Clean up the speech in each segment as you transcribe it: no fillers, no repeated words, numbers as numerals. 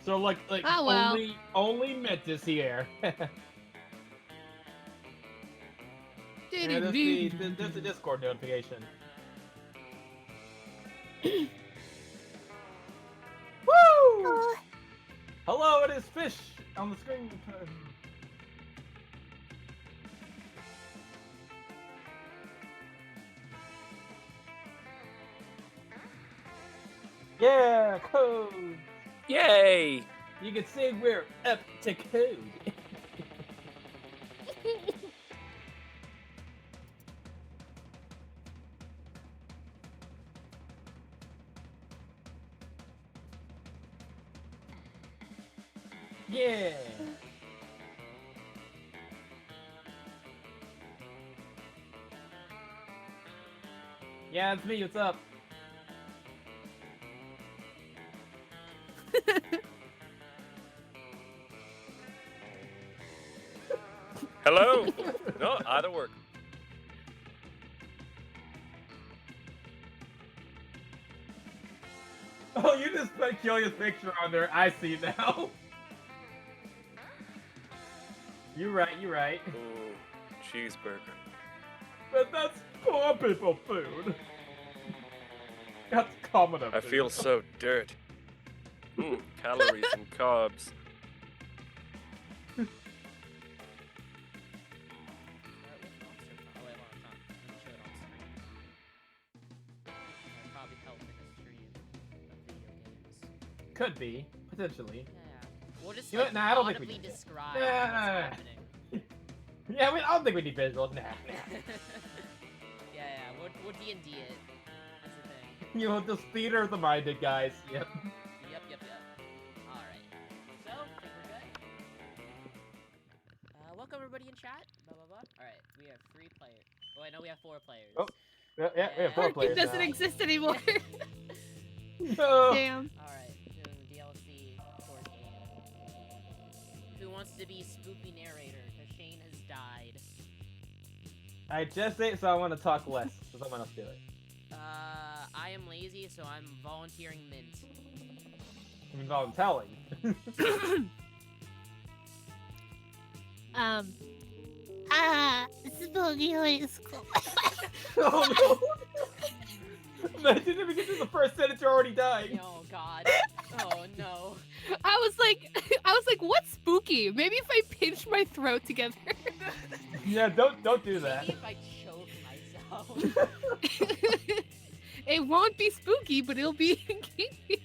So like Oh, well. only Mint is here. Yeah, there's a Discord notification. Woo! Hello, it is Fish on the screen. Yeah, code. Yay! You can see we're up to code. Yeah. Yeah, it's me. What's up? Hello? No, out of work. Oh, you just put Kilia's picture on there. I see now. You're right. You're right. Ooh, cheeseburger. But that's poor people food. That's common. I feel so dirt. Calories and carbs. Could be potentially. Yeah. We'll just You know like, what? Nah, I don't think we audibly need it. describe Nah. what's happening. Yeah, I mean, I don't think we need visuals. Nah. Yeah, we'll D&D it. That's the thing. You know, just theater of the minded, guys. Yep. Yep. Alright. So, I think we're good. Welcome everybody in chat. Blah, blah, blah. Alright, we have 3 players. Oh, wait, no, we have 4 players. Oh. Yeah, we have 4 Arcade players doesn't now. exist anymore. No. Damn. Alright, doing the DLC board game. Who wants to be spooky narrator? Because Shane has died. I just ate, so I want to talk less. So someone else do it. I am lazy, so I'm volunteering Mint. I mean, voluntelling. Spooky high school. Oh no! Imagine if we get to the first sentence, you're already dying. Oh god. Oh no. I was like, what's spooky? Maybe if I pinch my throat together. Yeah, don't do that. Maybe if I choke myself. It won't be spooky, but it'll be kinky.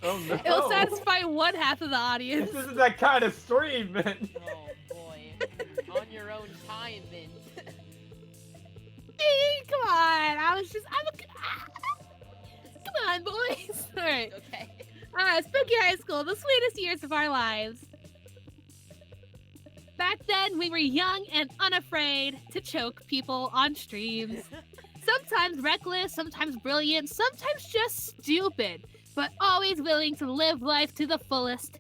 Oh no! It'll satisfy one half of the audience. This isn't that kind of stream, man. Oh boy. On your own time, Mint. Come on, come on, boys. All right. Okay. Spooky high school, the sweetest years of our lives. Back then, we were young and unafraid to choke people on streams. Sometimes reckless, sometimes brilliant, sometimes just stupid, but always willing to live life to the fullest.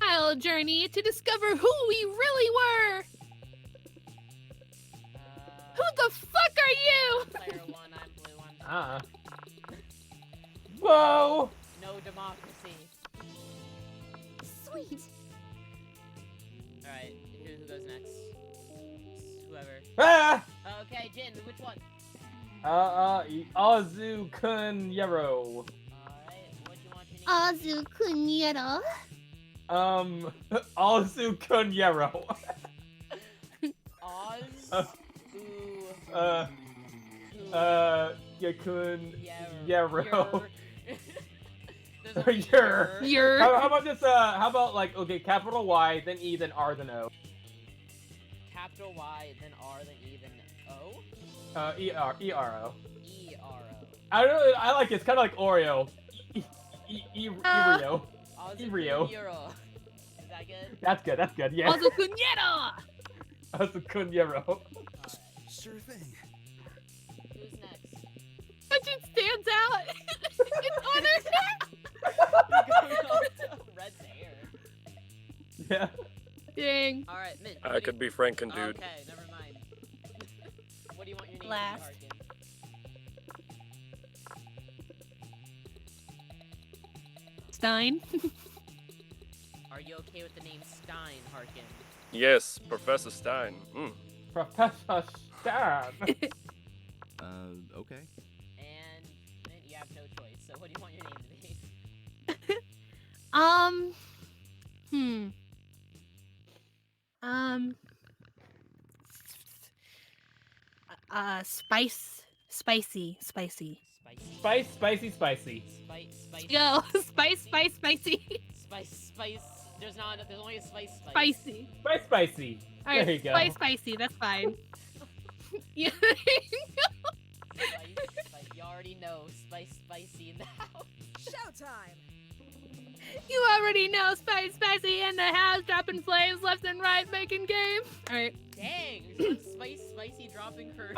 I'll journey to discover who we really were. Who the fuck are you? Player 1, I'm blue, I'm Ah. Whoa! no democracy. Sweet. Alright, who goes next? Whoever. Ah! Okay, Jin, which one? Azu Kun Yero. Alright, what do you want your name? Azu Kunyero. Azu Kun Yero. Oz? Yakun Yero. Yero. There's only Yer. You're How about just how about like, okay, capital Y, then E, then R, then O. Capital Y, then R, then E, then O? E-R-O. E-R-O. I don't know, I like it, it's kind of like Oreo. Oreo. Rio. Euro. Is that good? That's good, yeah. Azu Kunyero. Azu Kun Yero. Alright, Sure thing. who's next? It stands out. It's on her Red's hair. Yeah. Dang. Alright, Mint. I could be Franken, dude. Okay, never mind. What do you want your name Last. to be, Harkin? Stein. Are you okay with the name Stein, Harkin? Yes, Professor Stein. Mm. Professor Stan. Okay. And you have no choice. So what do you want your name to be? Spicy. Spicy. Spicy. Spice. Go, spicy. Spice. There's only a spice. Spicy. Spicy. All right, There you go. spicy. That's fine. Yeah. Spice. You already know. Spicy in the house. Showtime! You already know spicy in the house, dropping flames left and right, making game. All right. Dang, Spicy dropping her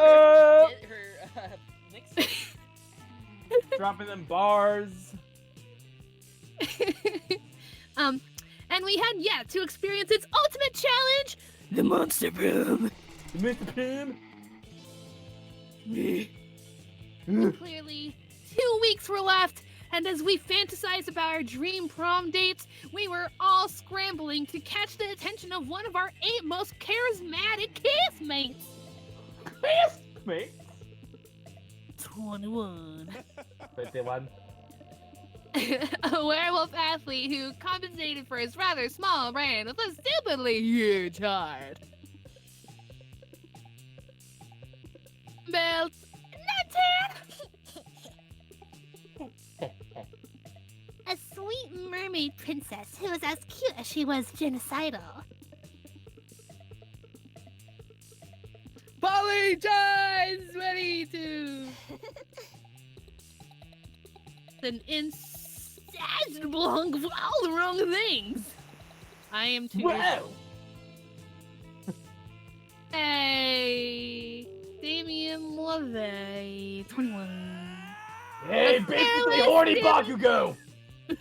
mix. Dropping them bars. And we had yet to experience its ultimate challenge, the Monster Room. Mr. Pim. Clearly, 2 weeks were left, and as we fantasized about our dream prom dates, we were all scrambling to catch the attention of one of our 8 most charismatic castmates. Mate. 21. 51. A werewolf athlete who compensated for his rather small brain with a stupidly huge heart. Belt. A sweet mermaid princess who was as cute as she was genocidal. Apologize, ready to. An insatiable hunk of all the wrong things. I am too. Wow. Hey, Damien Levy, 21. Hey, basically horny Bakugo. A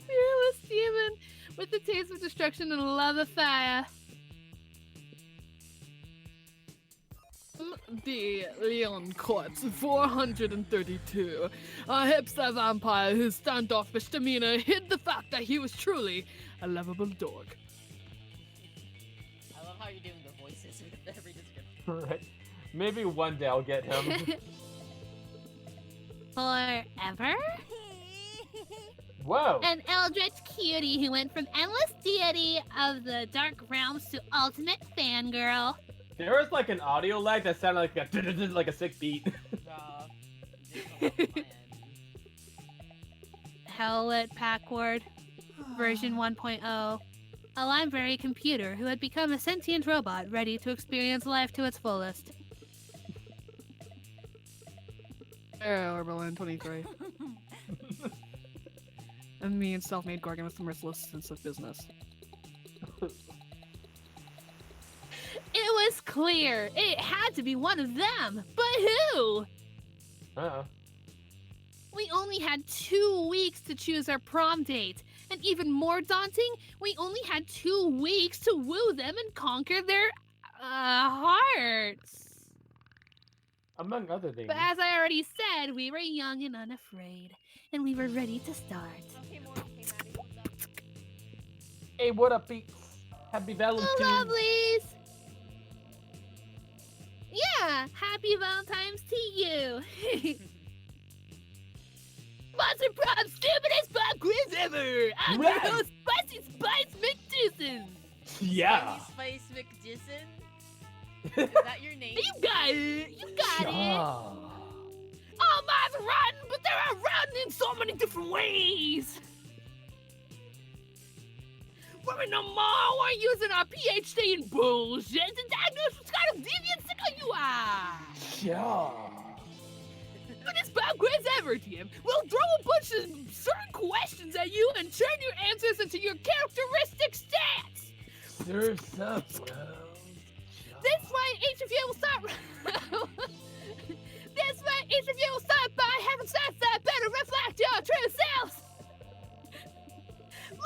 fearless demon with the taste of destruction and love of fire. The Leon Court 432. A hipster vampire whose standoffish demeanor hid the fact that he was truly a lovable dog. I love how you're doing the voices with every description. Right. Maybe one day I'll get him. Forever? Whoa. An eldritch cutie who went from endless deity of the dark realms to ultimate fangirl. There was like an audio lag that sounded like a sick beat. Howlett Packard, version 1.0. A library computer who had become a sentient robot ready to experience life to its fullest. Berlin 23. And me and self-made Gorgon with the merciless sense of business. It was clear. It had to be one of them. But who? Uh-oh. We only had 2 weeks to choose our prom date. And even more daunting, we only had 2 weeks to woo them and conquer their hearts. Among other things. But as I already said, we were young and unafraid. And we were ready to start. Okay, Morty, hey, Maddie, what's up? Hey, what up, peeps? Happy Valentine. Oh, lovelies! Yeah, happy Valentine's to you. Monster Prom, stupidest pop quiz ever. I'm your Wow. host, Spicy Spice McDuson. Yeah. Spice McDisson? Is that your name? You got it. You got it. Yeah. All mice are rotten, but they're rotten in so many different ways. Women no more we're using our PhD in bullshit to diagnose what kind of deviant sicko you are. Yeah. For this pop quiz ever, Tim, we'll throw a bunch of certain questions at you and turn your answers into your characteristic stats. There's some. This way, each of you will start. This way, each of you will start by having stats that better reflect your true selves.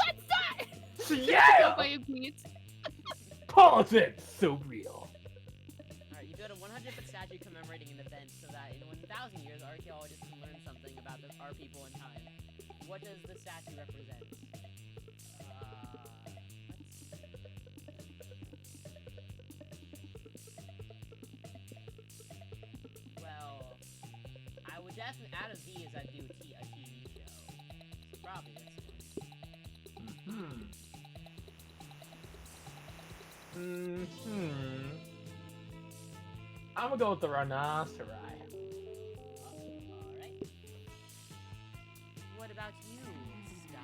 Let's start. Yeah. By you, Pete. Politics so real. Alright, you build a 100-foot statue commemorating an event so that in 1,000 years, archaeologists can learn something about our people in time. What does the statue represent? Well, I would definitely, out of these, I'd do a TV show. So probably this one. I'm gonna go with the rhinoceros. Alright. What about you, Stein?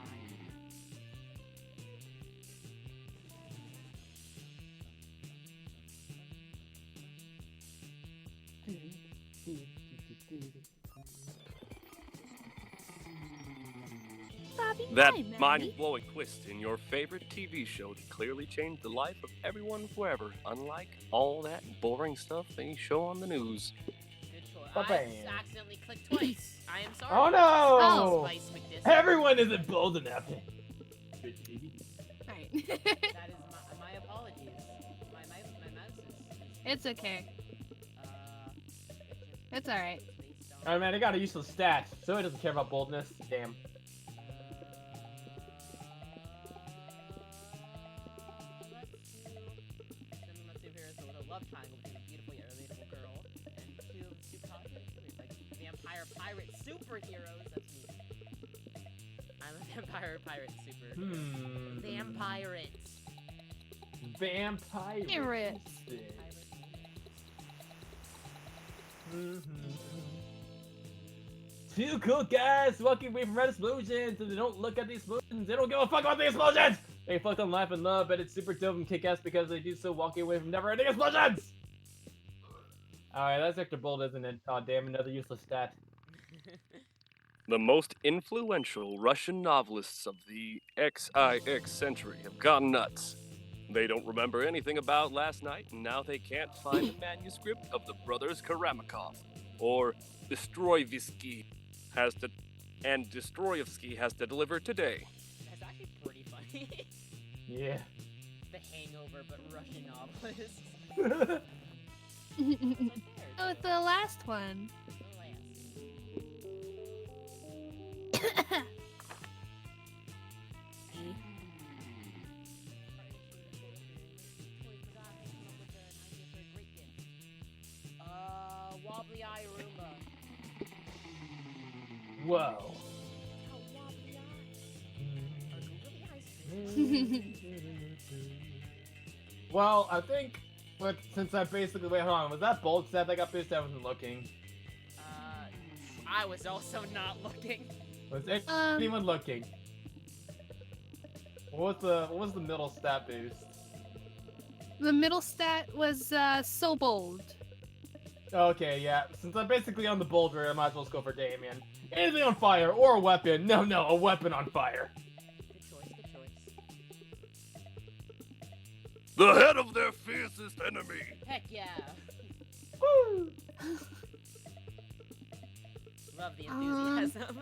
That Hi, Maddie. mind-blowing twist in your favorite TV show that clearly changed the life of everyone forever, unlike all that boring stuff they show on the news. Good choice. Ba-bam. I accidentally clicked twice. I am sorry. Oh no! Oh. Spice McDisney. Everyone isn't bold enough. Right. That is my apologies. My mouse is It's okay. It's alright. Oh man, I got a useless stat, so it doesn't care about boldness. Damn. Let's do here's a little love triangle between a beautiful yet relatable girl and two super hot like vampire pirate superheroes. That's me. I'm a vampire pirate super. Vampirate. Vampire. Pirates. Two cool guys walking away from red explosions, and they don't look at the explosions. They don't give a fuck about the explosions. They fuck on life and love, but it's super dope and kick-ass because they do so walking away from never-ending explosions. Alright, that's extra bold, isn't it? Oh damn, another useless stat. The most influential Russian novelists of the XIX century have gone nuts. They don't remember anything about last night, and now they can't find the manuscript of the Brothers Karamazov, or Destroyevsky has to deliver today. That's actually pretty funny. Yeah. The Hangover, but Russian novelist. Oh, the last one. Wobbly eye Roomba. Whoa. Oh, wobbly eyes. Well, I think, since I basically, wait, hold on, was that bold stat that got boosted? I wasn't looking. I was also not looking. Was anyone looking? What was the middle stat boost? The middle stat was so bold. Okay, yeah. Since I'm basically on the boulder, I might as well just go for Damien. Anything on fire or a weapon. No, a weapon on fire. Good choice, good choice. The head of their fiercest enemy. Heck yeah. Woo! Love the enthusiasm.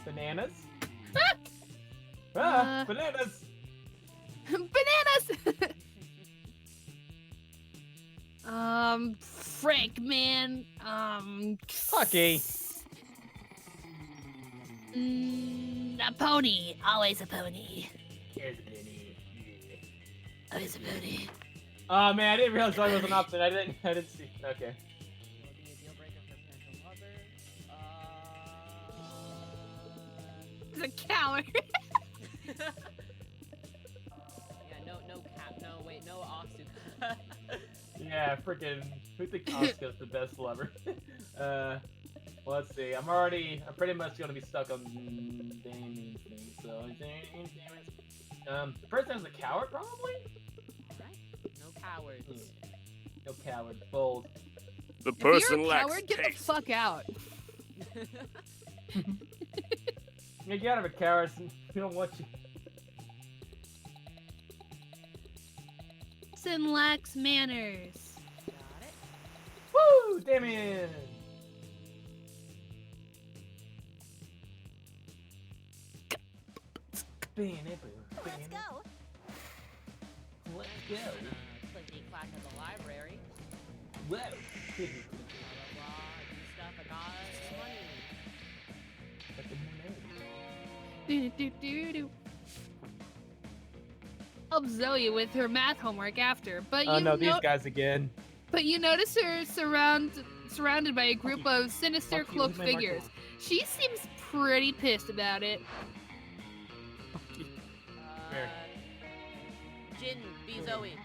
Bananas? Bananas! Bananas! Frick, man. Hockey. A pony. Always a pony. Here's a penny. Always a pony. Oh man, I didn't realize that was an option. I didn't see. Okay. Will be a deal breaker for potential lover. He's a coward. Yeah, no cap. No, wait, no Asuka. Yeah, freaking. Who thinks Asuka's the best lover? Let's see. I'm pretty much gonna be stuck on Damien's thing. So, the person is a coward, probably. Alright. No cowards. No coward. Bold. The If you're person a lacks coward, get the taste. fuck out. Yeah, get out of it, cowards. We don't want you. Person lacks manners. Got it. Woo! Damien! Let's go. Let's go. Clicky clack at the library. Whoa. Blah, blah, blah. Do stuff. I got money. Do. Help Zoe with her math homework after, but Oh you no, these guys again. But you notice her surrounded by a group of sinister Fuck you, cloaked where's my figures. marker? She seems pretty pissed about it. Here. Jin, be Zoe.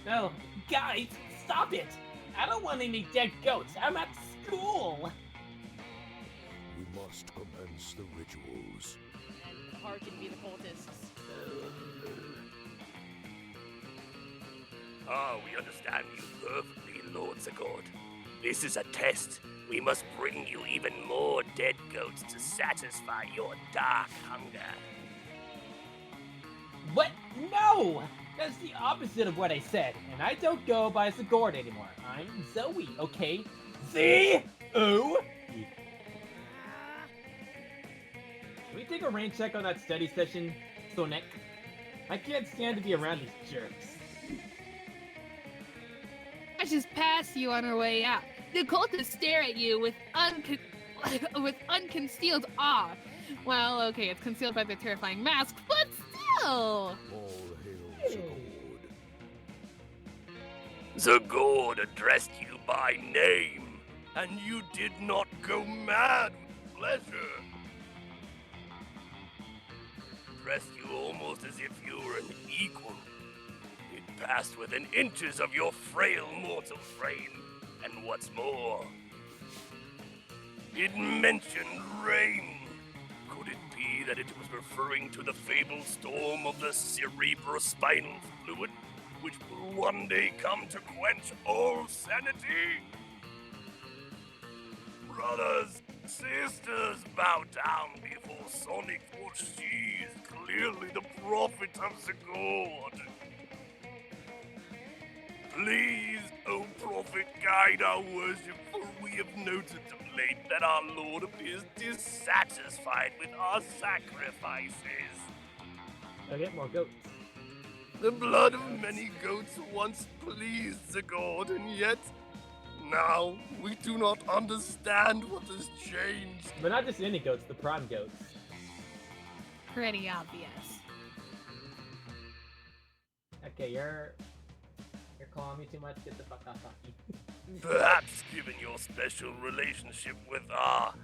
No, guys, stop it! I don't want any dead goats. I'm at school. We must commence the rituals. And hearken be the cultists. Ah, we understand you perfectly, Lord Zagord. This is a test. We must bring you even more dead goats to satisfy your dark hunger. What? No! That's the opposite of what I said, and I don't go by Sigurd anymore. I'm Zoe, okay? Z-O-E. Can we take a rain check on that study session, Sonic? I can't stand to be around these jerks. I just passed you on her way out. The cultists stare at you with unconcealed awe. Well, okay, it's concealed by their terrifying mask, but still! All hail Zagord. Zagord addressed you by name, and you did not go mad with pleasure. Addressed you almost as if you were an equal. It passed within inches of your frail mortal frame, and what's more, it mentioned rain. Could it be that it was referring to the fabled storm of the cerebrospinal fluid, which will one day come to quench all sanity? Brothers, sisters, bow down before Sonic, for she is clearly the prophet of Zagord. Please, O prophet, guide our worship, for we have noted of late that our Lord appears dissatisfied with our sacrifices. I'll get more goats. The blood of many goats once pleased Zagord, and yet now we do not understand what has changed. But not just any goats, the Prom goats. Pretty obvious. Okay, you're calling me too much. Get the fuck off me. Perhaps given your special relationship with our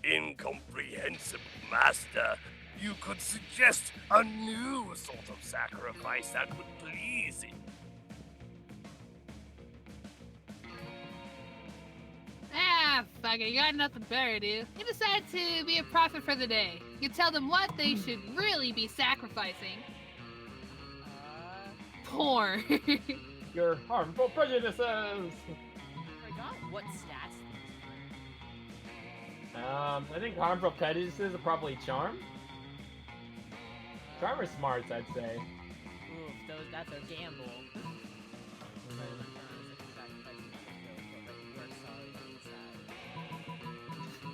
incomprehensible master, you could suggest a new sort of sacrifice that would please him. Ah, fuck it, you got nothing better to do. You decide to be a prophet for the day. You tell them what they should really be sacrificing. Porn. Your harmful prejudices. Forgot what stats these I think harmful prejudices are probably charm. Charm or smarts, I'd say. Oof, that's a gamble.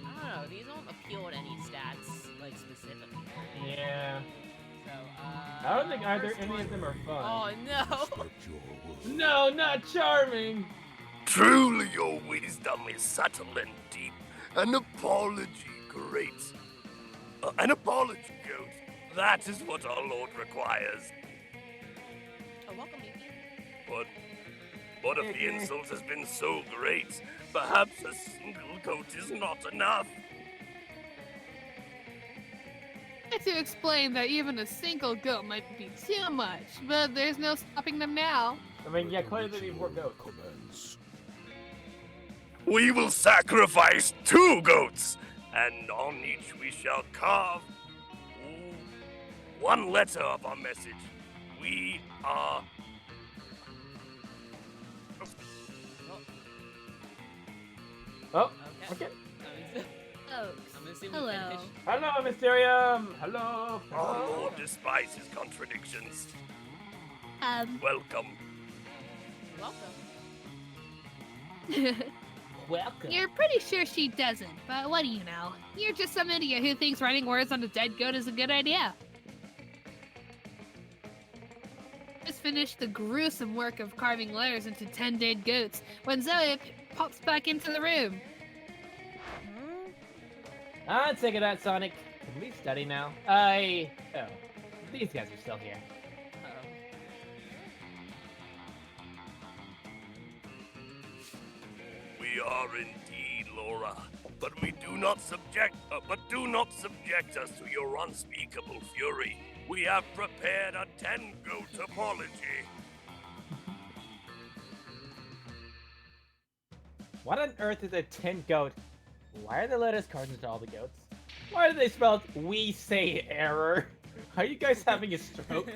I don't know, these don't appeal to any stats, like, specifically. Yeah. So, I don't think either first any one- of them are fun. Oh, no! Respect your word. No, not charming. Truly your wisdom is subtle and deep. An apology great. An apology, goat. That is what our Lord requires. Oh, welcome, Yuki. But what if the insult has been so great? Perhaps a single goat is not enough. I had to explain that even a single goat might be too much, but there's no stopping them now. I mean, yeah, quite a bit more goats. Commence. We will sacrifice 2 goats, and on each we shall carve 1 letter of our message. We are... Oh, Okay. okay. Oh, I'm assuming hello. finish. Hello, Mysterium. Hello. Our Lord despises contradictions. Welcome. Welcome. Welcome. You're pretty sure she doesn't, but what do you know? You're just some idiot who thinks writing words on a dead goat is a good idea. Just finished the gruesome work of carving letters into 10 dead goats when Zoe pops back into the room. I'm sick of that, Sonic. Can we study now? Oh. These guys are still here. We are indeed, Laura, but do not subject us to your unspeakable fury. We have prepared a 10-goat apology. What on earth is a 10 goat? Why are the letters carved into all the goats? Why are they spelled "we say error"? Are you guys having a stroke?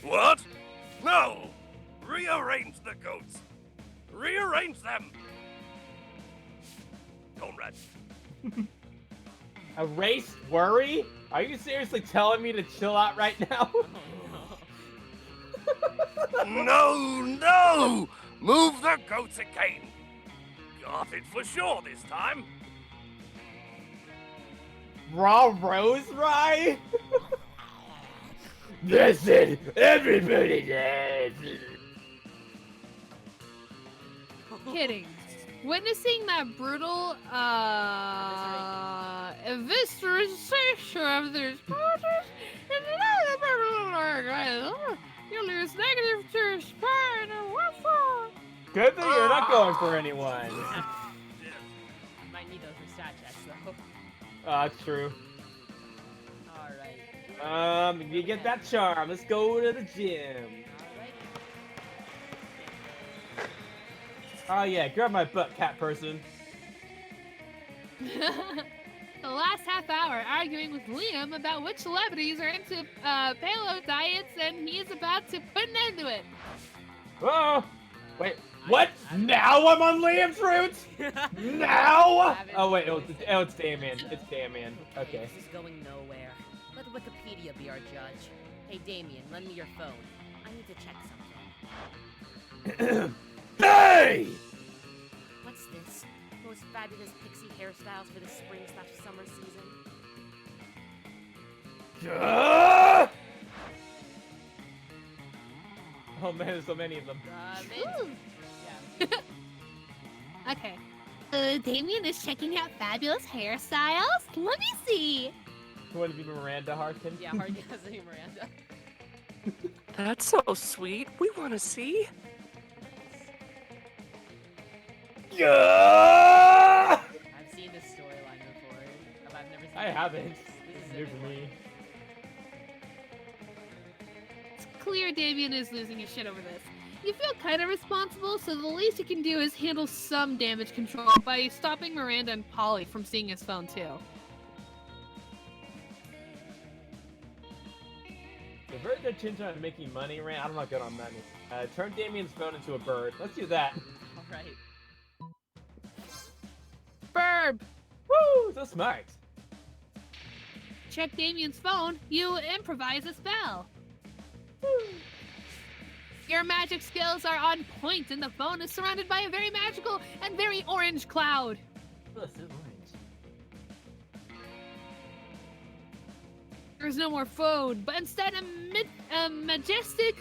What? No! Rearrange the goats! Rearrange them! Conrad. Erase worry? Are you seriously telling me to chill out right now? No! Move the goats again! Got it for sure this time! Raw Rose Rye? Listen, everybody listen. Kidding. Witnessing that brutal, evisceration of their sponsors, you lose negative to spine and wherefore. Good thing you're not going for anyone. Might need those for stat checks though. That's true. Alright. You get that charm. Let's go to the gym. Oh yeah, grab my butt, cat person. The last half hour arguing with Liam about which celebrities are into paleo diets, and he's about to put an end to it. Oh, wait, what? Now I'm on Liam's roots? Now? Oh wait, it's Damien. It's Damien. Okay. This is going nowhere. Let Wikipedia be our judge. Hey Damien, lend me your phone. I need to check something. Hey! What's this? Most fabulous pixie hairstyles for the spring/summer season? Oh man, there's so many of them. Mint. Yeah. Okay. Damien is checking out fabulous hairstyles. Let me see. You want to be Miranda Harkin? Yeah, hard guess to be Miranda. That's so sweet. We want to see. Yeah! I've seen this storyline before, but I've never seen I haven't. This is New a for new one. me. It's clear Damien is losing his shit over this. You feel kind of responsible, so the least you can do is handle some damage control by stopping Miranda and Polly from seeing his phone too. Divert their chin on making money, Rand. I'm not good on money. Turn Damien's phone into a bird. Let's do that. Alright. Burb! Woo! So smart. Check Damien's phone, you improvise a spell. Your magic skills are on point, and the phone is surrounded by a very magical and very orange cloud. There's no more phone, but instead a majestic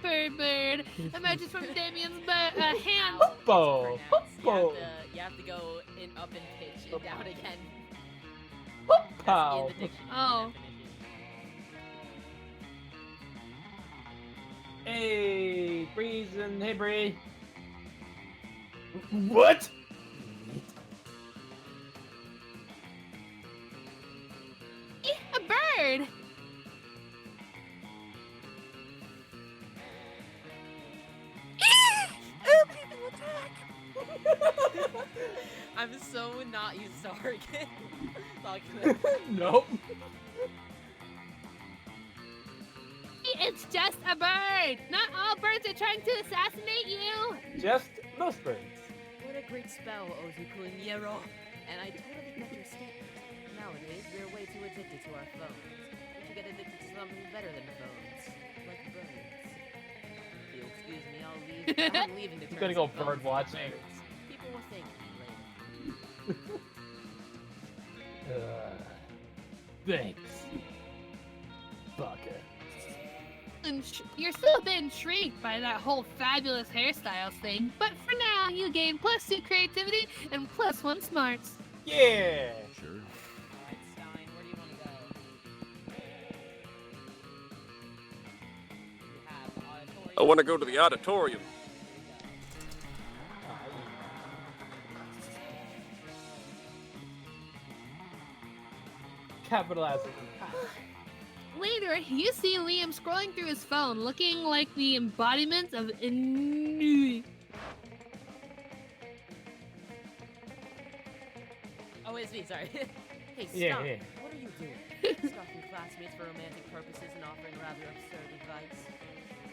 bird emerges from Damien's hand. Hoppo! Hoppo! You have to go up in pitch and down again. Hoppo! That's in the dictionary Oh. definition. Hey, Breeze and hey, Bree. What? A bird! I'm so not used to Harkin. Talking Nope. It's just a bird! Not all birds are trying to assassinate you! Just most birds. What a great spell, Ozukunyero. And I totally get your statement. Nowadays, we're way too addicted to our phones. We should get addicted to something better than phones. Like birds. If you'll excuse me, I'll leave. I'm leaving to He's turn gonna go some phones bird into watching. birds. People will thank me later. Thanks. Baka. You're still a bit intrigued by that whole fabulous hairstyles thing, but for now, you gain +2 creativity and +1 smarts. Yeah! Sure. Alright, Stein, where do you want to go? You have auditorium. I want to go to the auditorium. Capitalizing. Later, you see Liam scrolling through his phone, looking like the embodiment of Oh, it's me, sorry. Hey, stop. Yeah. What are you doing? Stalking classmates for romantic purposes and offering rather absurd advice?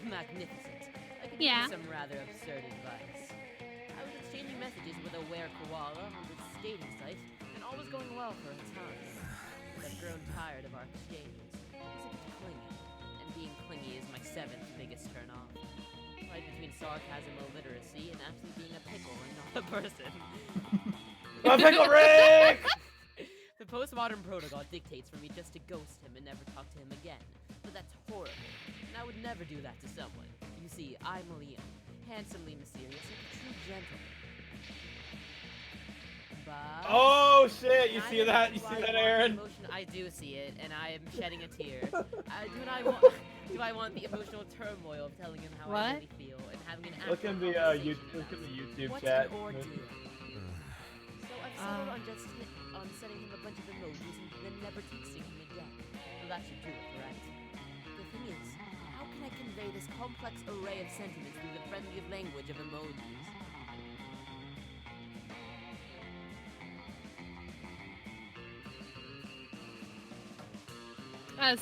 Magnificent. I could Yeah. give you some rather absurd advice. I was exchanging messages with a were-koala on this dating site, and all was going well for a time. But I've grown tired of our exchanges. He's a bit clingy, and being clingy is my 7th biggest turn-off. Right between sarcasm, illiteracy, and actually being a pickle and not a person. My pickle Rick! The postmodern protocol dictates for me just to ghost him and never talk to him again. But that's horrible, and I would never do that to someone. You see, I'm Liam, handsomely mysterious and a true gentleman. But... Oh shit! You neither see that? do You I see that, want the Aaron? emotion- I do see it, and I am shedding a tear. Do I want the emotional turmoil of telling him how I What? really feel and having an Look actual in the conversation look in about the it? YouTube What's chat. an ordeal? So I've settled on just on sending him a bunch of emojis and then never texting him again. So that should do it, right? The thing is, how can I convey this complex array of sentiments through the friendly language of emojis?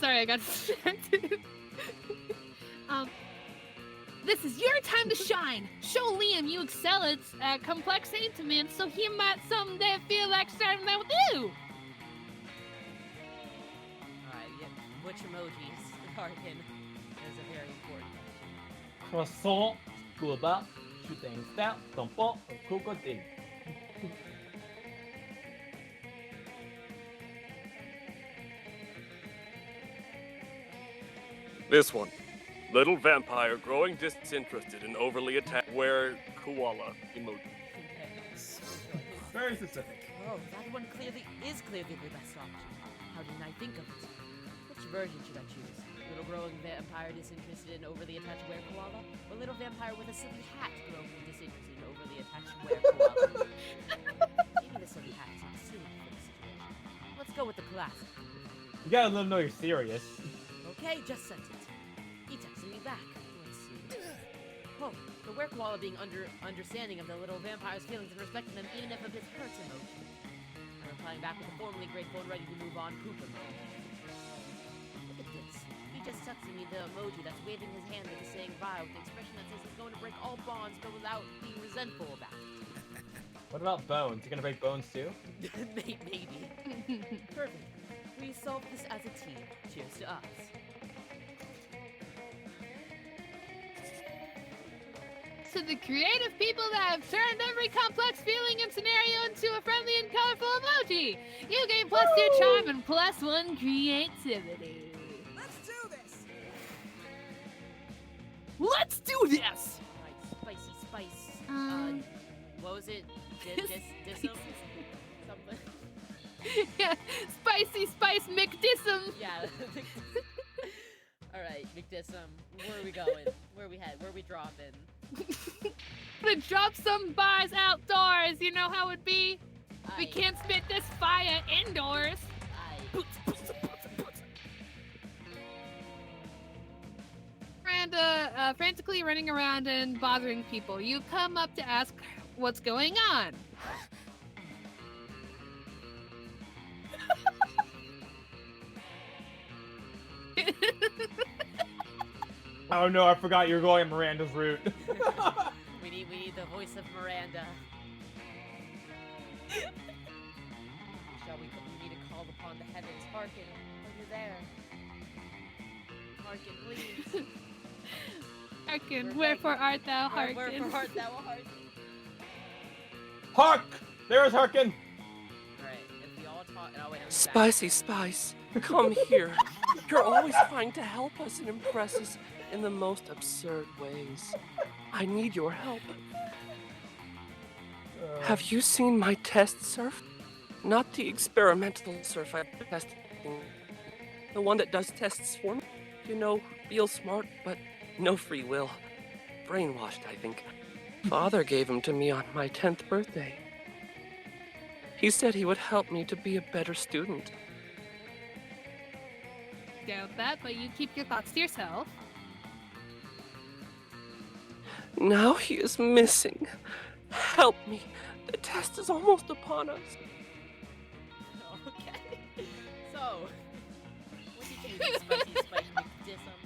Sorry, I got distracted. This is your time to shine. Show Liam you excel at complex sentiments, so he might someday feel like sharing that with you. Alright, yeah. Which emojis, Harkin, is a very important question. Croissant, gourba, shooting star, tampon, crocodile. This one. Little vampire growing disinterested and overly attached. Where koala emoji. Very specific. Oh, that one is clearly the best option. How didn't I think of it? Which version should I choose? Little growing vampire disinterested and overly attached were-koala? Or little vampire with a silly hat growing disinterested and overly attached were-koala? Maybe the silly hat seems silly for the situation. Let's go with the classic. You gotta let him know you're serious. Okay, just sent it. He texted me back. Let's see. Oh, the were-koala being understanding of the little vampire's feelings and respecting them even if a bit hurts emoji. I'm replying back with a formally grateful and ready to move on poop emoji. Look at this. He just texted me the emoji that's waving his hand with a saying bye with the expression that says he's going to break all bonds but without being resentful about it. What about bones? You gonna break bones too? Maybe. Perfect. We solved this as a team. Cheers to us. To the creative people that have turned every complex feeling and scenario into a friendly and colorful emoji, you gain +2 charm and +1 creativity. Let's do this! Let's do this! Alright, spicy spice. What was it? Dism? Something. Yeah, spicy spice McDissum. Yeah. Alright, McDissum. Where are we going? Where are we head? Where are we dropping? Gonna drop some bars outdoors. You know how it be. We Aye. can't spit this fire indoors. Aye. Miranda, frantically running around and bothering people. You come up to ask what's going on. Oh no, I forgot you're going Miranda's route. we need the voice of Miranda. We need to call upon the heavens. Hearken, are you there? Hearken, please. Hearken, We're wherefore art thou hearken? Wherefore art thou hearken? Hark! There's Harkin! Alright, if we all talk. Oh, wait, I'm back. Spicy spice. Come here. You're always trying to help us and impress us in the most absurd ways. I need your help. Have you seen my test surf? Not the experimental surf I'm testing. The one that does tests for me. You know, real smart, but no free will. Brainwashed, I think. Father gave him to me on my 10th birthday. He said he would help me to be a better student. Doubt that, but you keep your thoughts to yourself. Now he is missing. Help me. The test is almost upon us. Okay. So, what did you do, Spicy Spike McDissum?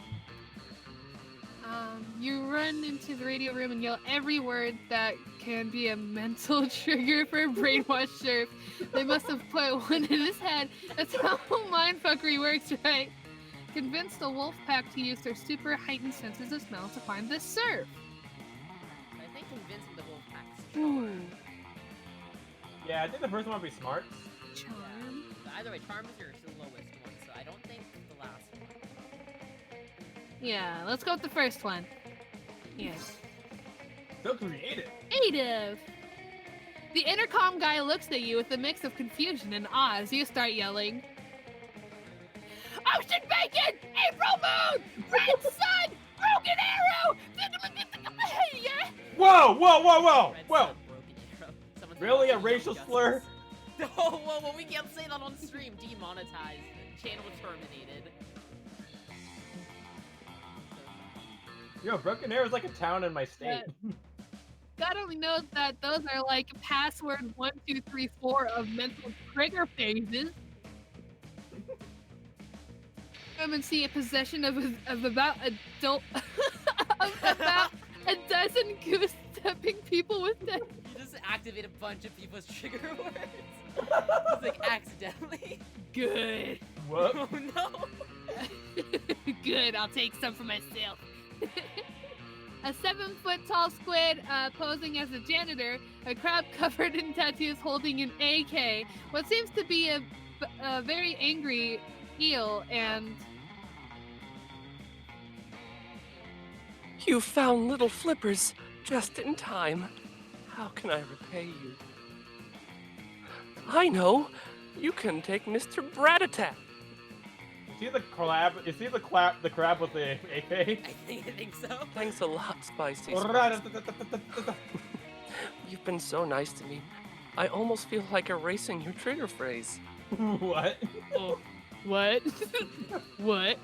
You run into the radio room and yell every word that can be a mental trigger for brainwash Sheriff. They must have put one in his head. That's how mindfuckery works, right? Convince the wolf pack to use their super heightened senses of smell to find the surf. I think convincing the wolf pack's Yeah, I think the first one would be smart. Charm. Either way, Charm is your lowest one, so I don't think the last one. Yeah, let's go with the first one. Yes. So creative. Creative! The intercom guy looks at you with a mix of confusion and awe as you start yelling. Ocean bacon! April moon! Red sun! Broken arrow! Yeah. Whoa, whoa, whoa, whoa, Red whoa! Sun, Broken Arrow. Someone's Really? A watching racial Young slur? Justice. Whoa, we can't say that on stream. Demonetized. Channel terminated. Yo, Broken Arrow is like a town in my state. God only knows that those are like password 1, 2, 3, 4 of mental trigger phases. Come and see a possession of about of about a dozen goose stepping people with them. You just activate a bunch of people's trigger words. It's like accidentally. Good. What? Oh no. Good, I'll take some for myself. A 7-foot-tall squid posing as a janitor, a crab covered in tattoos holding an AK, what seems to be a very angry eel, and... You found little flippers just in time. How can I repay you? I know. You can take Mr. Bratatat. You see the crab? You see the crab with the AK? I think so. Thanks a lot, Spicy. You've been so nice to me. I almost feel like erasing your trigger phrase. What? Oh, what? What?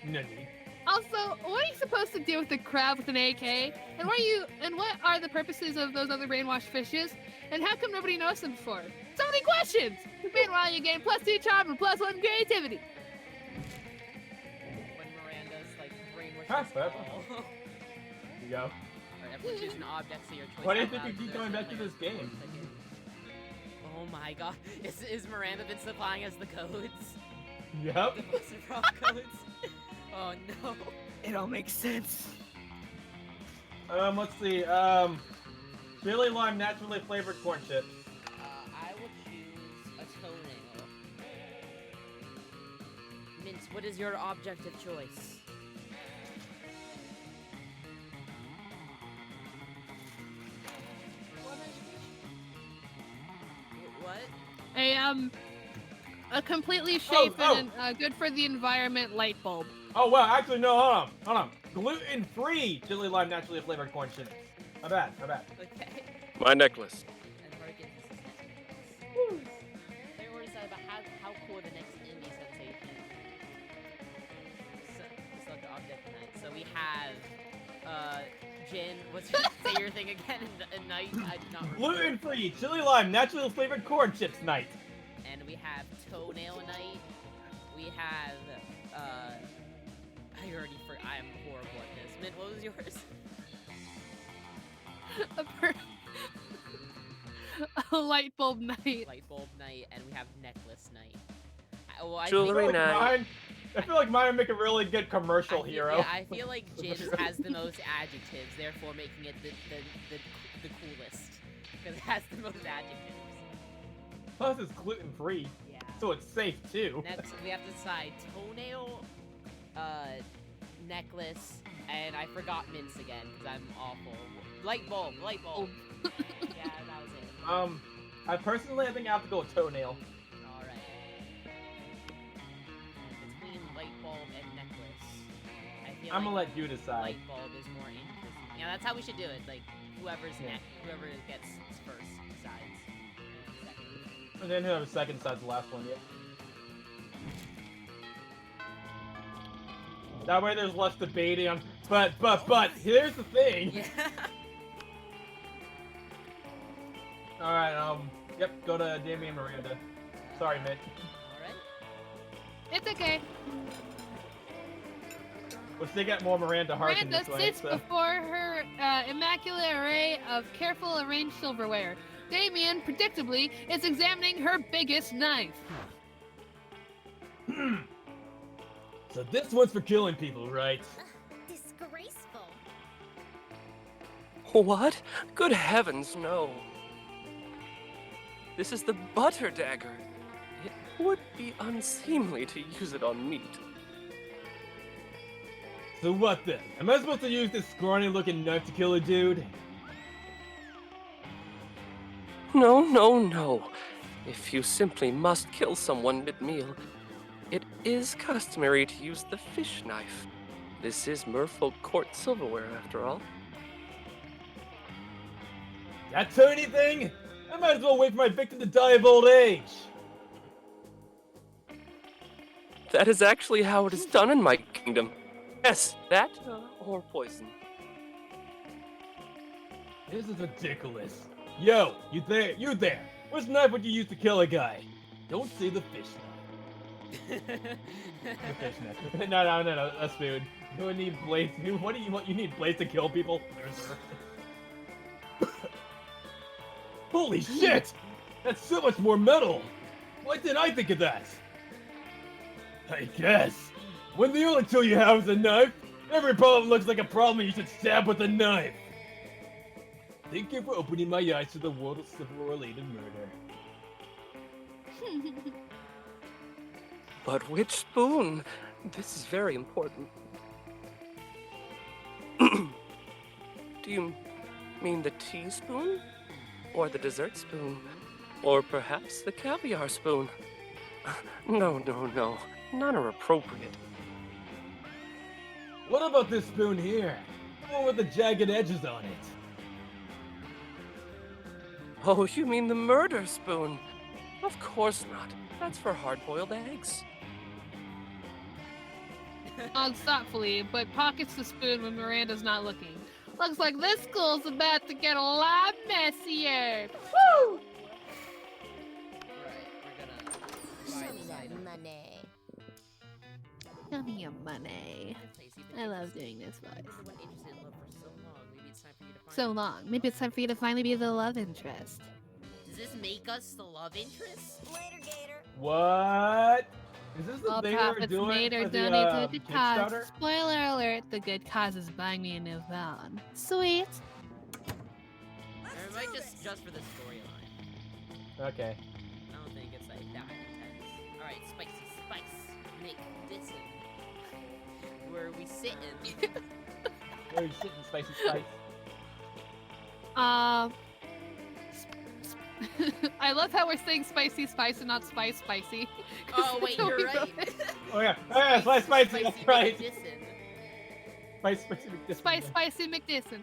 Nani? Also, what are you supposed to do with the crab with an AK? And what are the purposes of those other brainwashed fishes? And how come nobody knows them before? So many questions! Meanwhile, you gain +2 charm and +1 creativity. When Miranda's like Huh, brainwashes that's- all. There you go. Alright, everyone choose an object so your choice. Why do you out think loud you keep so going there's back to no, this game? second. Oh my god. Is Miranda been supplying us the codes? Yep. The Buster Prom codes? Oh no. It all makes sense. Let's see. Chili lime naturally flavored corn chips. I will choose a toenail. Mince, what is your object of choice? What? A completely shapen oh. and good for the environment light bulb. Oh well, actually no. Hold on. Gluten-free chili lime naturally flavored corn chips. My bad. Okay. My necklace. And Hurricane is They were decided about how cool the next indie sensation is. So the object tonight. So we have Jin. Say your thing again in night. I did not remember. Gluten-free chili lime naturally flavored corn chips night. And we have Toenail Night. We have I am horrible at this. Mint, what was yours? A light bulb night. Light Bulb Night, and we have Necklace Night. Jewelry night. I feel like mine would make a really good commercial hero. Yeah, I feel like Jin has the most adjectives, therefore making it the coolest. Because it has the most adjectives. Plus it's gluten-free. Yeah. so it's safe too. Next, we have to decide toenail, necklace, and I forgot mints again because I'm awful. Light bulb. Yeah, that was it. I personally think I have to go with toenail. All right. Between light bulb and necklace, I feel I'm gonna like let you decide. light bulb is more interesting. Yeah, that's how we should do it. Like whoever gets first decides. Second. And then whoever second decides the last one, yeah. That way there's less debating on. But here's the thing. Yeah. All right, yep, go to Damien Miranda. Sorry, Mitch. All right. It's okay. We'll still get more Miranda Harkin Miranda this way. sits So. before her immaculate array of careful arranged silverware. Damien, predictably, is examining her biggest knife. So this one's for killing people, right? Disgraceful. What? Good heavens, no. This is the butter dagger. It would be unseemly to use it on meat. So what then? Am I supposed to use this scrawny-looking knife to kill a dude? No. If you simply must kill someone mid-meal, it is customary to use the fish knife. This is merfolk court silverware, after all. That tiny thing? I might as well wait for my victim to die of old age. That is actually how it is done in my kingdom. Yes, that or poison. This is ridiculous. Yo, you there. Which knife would you use to kill a guy? Don't say the fish knife. The fish knife. No, that's food. You would need blades. What do you want? You need blades to kill people? Holy shit! That's so much more metal! Why didn't I think of that? I guess. When the only tool you have is a knife, every problem looks like a problem you should stab with a knife. Thank you for opening my eyes to the world of civil-related murder. But which spoon? This is very important. Do you mean the teaspoon? Or the dessert spoon? Or perhaps the caviar spoon? No. None are appropriate. What about this spoon here? The one with the jagged edges on it. Oh, you mean the murder spoon? Of course not. That's for hard-boiled eggs. Nods thoughtfully, but pockets the spoon when Miranda's not looking. Looks like this school's about to get a lot messier. Woo! Alright, we're gonna Show me buy that this money. Show me your money. I love doing this voice. You've been interested in love for so long. Maybe it's time for you to find So long. Maybe it's time for you to finally be the love interest. Does this make us the love interest? Later, Gator. What? Is this the All thing we were profits doing made or for the donated to a good cause. Kickstarter? Spoiler alert, the good cause is buying me a new phone. Sweet. Or it might just for the storyline. Okay. I don't think it's like that intense. Alright, spicy spice. Nick Ditson. Where are we sitting? Where are you sitting, Spicy Spice? I love how we're saying spicy spice and not spice spicy. Oh wait, So you're we right. wrote it. Oh yeah, Spicy, that's right. Ditson. Spicy McDisson. Spicy McDisson.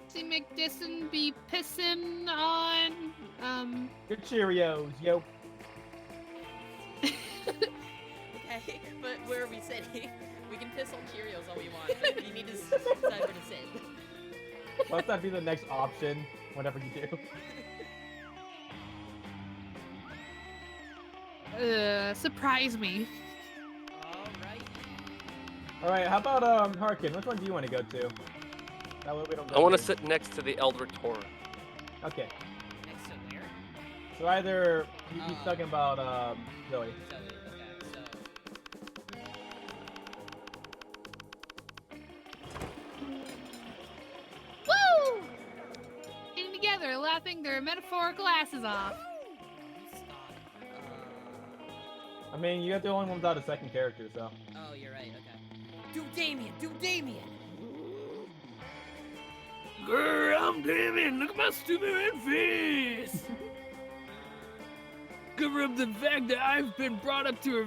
See McDisson be pissing on Your Cheerios, yo. Okay, but where are we sitting? We can piss on Cheerios all we want, but we need to decide where to sit. Let that be the next option, whatever you do. surprise me. Alright. Alright, how about, Harkin? Which one do you want to go to? That way we don't go I want to here. sit next to the Elder Torah. Okay. Next to where? So either, he's Oh. talking about, Zoe. Zoe, okay, so. Woo! Getting together, laughing their metaphorical asses off. I mean, you got the only one without a second character, so. Oh, you're right. Okay. Do Damien. Do Damien. Grr, I'm Damien. Look at my stupid red face. Cover up the fact that I've been brought up to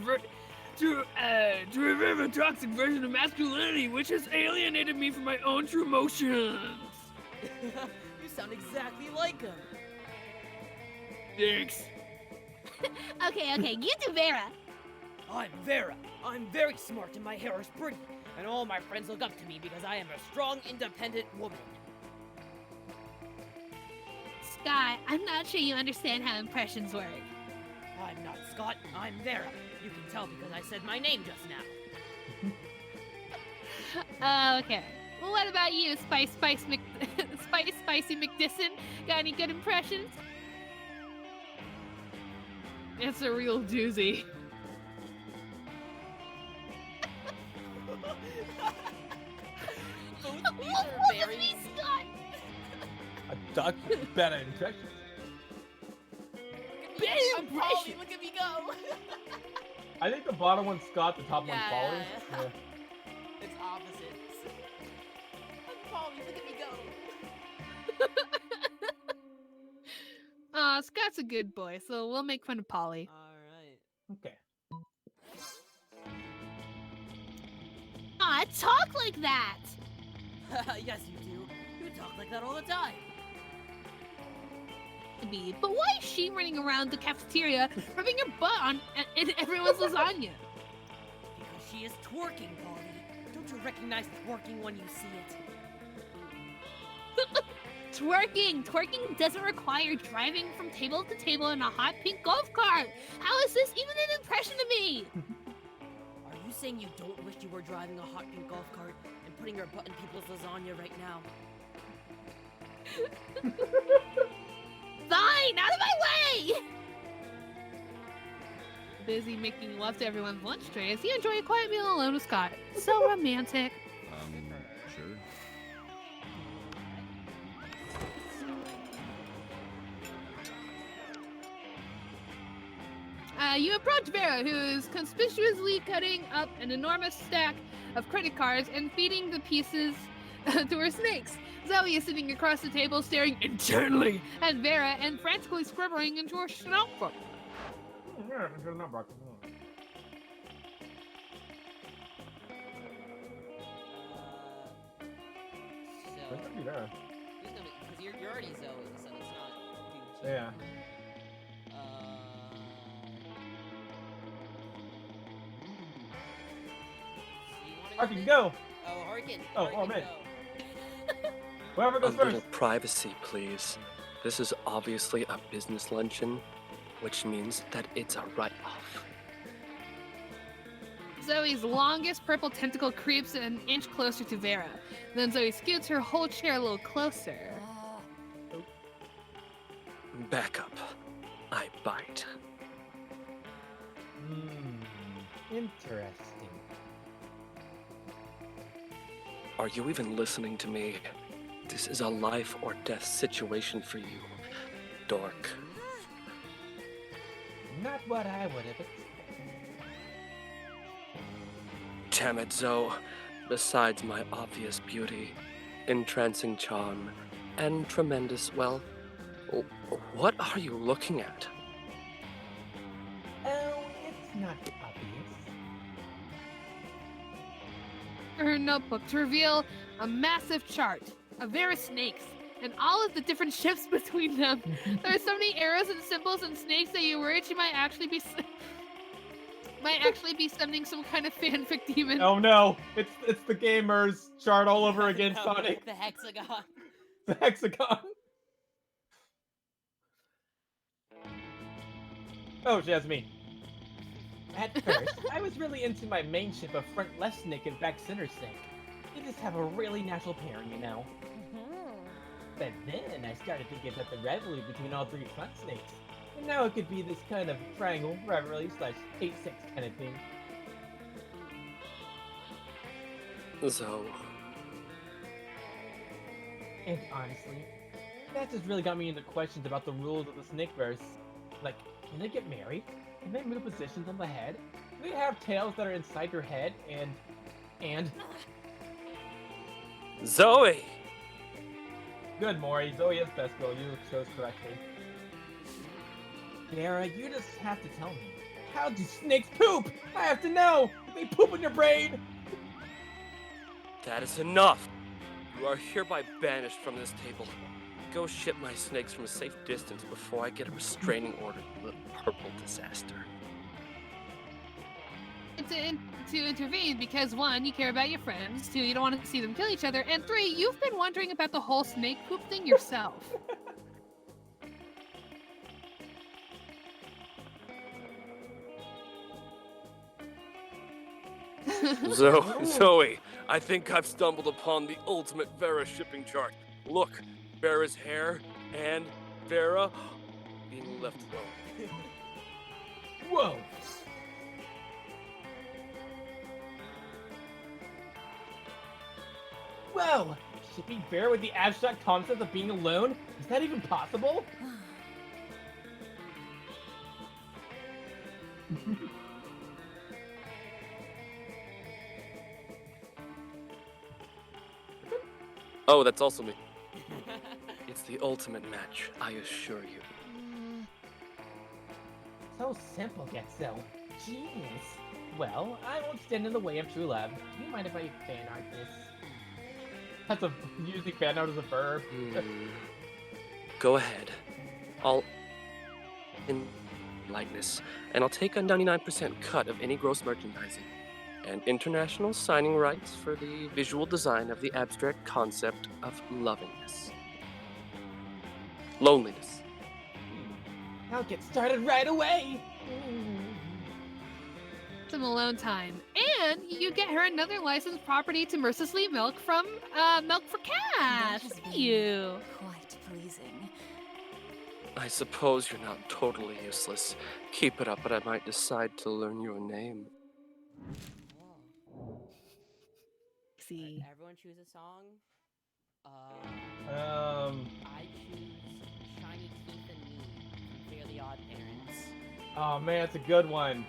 revive a toxic version of masculinity, which has alienated me from my own true emotions. You sound exactly like him. Thanks. Okay, you do Vera. I'm Vera. I'm very smart and my hair is pretty. And all my friends look up to me because I am a strong, independent woman. Scott, I'm not sure you understand how impressions work. I'm not Scott. I'm Vera. You can tell because I said my name just now. Okay. Well, what about you, Spicy McDisson? Got any good impressions? It's a real doozy. Both of these What are was very me, Scott? A duck better impression. I'm Polly, look at me go. I think the bottom one's Scott, the top one's Yeah, Polly. yeah, yeah. It's opposites. I'm Polly, look at me go. Scott's a good boy, so we'll make fun of Polly. Alright. Okay. Talk like that! Yes, you do. You talk like that all the time. But why is she running around the cafeteria rubbing her butt on everyone's lasagna? Because she is twerking, Polly. Don't you recognize twerking when you see it? Twerking doesn't require driving from table to table in a hot pink golf cart. How is this even an impression to me? Are you saying you don't wish you were driving a hot pink golf cart and putting your butt in people's lasagna right now? Fine, out of my way! Busy making love to everyone's lunch tray as you enjoy a quiet meal alone with Scott. So romantic. Sure. You approach Vera, who is conspicuously cutting up an enormous stack of credit cards and feeding the pieces to her snakes. Zoe is sitting across the table staring intently at Vera and frantically scribbling into her notebook. Yeah, good number. So, What's gonna be there? who's gonna be? Because you're already Zoe, so it's not. Gucci. Yeah. So you wanna I can first? go. Oh, Harkin. Oh, Harkin, man. go. Whoever A goes little first. privacy, please. This is obviously a business luncheon, which means that it's a write-off. Zoe's longest purple tentacle creeps an inch closer to Vera. Then Zoe scoots her whole chair a little closer. Back up. I bite. Interesting. Are you even listening to me? This is a life or death situation for you, dork. Not what I would have expected. Damn it, Zoe. Besides my obvious beauty, entrancing charm, and tremendous, well, what are you looking at? Oh, it's not obvious. Her notebook to reveal a massive chart of Vera snakes and all of the different shifts between them. There are so many arrows and symbols and snakes that you worry she might actually be summoning some kind of fanfic demon. Oh no, it's the gamers chart all over again, No, Sonic. The hexagon. The hexagon. Oh, Jasmine. At first, I was really into my main ship of front left snake and back center snake. They just have a really natural pairing, you know. But then I started thinking about the rivalry between all three front snakes. And now it could be this kind of triangle rivalry / 8-6 kind of thing. Zoe. And honestly, that just really got me into questions about the rules of the Snakeverse. Like, can they get married? Can they move positions on the head? Do they have tails that are inside your head? And Zoe! good, Maury. Zoe is best girl. You chose correctly. Vera, you just have to tell me. How do snakes poop? I have to know. Do they poop in your brain? That is enough! You are hereby banished from this table. Go ship my snakes from a safe distance before I get a restraining order, you little purple disaster. To intervene because 1, you care about your friends, 2, you don't want to see them kill each other, and 3, you've been wondering about the whole snake poop thing yourself. Zoe, I think I've stumbled upon the ultimate Vera shipping chart. Look, Vera's hair and Vera being left alone. Whoa. Whoa! Shipping Vera with the abstract concept of being alone? Is that even possible? Oh, that's also me. It's the ultimate match, I assure you. So simple, yet so genius. Well, I won't stand in the way of true love. Do you mind if I fan art this? That's using fan art as a verb. Go ahead. I'll in likeness, and I'll take a 99% cut of any gross merchandising and international signing rights for the visual design of the abstract concept of lovingness. Loneliness. I'll get started right away. Some alone time. And you get her another licensed property to mercilessly milk from Milk for Cash. That has been You. quite pleasing. I suppose you're not totally useless. Keep it up, but I might decide to learn your name. Whoa. See. Everyone choose a song. I choose Shiny Teeth and Me from Fairly Odd Parents. Oh man, that's a good one.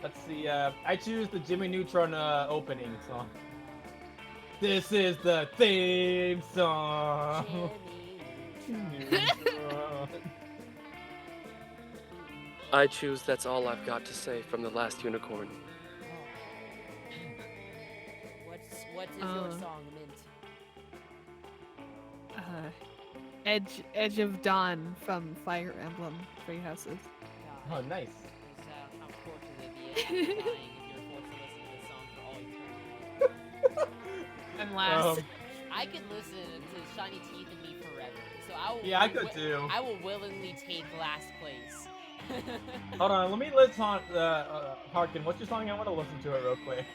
Let's see, I choose the Jimmy Neutron opening song. This is the theme song. Jimmy. Neutron. I choose That's All I've Got to Say from The Last Unicorn. What is your song, Mint? Edge of Dawn from Fire Emblem Three Houses. Oh, nice. Is how unfortunate it is dying if you're forced to listen to this song for all eternity. And last. I could listen to Shiny Teeth and Me forever. So I will. Yeah, I could too. I will willingly take last place. Hold on, let me listen. Harkin, what's your song? I want to listen to it real quick.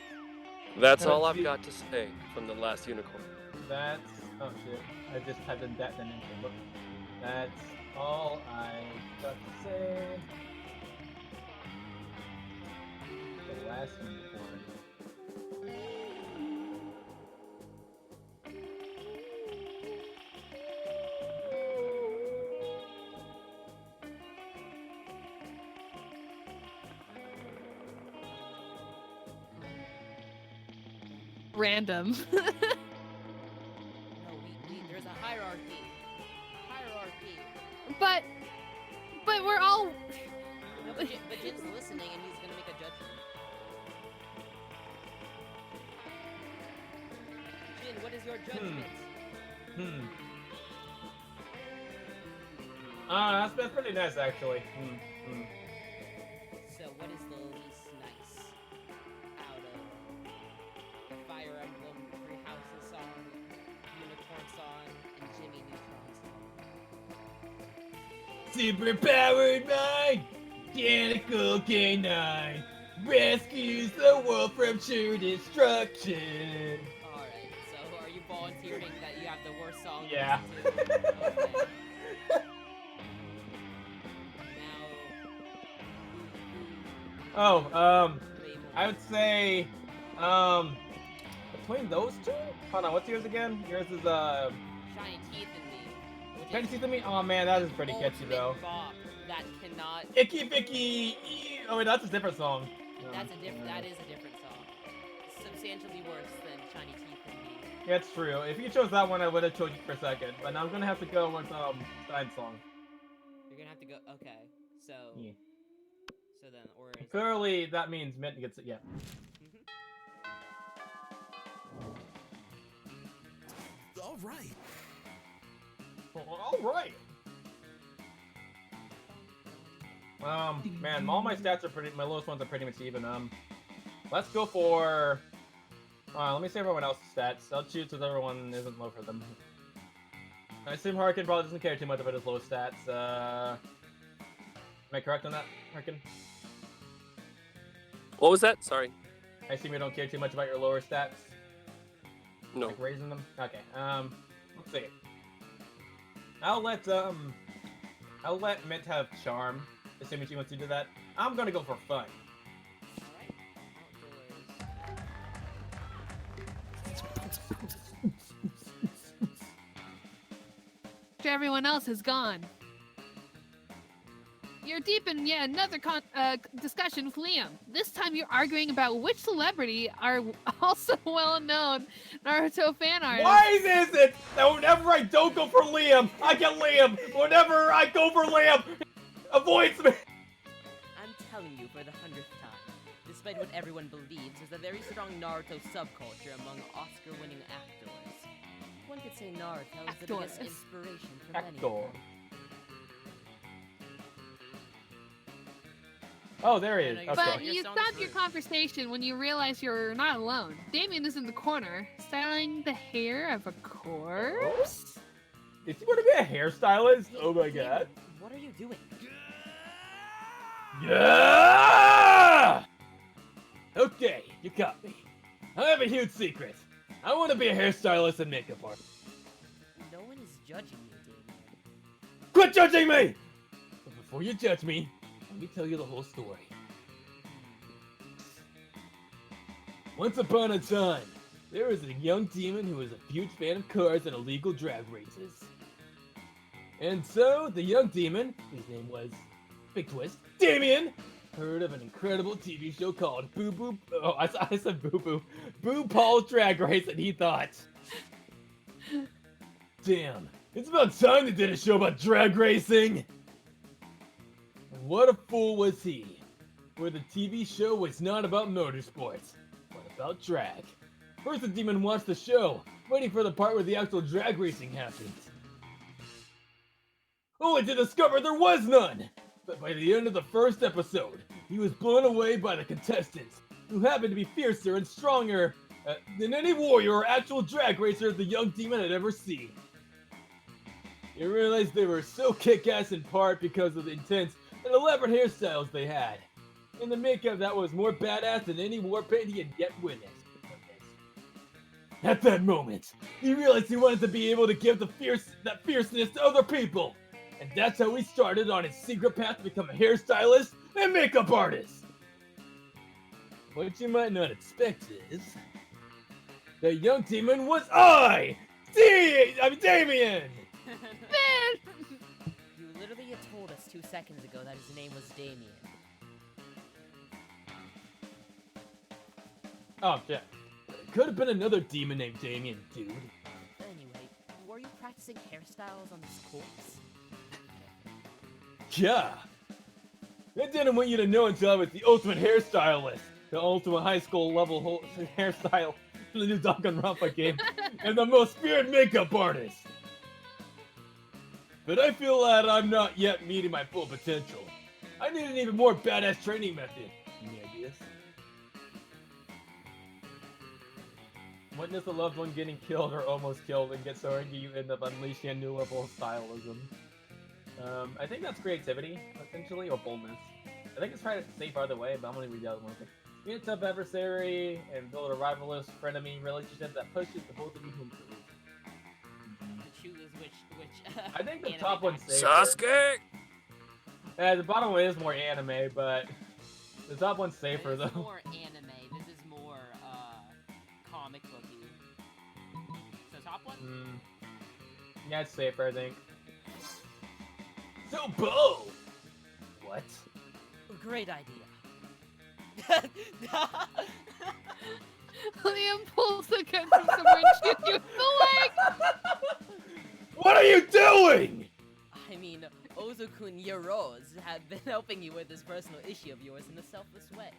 That's All I've Got to Say from The Last Unicorn. That's oh shit! I just typed in that then into look. That's all I got to say. The last unicorn. Random. No, there's a hierarchy. Hierarchy. but we're all. No, but Jin's listening and he's gonna make a judgment. Jin, what is your judgment? That's pretty nice actually. So, what is the least nice out of the Fire Emblem Three Houses song, Unicorn song, and Jimmy Neutron song? Super powered mind, Mechanical K9 rescues the world from true destruction. Alright, so are you volunteering that you have the worst song? to Yeah. listen to? Okay. Oh, Label. I would say, between those two? Hold on, what's yours again? Yours is, Shiny Teeth in Me. Which Can you is see to me? Oh man, that is pretty catchy ultimate though. bop that cannot. Icky Vicky! Oh wait, that's a different song. That is a different song. Substantially worse than Shiny Teeth and Me. Yeah, it's true. If you chose that one, I would have chosen you for a second. But now I'm gonna have to go with Stein's song. You're gonna have to go. Okay, so Yeah. so then, or is Clearly, that means Mint gets it. Yeah. All right. All right. Man, all my stats are my lowest ones are pretty much even. Let's go for. Let me see everyone else's stats. I'll choose with everyone isn't low for them. I assume Harkin probably doesn't care too much about his low stats. Am I correct on that, Harkin? What was that? Sorry. I assume you don't care too much about your lower stats. No. Like raising them. Okay. Let's see. I'll let Mint have charm, assuming she wants to do that. I'm gonna go for fun. Alright. After everyone else is gone. You're deep in yet another discussion with Liam. This time you're arguing about which celebrity are also well-known Naruto fan artists. Why is it that whenever I don't go for Liam, I get Liam? Whenever I go for Liam, avoids me. I'm telling you for the 100th time, despite what everyone believes, there's a very strong Naruto subculture among Oscar-winning actors. One could say Naruto is the biggest Actors. inspiration for many of Actor. them. Oh, there he is. Yeah, Okay. no, But Your you song's stopped your rude. conversation when you realize you're not alone. Damien is in the corner, styling the hair of a corpse. Is he going to be a hairstylist? Oh my god. What are you doing? Yeah! Okay, you got me. I have a huge secret. I want to be a hairstylist and makeup artist. No one is judging you, Damien. Quit judging me! But before you judge me, let me tell you the whole story. Once upon a time, there was a young demon who was a huge fan of cars and illegal drag races. And so, the young demon, whose name was, big twist, Damien, heard of an incredible TV show called Boo Boo. Oh, I said Boo Boo. Boo Paul's Drag Race, and he thought, damn, it's about time they did a show about drag racing. What a fool was he, where the TV show was not about motorsports, but about drag. First the demon watched the show, waiting for the part where the actual drag racing happened. Only to discover there was none! But by the end of the first episode, he was blown away by the contestants, who happened to be fiercer and stronger than any warrior or actual drag racer the young demon had ever seen. He realized they were so kick-ass in part because of the intense and elaborate hairstyles they had, and the makeup that was more badass than any war paint he had yet witnessed. At that moment, he realized he wanted to be able to give that fierceness to other people, and that's how he started on his secret path to become a hairstylist and makeup artist. What you might not expect is, the young demon was Damien! You literally had told us 2 seconds ago that his name was Damien. Oh shit. It could have been another demon named Damien, dude. Anyway, were you practicing hairstyles on this corpse? Yeah. I didn't want you to know until I was the ultimate hairstylist, the ultimate high school level hairstyle for the new Danganronpa game, and the most feared makeup artist. But I feel that I'm not yet meeting my full potential. I need an even more badass training method. Any ideas? Witness a loved one getting killed or almost killed and get so angry you end up unleashing a new level of stylism. I think that's creativity, essentially, or boldness. I think it's trying to stay farther away, but I'm gonna read the other one. Be a tough adversary and build a rivalrous frenemy relationship that pushes the both of you to improve. Choose which I think the anime top one's safer. Sasuke! The bottom one is more anime, but the top one's safer This is though. more anime. This is more comic booky. So top one. Yeah, it's safer, I think. So bold. What? Great idea. Liam pulls the gun from somewhere and shoots you in the leg. What are you doing? I mean, Ozokun Yaroz have been helping you with this personal issue of yours in a selfless way.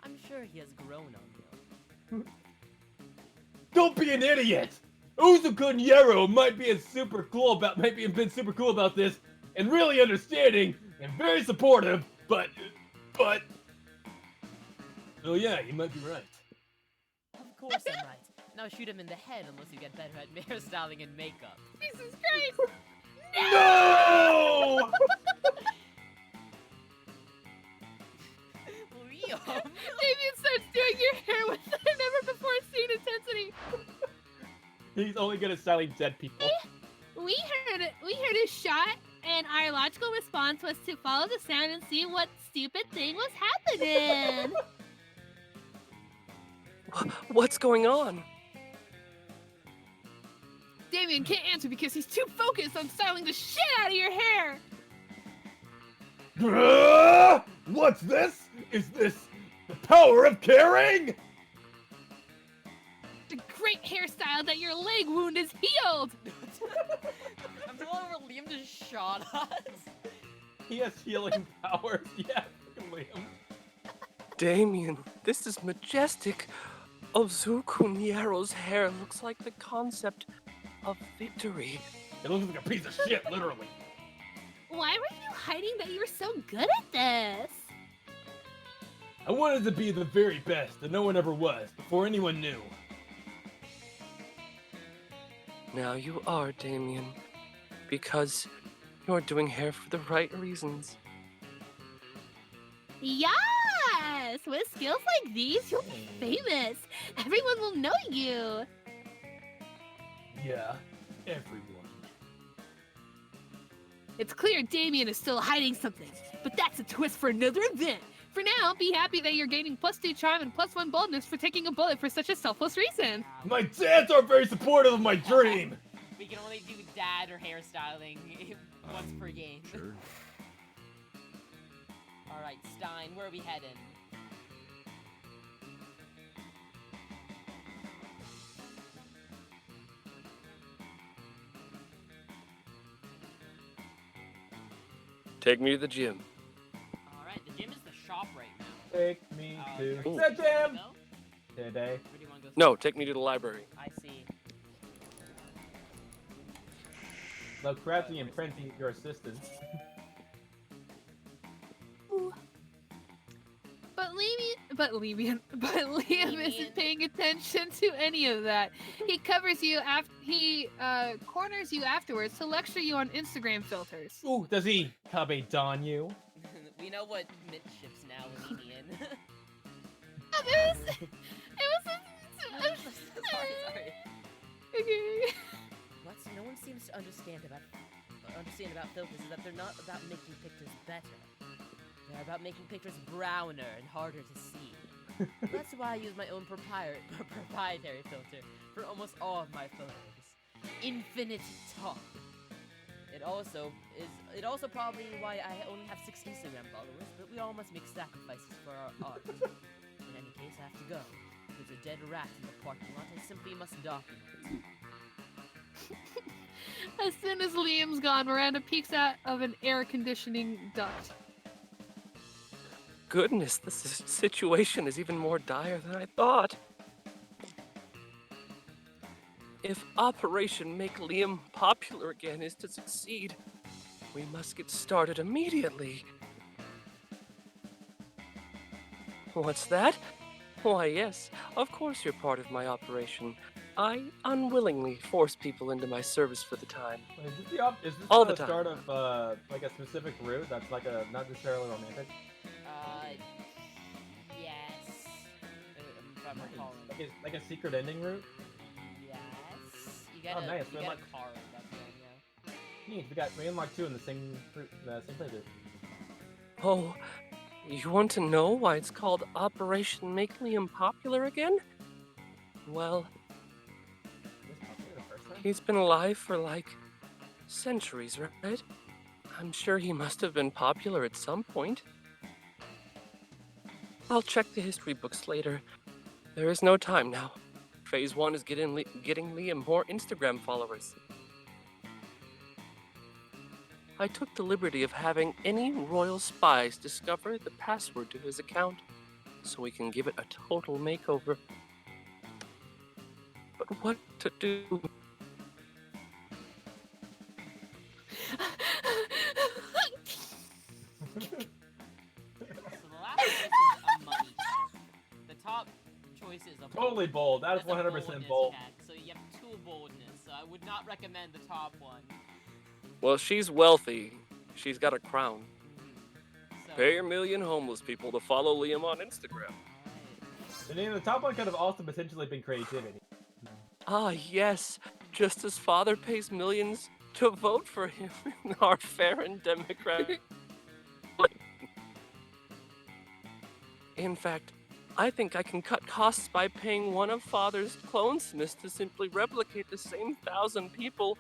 I'm sure he has grown on you. Don't be an idiot! Uzukun Yero might be super cool about this and really understanding and very supportive, but oh yeah, you might be right. Of course I'm right. Now shoot him in the head unless you get better at hairstyling and makeup. Jesus Christ! No! Liam! Damien starts doing your hair with a never before seen intensity. He's only good at styling dead people. We heard a shot, and our logical response was to follow the sound and see what stupid thing was happening. What's going on? Damien can't answer because he's too focused on styling the shit out of your hair. What's this? Is this the power of caring? The great hairstyle that your leg wound is healed. I'm so over Liam just shot us. He has healing powers. Yeah, Liam. Damien, this is majestic. Ozukun Yaro's hair looks like the concept of victory. It looks like a piece of shit, literally. Why were you hiding that you were so good at this? I wanted to be the very best, and no one ever was, before anyone knew. Now you are, Damien, because you're doing hair for the right reasons. Yes! With skills like these, you'll be famous. Everyone will know you. Yeah, everyone. It's clear Damien is still hiding something, but that's a twist for another event. For now, be happy that you're gaining +2 charm and +1 boldness for taking a bullet for such a selfless reason. My dads are very supportive of my dream. We can only do dad or hairstyling once per game. Sure. Alright, Stein, where are we heading? Take me to the gym. Alright, the gym is the shop right now. Take me to Ooh. the Wanna gym go? today. Where do you want to go? No, take me to the library. I see. Love crafting and printing your assistants. But Liam isn't paying attention to any of that. He covers you after he corners you afterwards to lecture you on Instagram filters. Ooh, does he kabedon you? We know what midships now, Lenian. Sorry. Okay. What no one seems to understand about filters is that they're not about making pictures better. They're about making pictures browner and harder to see. That's why I use my own proprietary filter for almost all of my photos. Infinite Top. It also probably why I only have 6 Instagram followers, but we all must make sacrifices for our art. In any case, I have to go. There's a dead rat in the parking lot I simply must document. As soon as Liam's gone, Miranda peeks out of an air conditioning duct. Goodness, this situation is even more dire than I thought. If Operation Make Liam Popular Again is to succeed, we must get started immediately. What's that? Why, yes, of course you're part of my operation. I unwillingly force people into my service for the time. Is this All the the time. start of like a specific route that's like a not necessarily romantic? Yes. If I'm recalling. Like a secret ending route? Yes. You get Oh, nice. you We get unlock- a card, that's one, yeah. Neat. We unlocked 2 in the same playthrough. Oh, you want to know why it's called Operation Make Liam Popular Again? Well, This probably the first time? he's been alive for like centuries, right? I'm sure he must have been popular at some point. I'll check the history books later. There is no time now. Phase 1 is getting Liam more Instagram followers. I took the liberty of having any royal spies discover the password to his account, so we can give it a total makeover. But what to do? So the last choice is a money check. The top choice is a Totally bold. That is That's a 100% boldness bold. check, so you have 2 boldness. So I would not recommend the top one. Well, she's wealthy. She's got a crown. So, Pay a million homeless people to follow Liam on Instagram. And then the top one could have also potentially been creativity. Ah, yes. Just as father pays millions to vote for him in our fair and democratic. In fact, I think I can cut costs by paying one of father's clonesmiths to simply replicate the same 1,000 people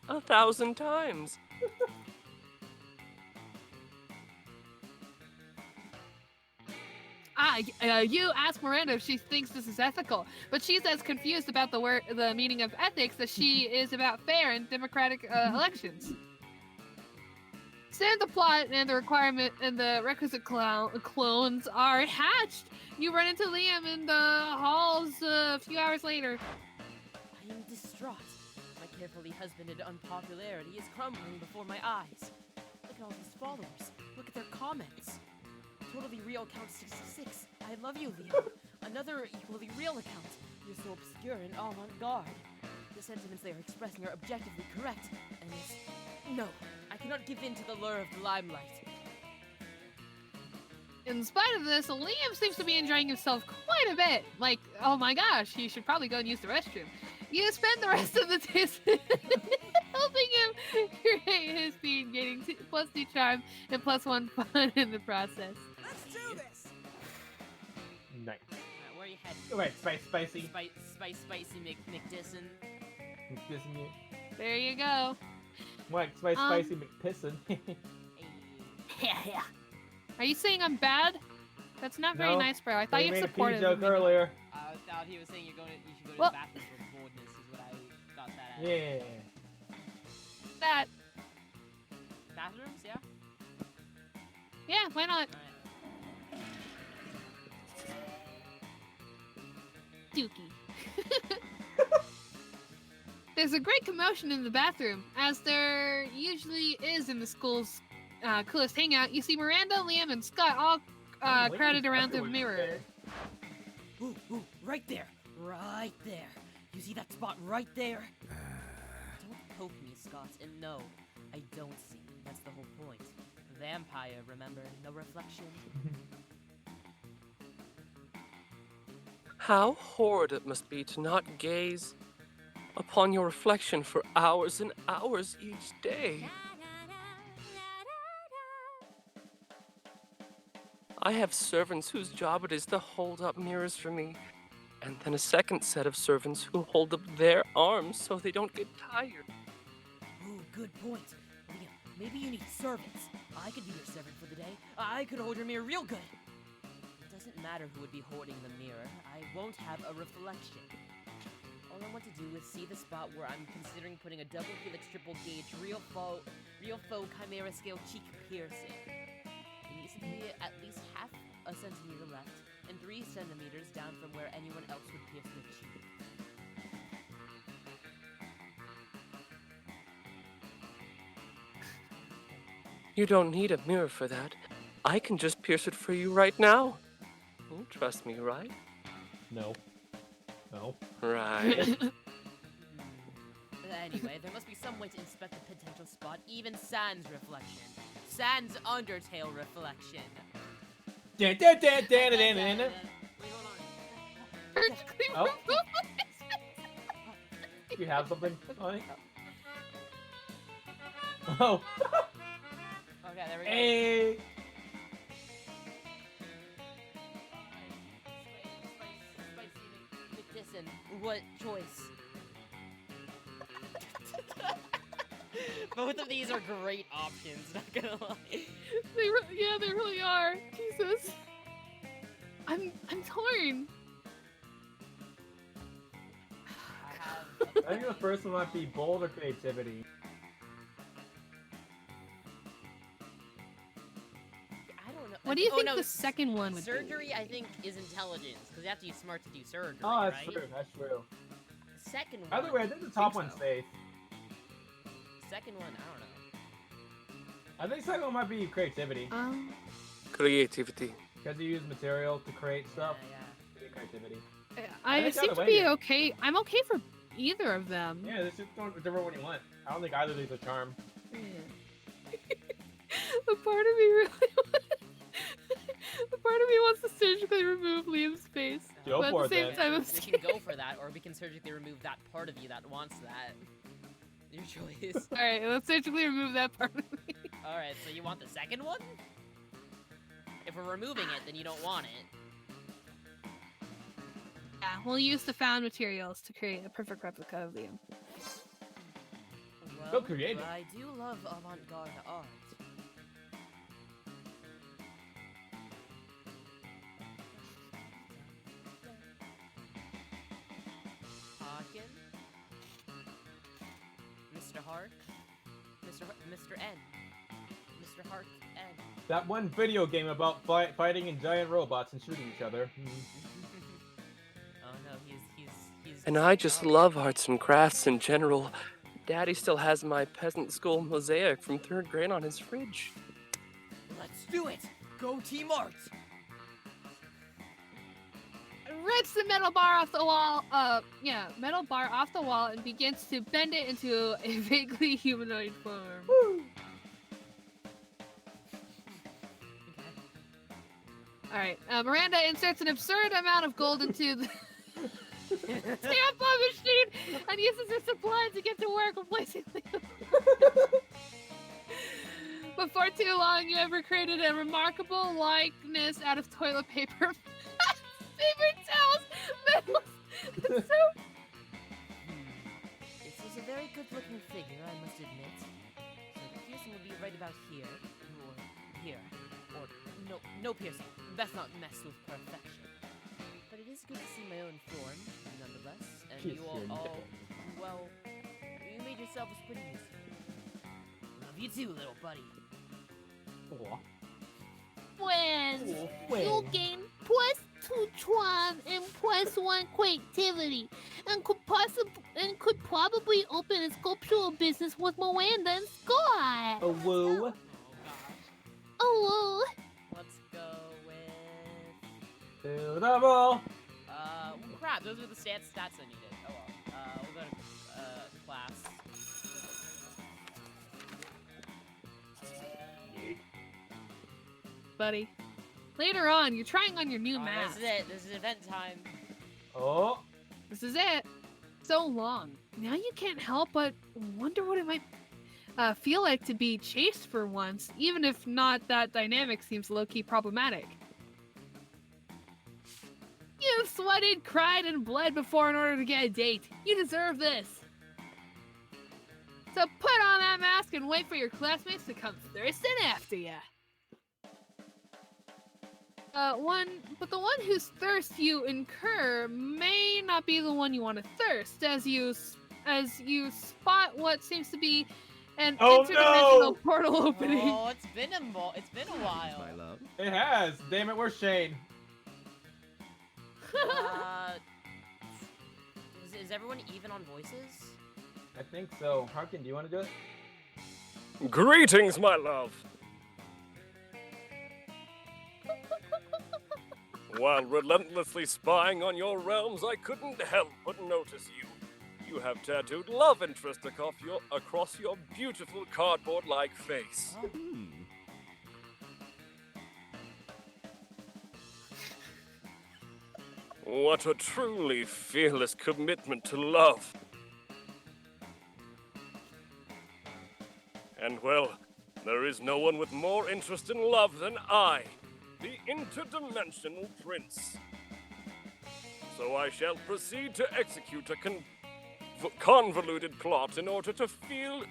1,000 times. You ask Miranda if she thinks this is ethical, but she's as confused about the meaning of ethics as she is about fair and democratic elections. Soon the plot and the requirement and the requisite clones are hatched. You run into Liam in the halls a few hours later. I am distraught. My carefully husbanded unpopularity is crumbling before my eyes. Look at all these followers. Look at their comments. Totally real account 66. I love you, Liam. Another equally real account. You're so obscure and avant-garde. The sentiments they are expressing are objectively correct, and it's... No, I cannot give in to the lure of the limelight. In spite of this, Liam seems to be enjoying himself quite a bit. Like, oh my gosh, he should probably go and use the restroom. You spend the rest of the day helping him create his feed, getting +2 charm and +1 fun in the process. Let's do this. Nice. Where are you heading? Oh, wait, spicy. Spicy McDisson. Dissing you. There you go. What? Spicy McPissin. Hey. Are you saying I'm bad? That's not very No, nice, bro. I thought You you made a supported pee joke me. earlier. I thought he was saying you should go to Well- the bathroom for boldness is what I got that at. Yeah. That. Bathrooms, yeah? Yeah, why not? Alright. Dookie. There's a great commotion in the bathroom, as there usually is in the school's coolest hangout. You see Miranda, Liam, and Scott all crowded around the mirror. Ooh, right there. Right there. You see that spot right there? Don't poke me, Scott, and no, I don't see. That's the whole point. Vampire, remember? No reflection. How horrid it must be to not gaze upon your reflection for hours and hours each day. I have servants whose job it is to hold up mirrors for me, and then a second set of servants who hold up their arms so they don't get tired. Ooh, good point. Liam, maybe you need servants. I could be your servant for the day. I could hold your mirror real good. It doesn't matter who would be holding the mirror. I won't have a reflection. All I want to do is see the spot where I'm considering putting a double helix triple gauge real faux chimera scale cheek piercing. It needs to be at least half a centimeter left and 3 centimeters down from where anyone else would pierce their cheek. You don't need a mirror for that. I can just pierce it for you right now. You trust me, right? No. No. Right. Anyway, there must be some way to inspect the potential spot, even sans reflection. Sans Undertale reflection. Dun. Wait, hold on. Oh. You have something on it? Oh. Okay, there we go. Hey. Spicy McDisson, what choice? Both of these are great options, not gonna lie. They really are. Jesus. corn. I think the first one might be bold or creativity. I don't know. What do you think no, the second one would be? surgery, I think, is intelligence, because you have to be smart to do surgery, Oh, that's right? true. That's true. Second one. Either way, I think the top one's so. safe. Second one, I don't know. I think second one might be creativity. Creativity. Because you use material to create stuff. Yeah, Maybe creativity. I think seem either to way, be yeah. okay. I'm okay for either of them. Yeah, this is going whichever one you want. I don't think either of these are charm. The part of me really the part of me wants to surgically remove Liam's face. Go but for at the it, same then. time, I'm we scared. can go for that, or we can surgically remove that part of you that wants that. Your choice. Alright, let's surgically remove that part of me. Alright, so you want the second one? If we're removing it, then you don't want it. Yeah, we'll use the found materials to create a perfect replica of Liam. Well, So creative. I do love avant-garde art. Hawken? Mr. Hark? Mr. N? Mr. Hark N? That one video game about fighting in giant robots and shooting each other. Oh no, he's And I just love arts and crafts in general. Daddy still has my peasant school mosaic from 3rd grade on his fridge. Let's do it! Go Team Art! Rips the metal bar off the wall, metal bar off the wall and begins to bend it into a vaguely humanoid form. Alright, Miranda inserts an absurd amount of gold into the tampon machine and uses her supply to get to work replacing Liam. Before too long, you ever created a remarkable likeness out of toilet paper, paper towels, metals, and soap. This is a very good-looking figure, I must admit. So the piercing will be right about here, or here, or no piercing. Best not mess with perfection. But it is good to see my own form, nonetheless. And Kiss you your all, nipple. well, you made yourselves pretty useful. Love you too, little buddy. Pues, Pues. you gain +2 charm and +1 creativity, and could probably open a sculptural business with Miranda and Scott. Oh, woo. Oh, Let's go with... To the ball. Crap, those are the stats I needed. Oh well. We'll go to, class. buddy. Later on, you're trying on your new Oh, mask. this is it. This is event time. Oh. This is it. So long. Now you can't help but wonder what it might feel like to be chased for once, even if not that dynamic seems low-key problematic. You've sweated, cried, and bled before in order to get a date. You deserve this. So put on that mask and wait for your classmates to come thirsting after you. But the one whose thirst you incur may not be the one you want to thirst, as you spot what seems to be an interdimensional portal opening. Oh, it's been a while. My love. It has. Damn it, where's Shane? Is everyone even on voices? I think so. Harkin, do you want to do it? Greetings, my love. While relentlessly spying on your realms, I couldn't help but notice you. You have tattooed love interest across your beautiful cardboard-like face. Oh. What a truly fearless commitment to love. And well, there is no one with more interest in love than I, the interdimensional prince. So I shall proceed to execute a convoluted plot in order to feel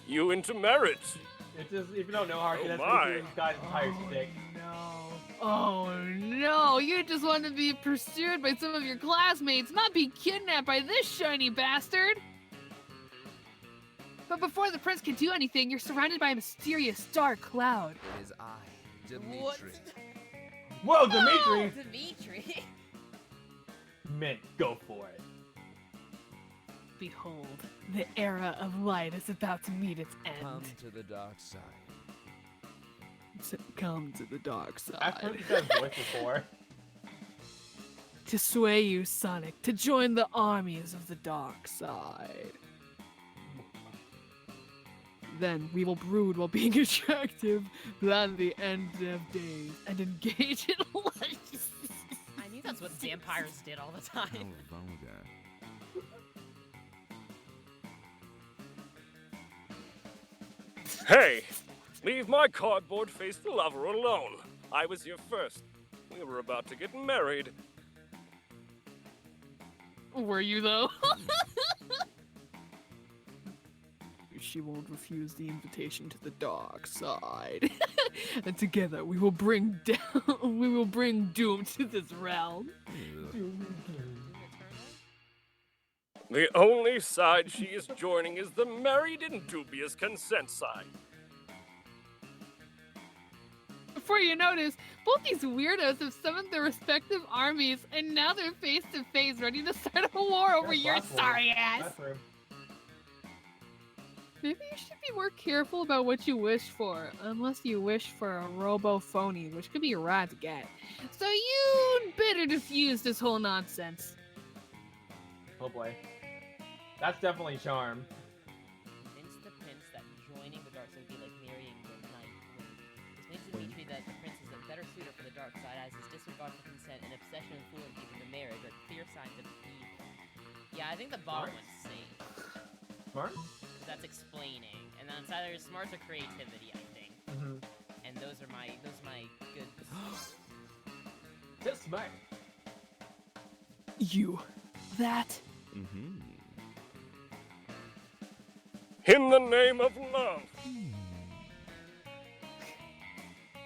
you into marriage. It's just, if you don't know Harkin, Oh that's my. basically this guy's entire stick. No. Oh no, you just want to be pursued by some of your classmates, not be kidnapped by this shiny bastard! But before the prince can do anything, you're surrounded by a mysterious dark cloud. It is I, What? Dimitri. Whoa, Dimitri! Dimitri. Mint, go for it. Behold, the era of light is about to meet its end. Come to the dark side. Come to the dark I've heard side. this guy's voice before. To sway you, Sonic, to join the armies of the dark side. Then we will brood while being attractive, plan the end of days, and engage in life. I knew that's what vampires did all the time. vulgar. Hey! Leave my cardboard-faced lover alone. I was here first. We were about to get married. Were you, though? She won't refuse the invitation to the dark side. And together we will bring doom to this realm. The only side she is joining is the married and dubious consent side. Before you notice, both these weirdos have summoned their respective armies, and now they're face to face, ready to start a war over That's your last one. sorry ass. Bathroom. Maybe you should be more careful about what you wish for, unless you wish for a robo-phony, which could be rad to get. So you'd better defuse this whole nonsense. Oh boy. That's definitely charm. Convince the prince that joining the dark side would be like marrying the night queen. This makes Dimitri that the prince is a better suitor for the dark side, as his disregard for consent and obsession with fluency for the marriage are clear signs of he. Yeah, I think the bottom Smart. one's safe. Smart? That's explaining, and then it's either smarts or creativity, I think. Mm-hmm. And those are my good. Just smart. You. That. Mm-hmm. In the name of love.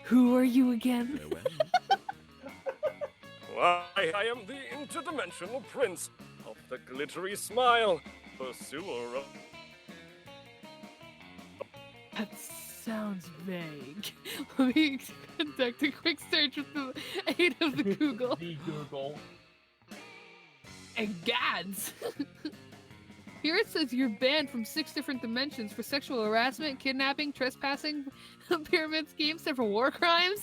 Who are you again? Farewell. Why, I am the interdimensional prince of the glittery smile, pursuer of... That sounds vague. Let me conduct a quick search with the aid of the Google. The Google. And gads! Here it says you're banned from 6 different dimensions for sexual harassment, kidnapping, trespassing, pyramid schemes, several war crimes.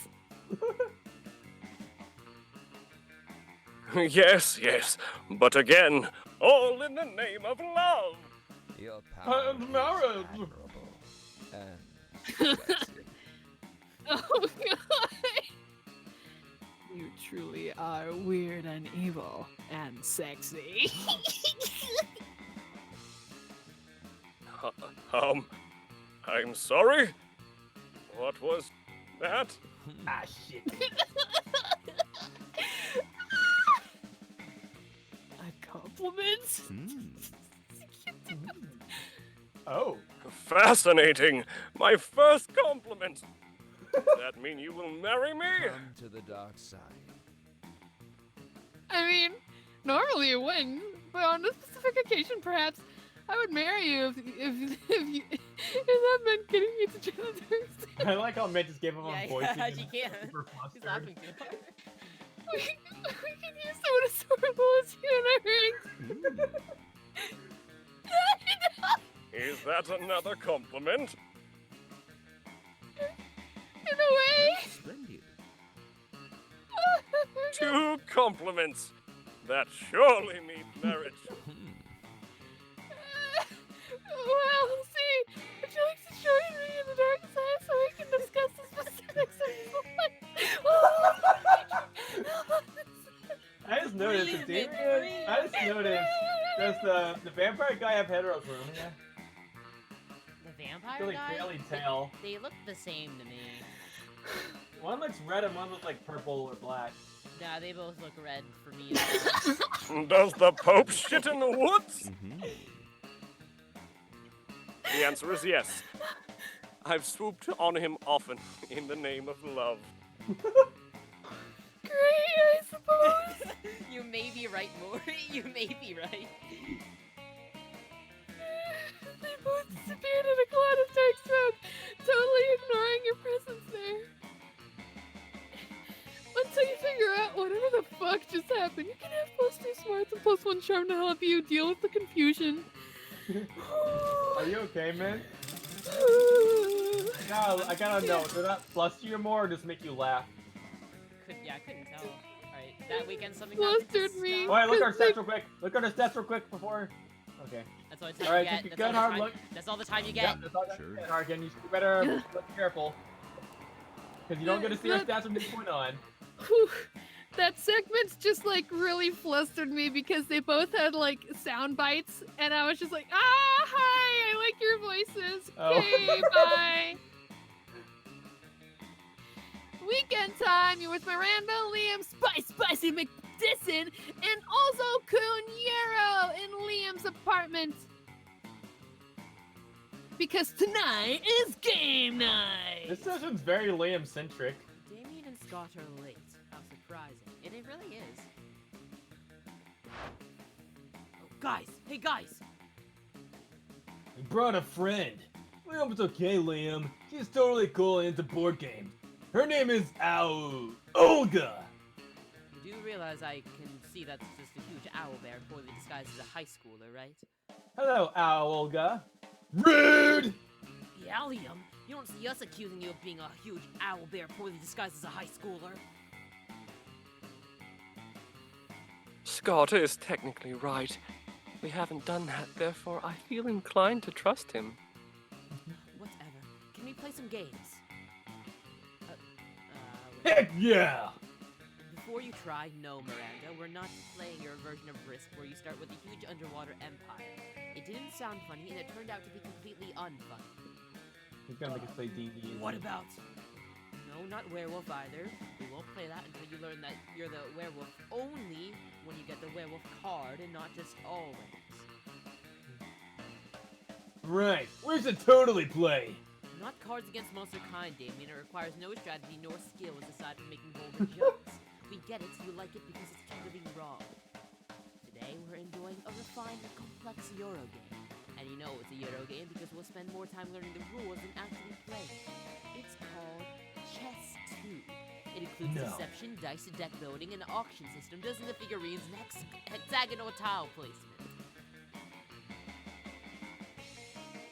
Yes, yes, but again, all in the name of love. Your I'm power is married. admirable and sexy. Oh god! You truly are weird and evil and sexy. I'm sorry? What was that? Ah, shit. A compliment? Oh. Fascinating. My first compliment. Does that mean you will marry me? Come to the dark side. I mean, normally it wouldn't, but on this specific occasion, perhaps I would marry you if that meant getting me to join the dark side. I like how Mint just gave him Yeah, on voice. yeah, she can't. Super She's flustered. laughing too hard. We can use someone as horrible as you in our ranks. Is that another compliment? In a way. Splendid. 2 compliments. That surely means marriage. Well, see, would you like to join me in the dark side so we can discuss the specifics of I just noticed that Breathe, Damien. breathe. I just noticed. Does the vampire guy have heteros room? Yeah. The I vampire can guy? barely tell. They look the same to me. One looks red and one looks like purple or black. Nah, they both look red for me. as well. Does the Pope shit in the woods? Mm-hmm. The answer is yes. I've swooped on him often in the name of love. I suppose. You may be right, Mori. You may be right. They both disappeared in a cloud of dark smoke, totally ignoring your presence there. Until you figure out whatever the fuck just happened, you can have +2 smarts and +1 charm to help you deal with the confusion. Are you okay, man? I gotta know. Did that fluster you more or just make you laugh? I couldn't tell. Alright, that weekend something Flustered happened to me. stop. Alright, look at our stats real quick. Look at our stats real quick before. Okay. That's all the time Alright, you take get. a good hard look. That's all the time you Yeah, get. that's all that Sure. Alright, Ken, you better look careful. Because you don't get to see our stats from this point on. Whew. That segment's just like really flustered me because they both had like sound bites, and I was just like, hi, I like your voices. Oh. Okay, bye. Weekend time, you're with Miranda, Liam, Spicy McDisson, and also Cunero in Liam's apartment. Because tonight is game night. This session's very Liam-centric. Damien and Scott are late. How surprising. And it really is. Oh, guys! Hey, guys! We brought a friend. Liam's okay, Liam. She's totally cool and into board games. Her name is Olga. You do realize I can see that's just a huge owl bear poorly disguised as a high schooler, right? Hello, Olga. Rude! Yeah, Liam. You don't see us accusing you of being a huge owl bear poorly disguised as a high schooler. Scott is technically right. We haven't done that, therefore I feel inclined to trust him. Whatever. Can we play some games? Heck yeah! Before you try, no, Miranda, we're not playing your version of Risk where you start with a huge underwater empire. It didn't sound funny, and it turned out to be completely unfunny. He's gonna make us play D&D. What about? No, not werewolf either. We won't play that until you learn that you're the werewolf only when you get the werewolf card and not just always. Right, we should totally play. Not Cards Against Monster Kind, Damien. It requires no strategy nor skills aside from making golden jumps. We get it, you like it because it's totally wrong. Today, we're enjoying a refined, complex Euro game. And you know it's a Euro game because we'll spend more time learning the rules than actually playing. It's called Chess 2. It includes deception, dice, deck building, an auction system, dozens of figurines, and hexagonal tile placement.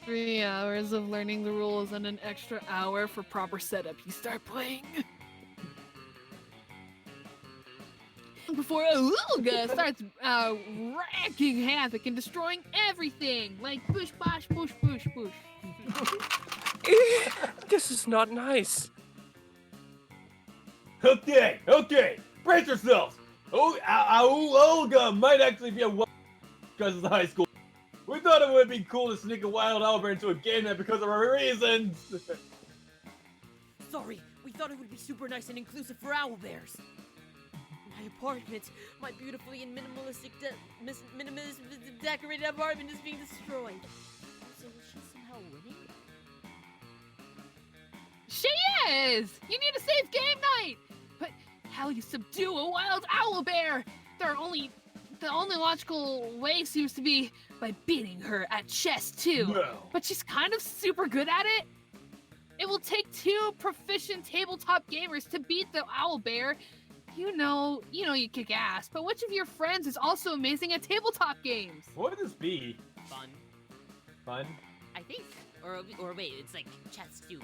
3 hours of learning the rules and an extra hour for proper setup. You start playing. Before Olga starts wreaking havoc and destroying everything, like push, bosh, push, push, push. This is not nice. Okay, brace yourselves. Olga might actually be a because it's high school. We thought it would be cool to sneak a wild owlbear into a game night because of our reasons. Sorry, we thought it would be super nice and inclusive for owlbears. My apartment, my beautifully and minimalistic decorated apartment is being destroyed. So is she somehow winning? She is! You need a safe game night! But how do you subdue a wild owlbear? The only logical way seems to be by beating her at chess too. No. But she's kind of super good at it. It will take 2 proficient tabletop gamers to beat the owlbear. You know you kick ass, but which of your friends is also amazing at tabletop games? What would this be? Fun, Fun? I think. Or wait, it's like chess too.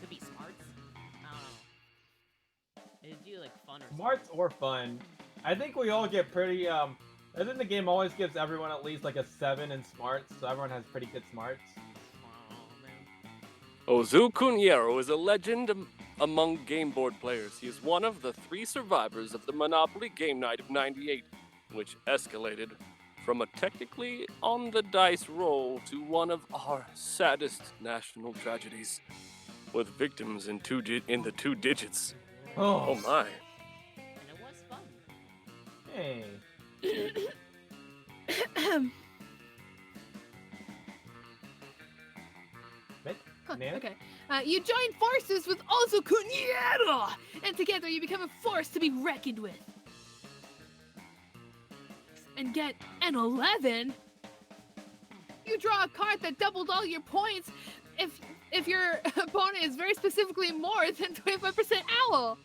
Could be smarts. I don't know. It'd do like fun or Smarts or fun? I think we all get pretty, I think the game always gives everyone at least like a 7 in smarts, so everyone has pretty good smarts. Ozu Cunero is a legend among game board players. He is one of the 3 survivors of the Monopoly game night of '98, which escalated from a technically on the dice roll to one of our saddest national tragedies, with victims in the 2 digits. Oh my. And it was fun. Hey. Nan? Okay. You join forces with Ozu Cunero, and together you become a force to be reckoned with. and get an 11. You draw a card that doubled all your points if your opponent is very specifically more than 25% owl.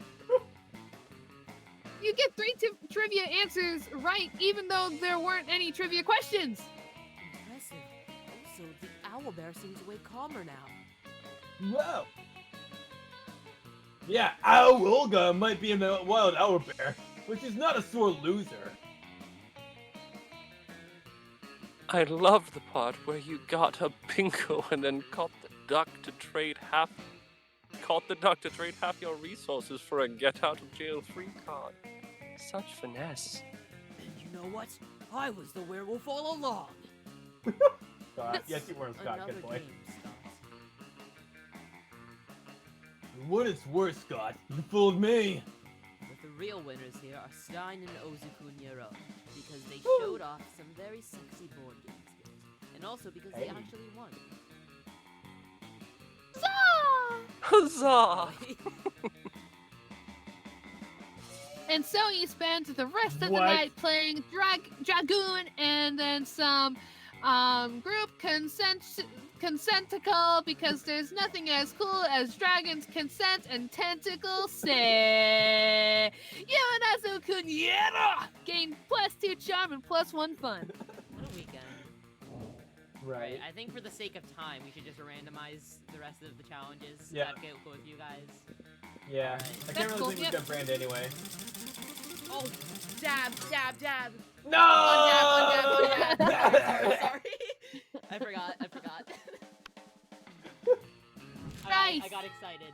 You get 3 trivia answers right, even though there weren't any trivia questions. Impressive. Also, the owl bear seems way calmer now. Whoa. Yeah, Olga might be in the wild owl bear, which is not a sore loser. I love the part where you got a bingo and then caught the duck to trade half your resources for a get out of jail free card. Such finesse. And you know what? I was the werewolf all along. Scott. Yes, you were, Scott. Another Good boy. game starts. What is worse, Scott? You fooled me. But the real winners here are Stein and Ozuku Nero, because they showed off some very sexy board game skills, and also because they Hey. actually won. Huzzah! And so you spent the rest of the What? night playing Dragoon and then some group consenticle, because there's nothing as cool as dragons consent and tentacles say. Yamanazu Kunyera gained +2 charm and +1 fun. What a weekend. Right. I think for the sake of time, we should just randomize the rest of the challenges. Yeah. That'd get cool with you guys. Yeah. Alright. I can't That's really cool, think yep. we've got Brand anyway. Oh, dab, dab, dab. No! Undab, undab, undab. Sorry. I forgot. Nice. I got excited.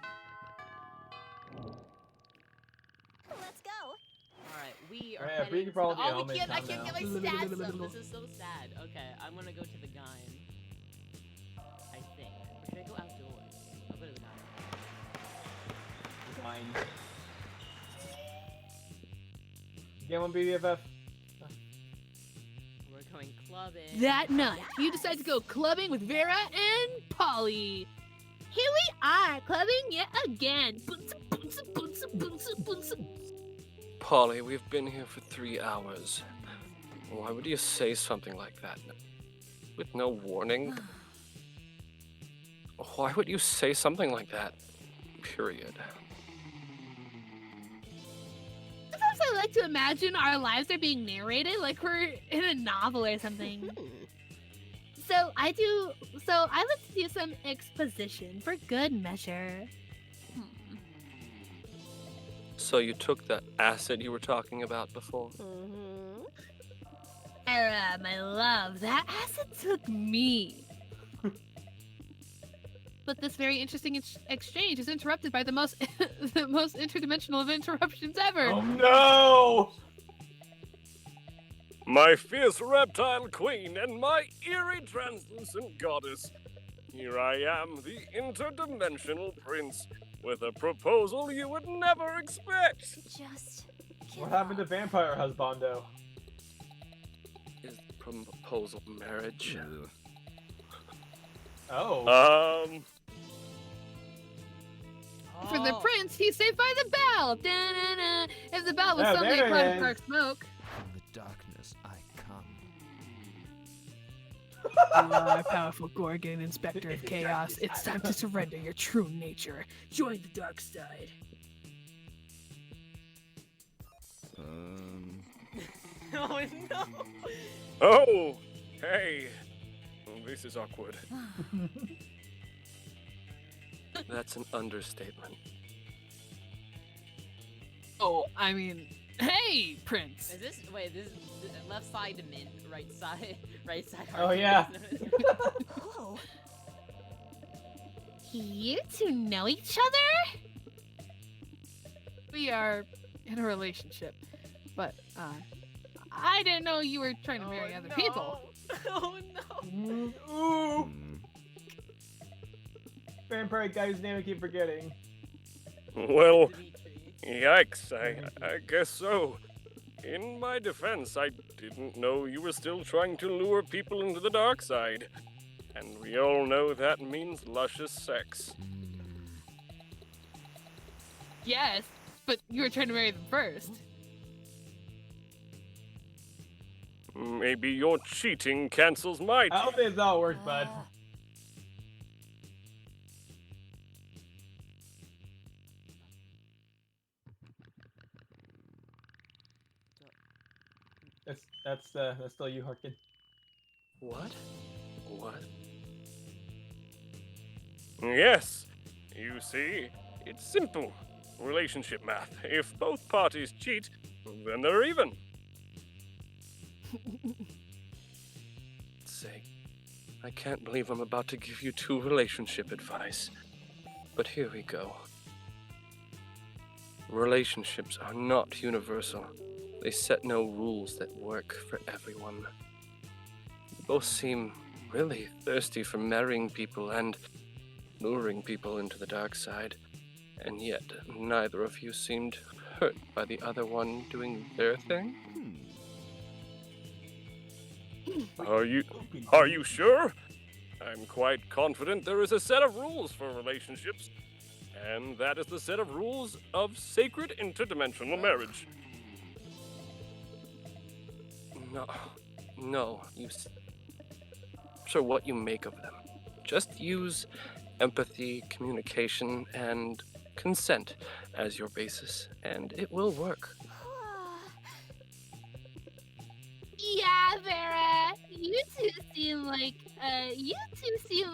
Let's go. Alright, we are Yeah, heading Bree to can probably the... be Oh, home we in can't, I time can't get my now. stats up. This is so sad. Okay, I'm gonna go to the Gyn. I think. Or should I go outdoors? I'll go to the Gyn. Fine. Get one BBFF. We're going clubbing. That night, you decide to go clubbing with Vera and Polly. Here we are, clubbing yet again. Polly, we've been here for 3 hours. Why would you say something like that? With no warning? Why would you say something like that? Period. Sometimes I like to imagine our lives are being narrated like we're in a novel or something. So I like to do some exposition for good measure. So you took that acid you were talking about before? Era, my love, that acid took me. But this very interesting exchange is interrupted by the most interdimensional of interruptions ever. Oh no! My fierce reptile queen and my eerie translucent goddess. Here I am, the interdimensional prince, with a proposal you would never expect. Just What happened to Vampire Husbando? Is the proposal marriage? Oh. For the prince, he's saved by the bell. Da-na-na. If the bell was Oh, suddenly there it cloud of is. dark smoke. From the darkness I come. You are a powerful Gorgon, Inspector of Chaos. It's time to surrender your true nature. Join the dark side. Oh no! Oh! Hey! This is awkward. That's an understatement. Oh, I mean, hey, Prince. Is this wait? This is left side to mint, right side, right side. Oh, hard. yeah. oh, You two know each other? We are in a relationship, but I didn't know you were trying to marry other people. Oh no! Ooh. Vampire guy whose name I keep forgetting. Well, Dimitri. yikes, I guess so. In my defense, I didn't know you were still trying to lure people into the dark side. And we all know that means luscious sex. Yes, but you were trying to marry them first. Maybe your cheating cancels my I don't think that's how it works, bud. That's still you, Harkin. What? What? Yes. You see, it's simple. Relationship math. If both parties cheat, then they're even. Say, I can't believe I'm about to give you two relationship advice. But here we go. Relationships are not universal. They set no rules that work for everyone. You both seem really thirsty for marrying people and luring people into the dark side, and yet neither of you seemed hurt by the other one doing their thing. Are you sure? I'm quite confident there is a set of rules for relationships, and that is the set of rules of sacred interdimensional marriage. No, sure what you make of them. Just use empathy, communication, and consent as your basis, and it will work. Yeah, Vera. You two seem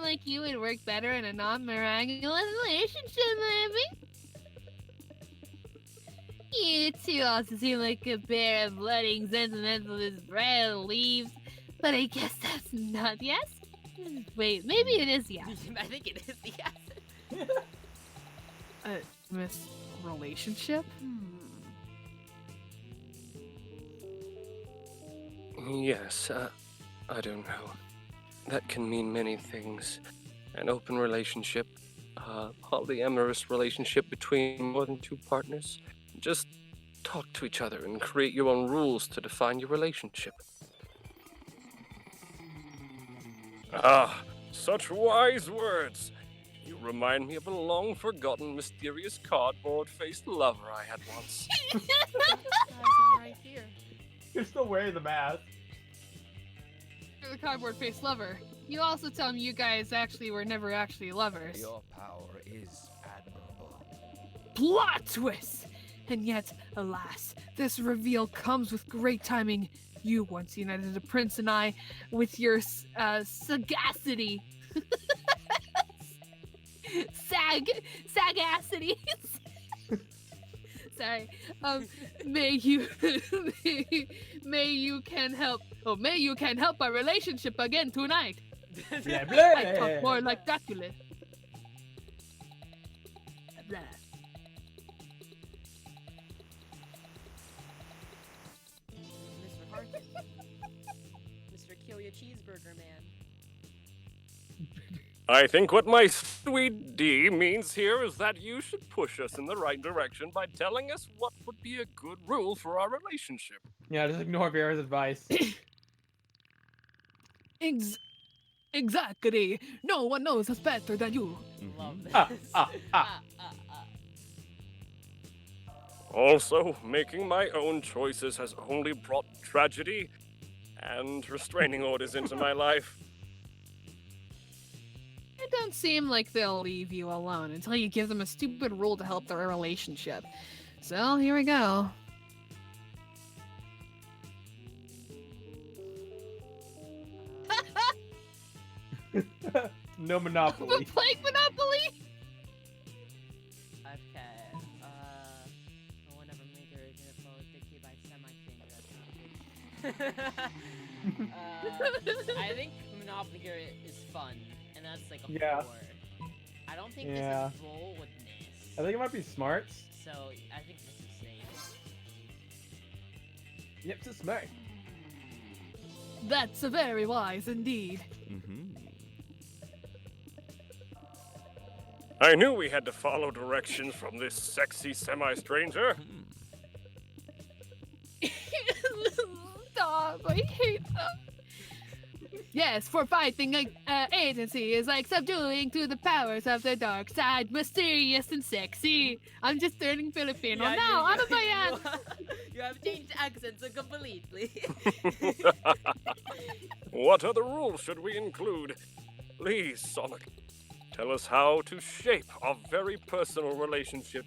like you would work better in a non-miraculous relationship, maybe. You two also seem like a pair of budding sentimentalist red leaves, but I guess that's not yes. Wait, maybe it is yes. I think it is yes. Miss relationship? Yes, I don't know. That can mean many things. An open relationship, a polyamorous relationship between more than two partners. Just talk to each other and create your own rules to define your relationship. Ah, such wise words. You remind me of a long-forgotten, mysterious, cardboard-faced lover I had once. Guys, I'm right here. You're still wearing the mask. You're the cardboard-faced lover. You also tell me you guys were never actually lovers. Your power is admirable. Plot twist! And yet, alas, this reveal comes with great timing. You once united the prince and I with your sagacity. Sagacity. Sorry. May you can help our relationship again tonight. Blah, blah. I talk more like Dracula. Blah. Mr. Harkin. Mr. Kill Your Cheeseburger Man. I think what my sweet D means here is that you should push us in the right direction by telling us what would be a good rule for our relationship. Yeah, just ignore Vera's advice. Exactly. No one knows us better than you. Love this. Ah. Also, making my own choices has only brought tragedy and restraining orders into my life. It don't seem like they'll leave you alone until you give them a stupid rule to help their relationship. So, here we go. No We're Monopoly. playing Monopoly? Okay. No one ever made her gonna follow dictate by semi-finger. I think Monopoly here is fun, and that's like a Yeah. 4. I don't think Yeah. this is roll with this. I think it might be smarts. So I think this is safe. Yep, it's smart. That's very wise indeed. I knew we had to follow directions from this sexy semi-stranger. Stop, I hate them. Yes, for fighting agency is like subduing to the powers of the dark side, mysterious and sexy. I'm just turning Filipino now. I'm a bayan. You have changed accents so completely. What other rules should we include? Please, Sonic, tell us how to shape our very personal relationship.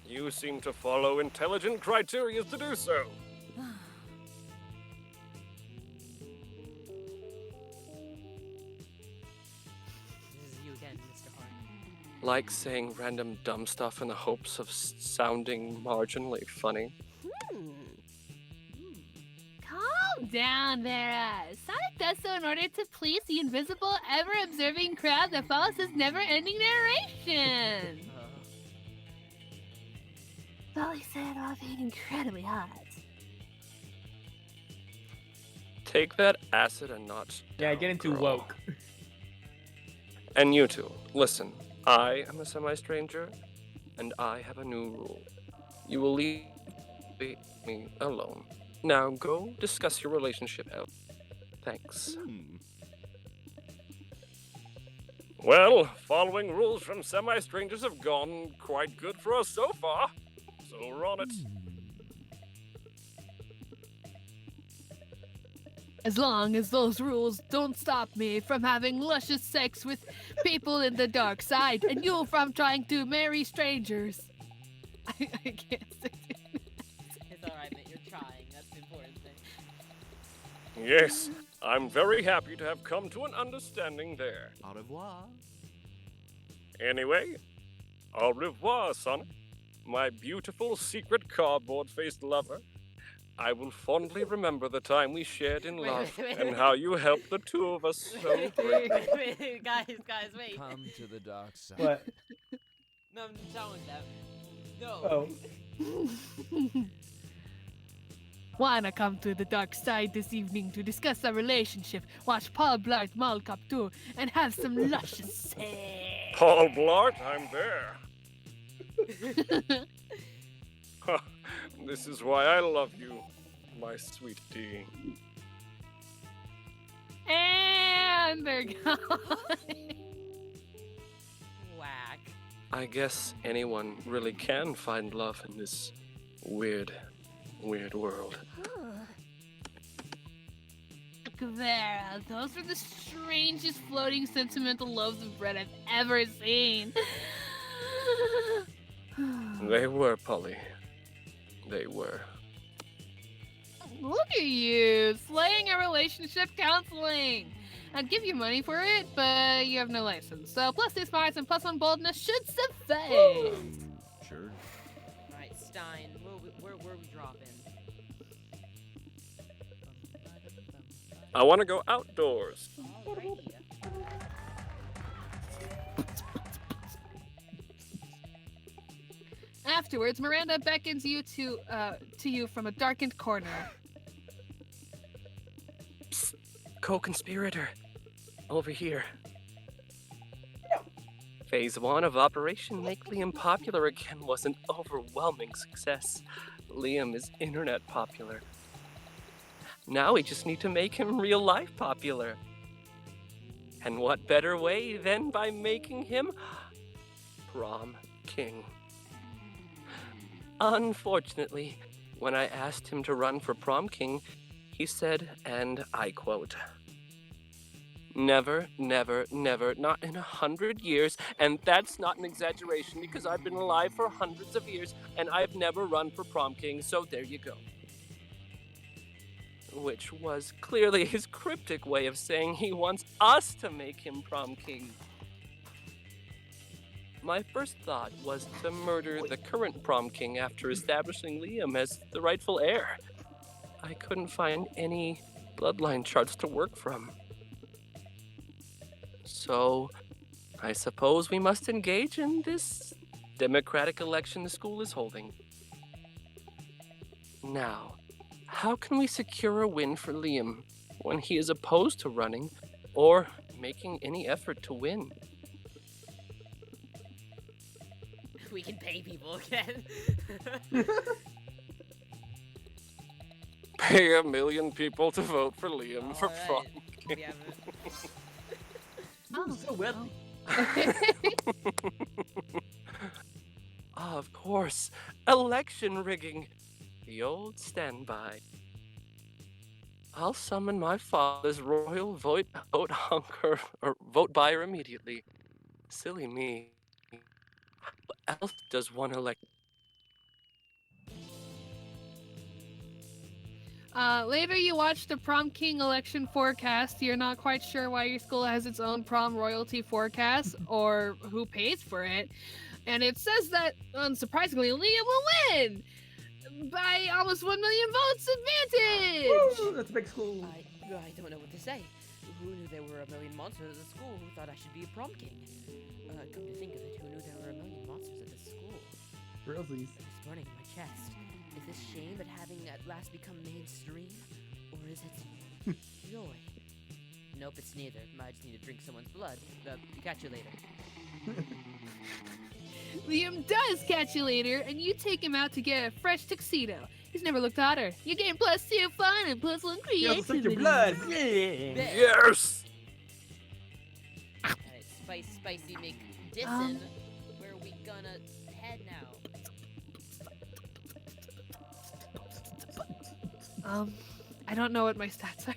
You seem to follow intelligent criteria to do so. This is you again, Mr. Hart. Like saying random dumb stuff in the hopes of sounding marginally funny. Calm down there. Sonic does so in order to please the invisible, ever-observing crowd that follows his never-ending narration. Dolly said while being incredibly hot. Take that acid a notch. Yeah, down, get into girl. woke. And you two, listen. I am a semi-stranger, and I have a new rule. You will leave me alone. Now go discuss your relationship out. Thanks. Well, following rules from semi-strangers have gone quite good for us so far. So we're on it. As long as those rules don't stop me from having luscious sex with people in the dark side and you from trying to marry strangers. I can't say it. It's alright, mate. You're trying. That's the important thing. Yes, I'm very happy to have come to an understanding there. Au revoir. Anyway, au revoir, Sonic. My beautiful secret cardboard-faced lover. I will fondly remember the time we shared in Wait, love wait, and wait. how you helped the two of us so greatly. Wait, guys, wait. Come to the dark side. What? No, I'm telling them. No. Oh. Wanna come to the dark side this evening to discuss our relationship, watch Paul Blart Mall Cop 2, and have some luscious sex? Paul Blart, I'm there. This is why I love you, my sweet tea. And they're gone. Whack. I guess anyone really can find love in this weird, weird world. Vera, those are the strangest floating sentimental loaves of bread I've ever seen. They were, Polly. They were. Look at you, slaying a relationship counseling. I'd give you money for it, but you have no license. So plus 2 smarts and plus 1 boldness should suffice. Sure. Alright, Stein. Where we dropping? I want to go outdoors. Alrighty. Afterwards, Miranda beckons you to you from a darkened corner. Co-conspirator. Over here. Phase 1 of Operation Make Liam Popular Again was an overwhelming success. Liam is internet popular. Now we just need to make him real life popular. And what better way than by making him Prom King? Unfortunately, when I asked him to run for Prom King, he said, and I quote, "Never, never, never, not in 100 years, and that's not an exaggeration because I've been alive for hundreds of years and I've never run for Prom King, so there you go." Which was clearly his cryptic way of saying he wants us to make him Prom King. My first thought was to murder the current Prom King after establishing Liam as the rightful heir. I couldn't find any bloodline charts to work from. So, I suppose we must engage in this democratic election the school is holding. Now, how can we secure a win for Liam when he is opposed to running or making any effort to win? We can pay people again. Pay 1 million people to vote for Liam for Alright. Prom We King. have So wealthy. Of course, election rigging. The old standby. I'll summon my father's royal vote buyer immediately. Silly me. What else does one elect? Later you watch the Prom King election forecast. You're not quite sure why your school has its own prom royalty forecast or who pays for it. And it says that, unsurprisingly, Liam will win by almost 1 million votes advantage! Woo, that's a big school. I don't know what to say. Who knew there were a million monsters at the school? Who thought I should be a prom king? Come to think of it, who knew there were a million monsters at this school? Realsies. This burning in my chest. Is this shame at having at last become mainstream? Or is it joy? Nope, it's neither. I just need to drink someone's blood. Catch you later. Liam does catch you later, and you take him out to get a fresh tuxedo. He's never looked hotter. You gain +2 fun and +1 You also suck creativity. your blood. Yeah. Yes! Alright, spicy McDissin. Where are we gonna head now? I don't know what my stats are.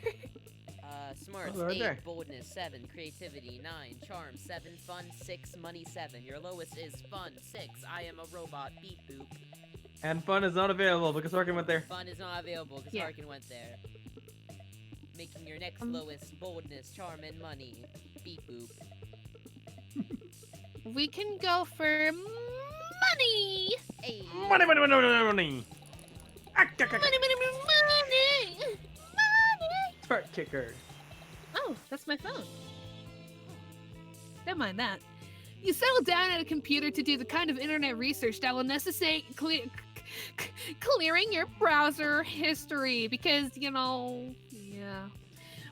Smarts, Oh, right 8, there. boldness, 7, creativity, 9, charm, 7, fun, 6, money, 7. Your lowest is fun, 6. I am a robot, beep boop. And fun is not available because Orkin went there. Fun is not available because Yeah. Harkin went there. Making your next lowest boldness, charm, and money, beep boop. We can go for money! Hey. Money, money, money, money, money. Money, money, money, money! Money! Fart kicker. Oh, that's my phone. Never mind that. You settle down at a computer to do the kind of internet research that will necessitate clearing your browser history because, yeah.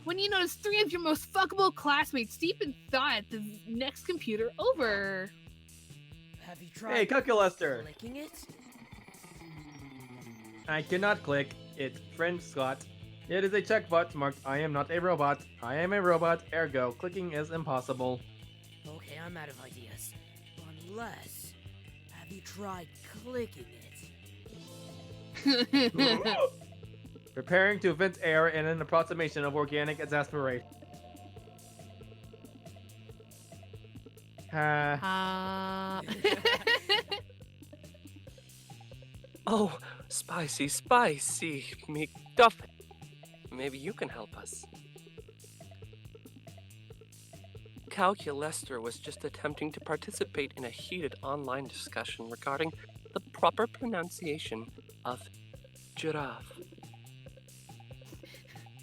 When you notice 3 of your most fuckable classmates deep in thought at the next computer over. Have you tried Hey, Calculaster. clicking it? I cannot click it. Friend Scott. It is a checkbox marked I am not a robot. I am a robot, ergo clicking is impossible. Okay, I'm out of ideas. Unless, have you tried clicking it? Preparing to vent air in an approximation of organic exasperation. Oh, spicy McDuffin. Maybe you can help us. Calculester was just attempting to participate in a heated online discussion regarding the proper pronunciation of giraffe.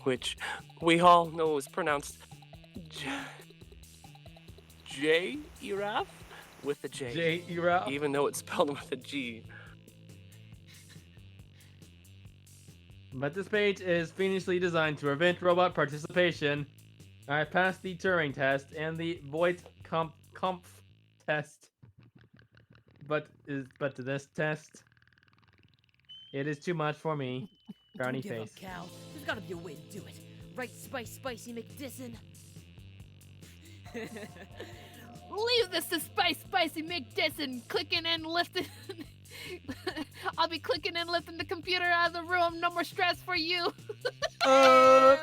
Which we all know is pronounced J-giraffe with a J. J-era. Even though it's spelled with a G. But this page is fiendishly designed to prevent robot participation. I passed the Turing test and the Voight Comp test. But to this test, it is too much for me. Brownie Don't give face. up, Cal. There's gotta be a way to do it. Right, spicy McDissin. Leave this to Spicy McDissin, clicking and lifting. I'll be clicking and lifting the computer out of the room. No more stress for you. Sorry.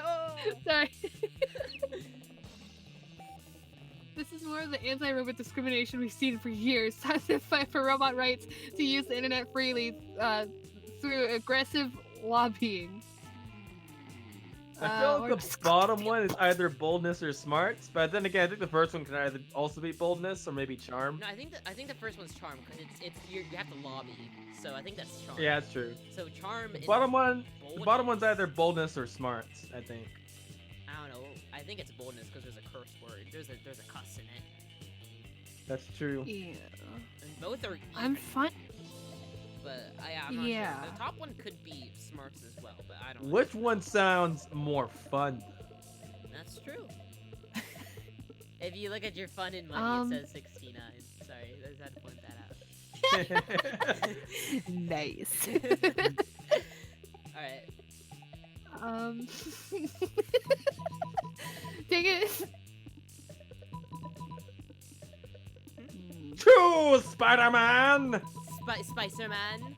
This is more of the anti-robot discrimination we've seen for years. Time to fight for robot rights to use the internet freely through aggressive lobbying. I feel or like the bottom one is either boldness or smarts, but then again, I think the first one can either also be boldness or maybe charm. No, I think the first one's charm because you have to lobby. So I think that's charm. Yeah, that's true. So charm. The is bottom one, the boldness. bottom one's either boldness or smarts. I think. I don't know. I think it's boldness because there's a curse word. There's a cuss in it. That's true. Yeah. And both are. I'm even, fine. But I'm not Yeah. sure. The top one could be smarts as well, but I don't. know. Which one sounds more fun? That's true. If you look at your fun and money, it says 69. Sorry, I just had to point that out. Nice. Alright. Dang it. True, Spider-Man. Spicer Man.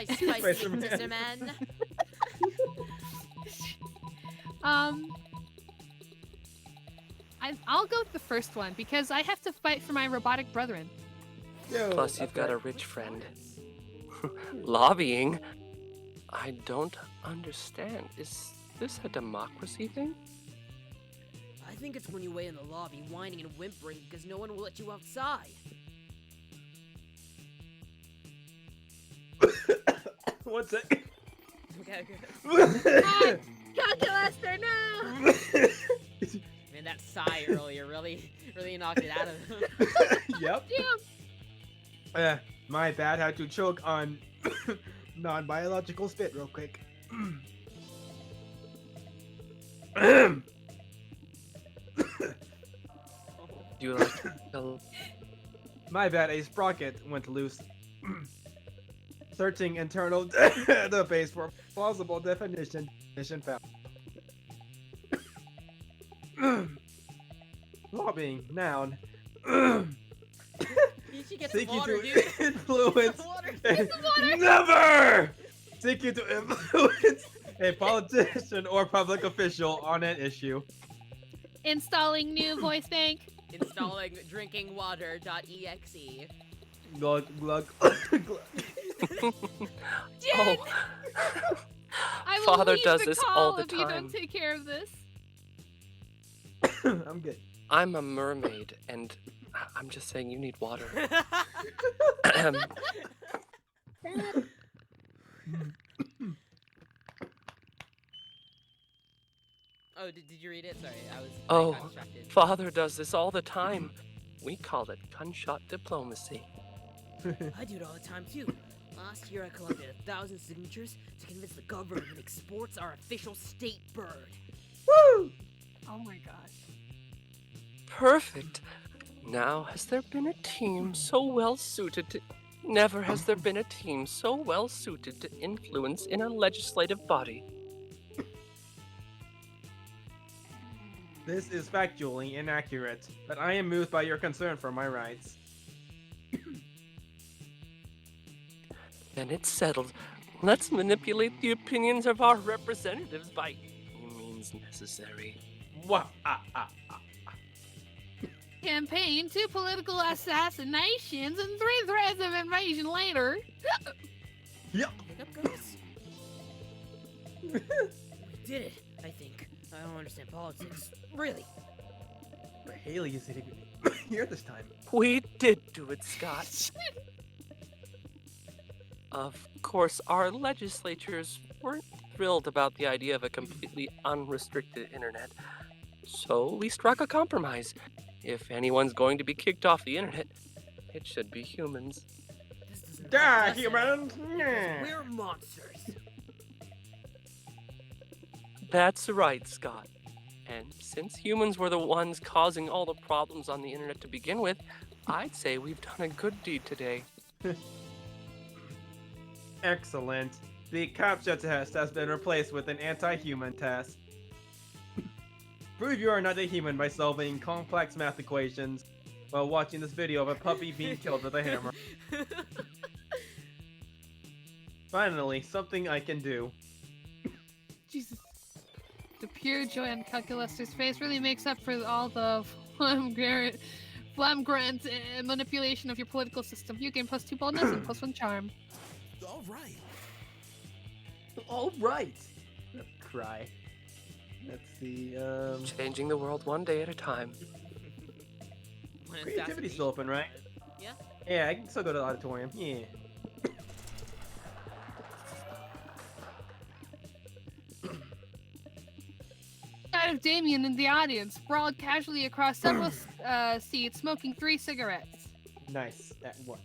Spicy Spicer-Man. Man. I'll go with the first one because I have to fight for my robotic brethren. Yo, Plus, you've that's got a right. rich friend. Lobbying? I don't understand. Is this a democracy thing? I think it's when you wait in the lobby whining and whimpering because no one will let you outside. One sec. Okay, good. Calculaster, no! Man, that sigh earlier really knocked it out of him. Yep. Damn. My bad. Had to choke on non-biological spit real quick. You like the My bad. A sprocket went loose. Searching internal database for plausible definition found. Lobbying, noun. You should get some Seeking water, to dude. influence. Water. Never! Seeking to influence a politician or public official on an issue. Installing new voice bank. Installing drinkingwater.exe. Glug, glug, glug. Oh. I will Father leave does the this call all the if you don't time. take care of this. I'm good. I'm a mermaid, and I'm just saying you need water. Oh, did you read it? Sorry, I got Oh, distracted. Father does this all the time. We call it gunshot diplomacy. I do it all the time too. Last year I collected 1,000 signatures to convince the government it exports our official state bird. Woo! Oh my gosh. Perfect. Now, has there been a team so well suited to... Never has there been a team so well suited to influence in a legislative body. This is factually inaccurate, but I am moved by your concern for my rights. Then it's settled. Let's manipulate the opinions of our representatives by any means necessary. Wow. Campaign, 2 political assassinations, and 3 threats of invasion later. Yep. Pick up, guys. We did it, I think. I don't understand politics. Really. But Haley is here this time. We did do it, Scott. Of course, our legislatures weren't thrilled about the idea of a completely unrestricted internet. So we struck a compromise. If anyone's going to be kicked off the internet, it should be humans. This doesn't Die, affect us humans! because Yeah. we're monsters. That's right, Scott. And since humans were the ones causing all the problems on the internet to begin with, I'd say we've done a good deed today. Excellent. The CAPTCHA test has been replaced with an anti-human test. Prove you are not a human by solving complex math equations while watching this video of a puppy being killed with a hammer. Finally, something I can do. Jesus. The pure joy on Calculaster's face really makes up for all the flamgrant manipulation of your political system. You gain +2 bonus and +1 charm. All right. All right. Cry. Let's see. Changing the world one day at a time. When Creativity's still open, right? Yeah. Yeah, I can still go to the auditorium. Yeah. Sight of Damien in the audience, sprawled casually across several seats, smoking 3 cigarettes. Nice. At once.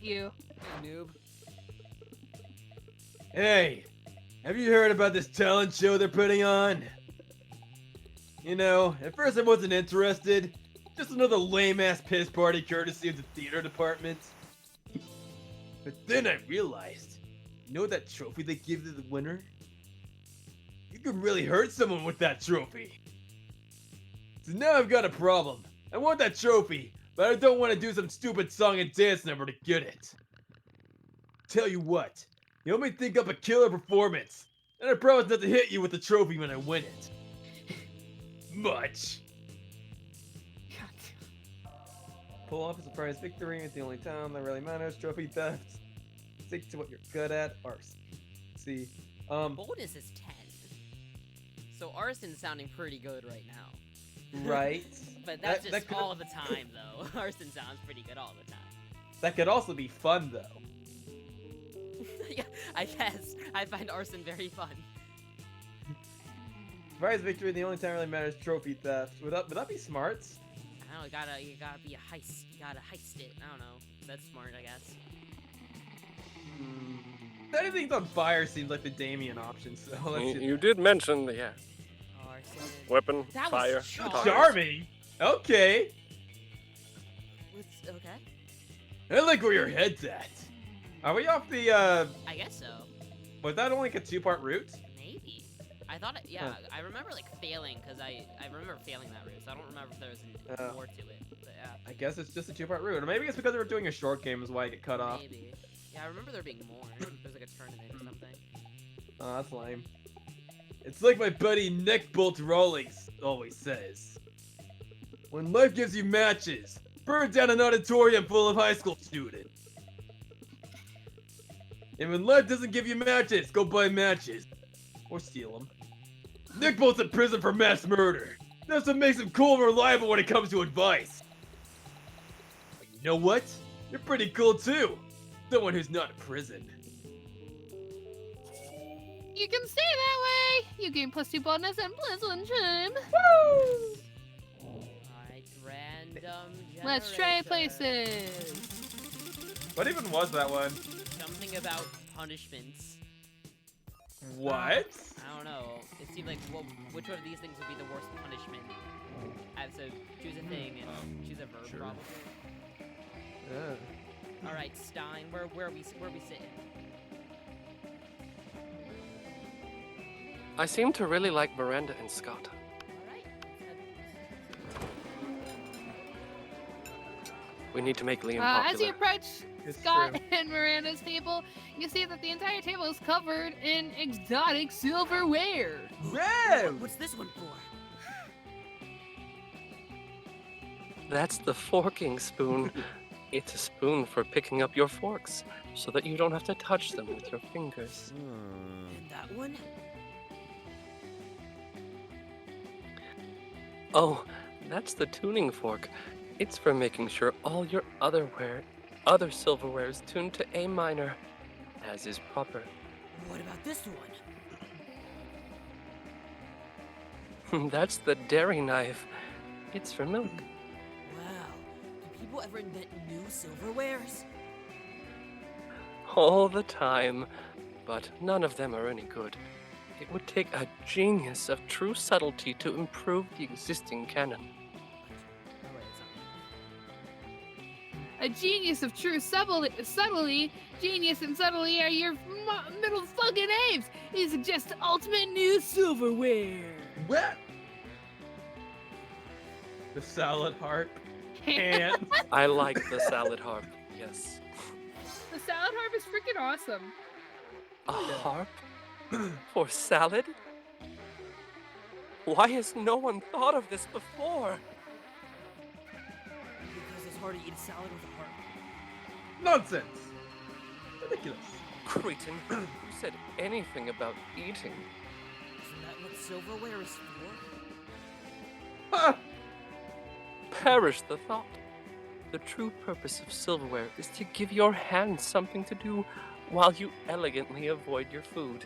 You. Hey, noob. Hey, have you heard about this talent show they're putting on? You know, at first I wasn't interested. Just another lame-ass piss party courtesy of the theater department. But then I realized, you know that trophy they give to the winner? You can really hurt someone with that trophy. So now I've got a problem. I want that trophy. but I don't want to do some stupid song and dance number to get it. Tell you what, you help me think up a killer performance, and I promise not to hit you with the trophy when I win it. Much. Pull off a surprise victory. It's the only town that really matters. Trophy theft. Stick to what you're good at. Arson. See, Bonus is 10. So arson's sounding pretty good right now. right. But that's That just could- all the time, though. Arson sounds pretty good all the time. That could also be fun though. Yeah, I guess. I find arson very fun. Surprise victory. The only town really matters. Trophy theft. Would that be smart? I don't know, you gotta be a heist. You gotta heist it. I don't know. That's smart, I guess. Anything's on fire seems like the Damien option. So let's You, do you did mention the Arson. weapon, That was fire, charmed. guitars. Charming. Okay. Okay. I like where your head's at. Are we off the? I guess so. Was that only like a two-part route? Maybe. I thought it, yeah, I remember like failing, because I remember failing that route, so I don't remember if there was more to it. But yeah, I guess it's just a two-part route. Or maybe it's because we were doing a short game is why I get cut off. maybe. Yeah, I remember there being more. There's like a tournament or something. Oh, that's lame. It's like my buddy Nick Bolt Rawlings always says. When life gives you matches, burn down an auditorium full of high school students. And when life doesn't give you matches, go buy matches. Or steal them. Nick Bolt's in prison for mass murder. That's what makes him cool and reliable when it comes to advice. But you know what? You're pretty cool too. Someone who's not in prison. You can stay that way. You gain +2 bonus and +1 charm. Alright, random Let's trade generator. places. What even was that one? Something about punishments. What? I don't know. It seemed like which one of these things would be the worst punishment? I have to choose a thing and choose a verb, sure. probably. Yeah. All right, Stein, where are we sitting? I seem to really like Miranda and Scott. All right. We need to make Liam As you popular. approach It's Scott true. and Miranda's table, you see that the entire table is covered in exotic silverware. Whoa! What's this one for? That's the forking spoon. It's a spoon for picking up your forks, so that you don't have to touch them with your fingers. And that one? Oh, that's the tuning fork. It's for making sure all your other silverware is tuned to A minor, as is proper. What about this one? That's the dairy knife. It's for milk. Wow. Do people ever invent new silverwares? All the time, but none of them are any good. It would take a genius of true subtlety to improve the existing canon. Oh wait, it's not. A genius of true subtlety. Genius and subtlety are your middle fucking names. You suggest the ultimate new silverware. What? The salad harp. And I like the salad harp, yes. The salad harp is freaking awesome. A harp? For salad? Why has no one thought of this before? Because it's hard to eat a salad with a harp. nonsense. Ridiculous. Cretin, who said anything about eating? Isn't that what silverware is for? Ah! Perish the thought. The true purpose of silverware is to give your hands something to do while you elegantly avoid your food.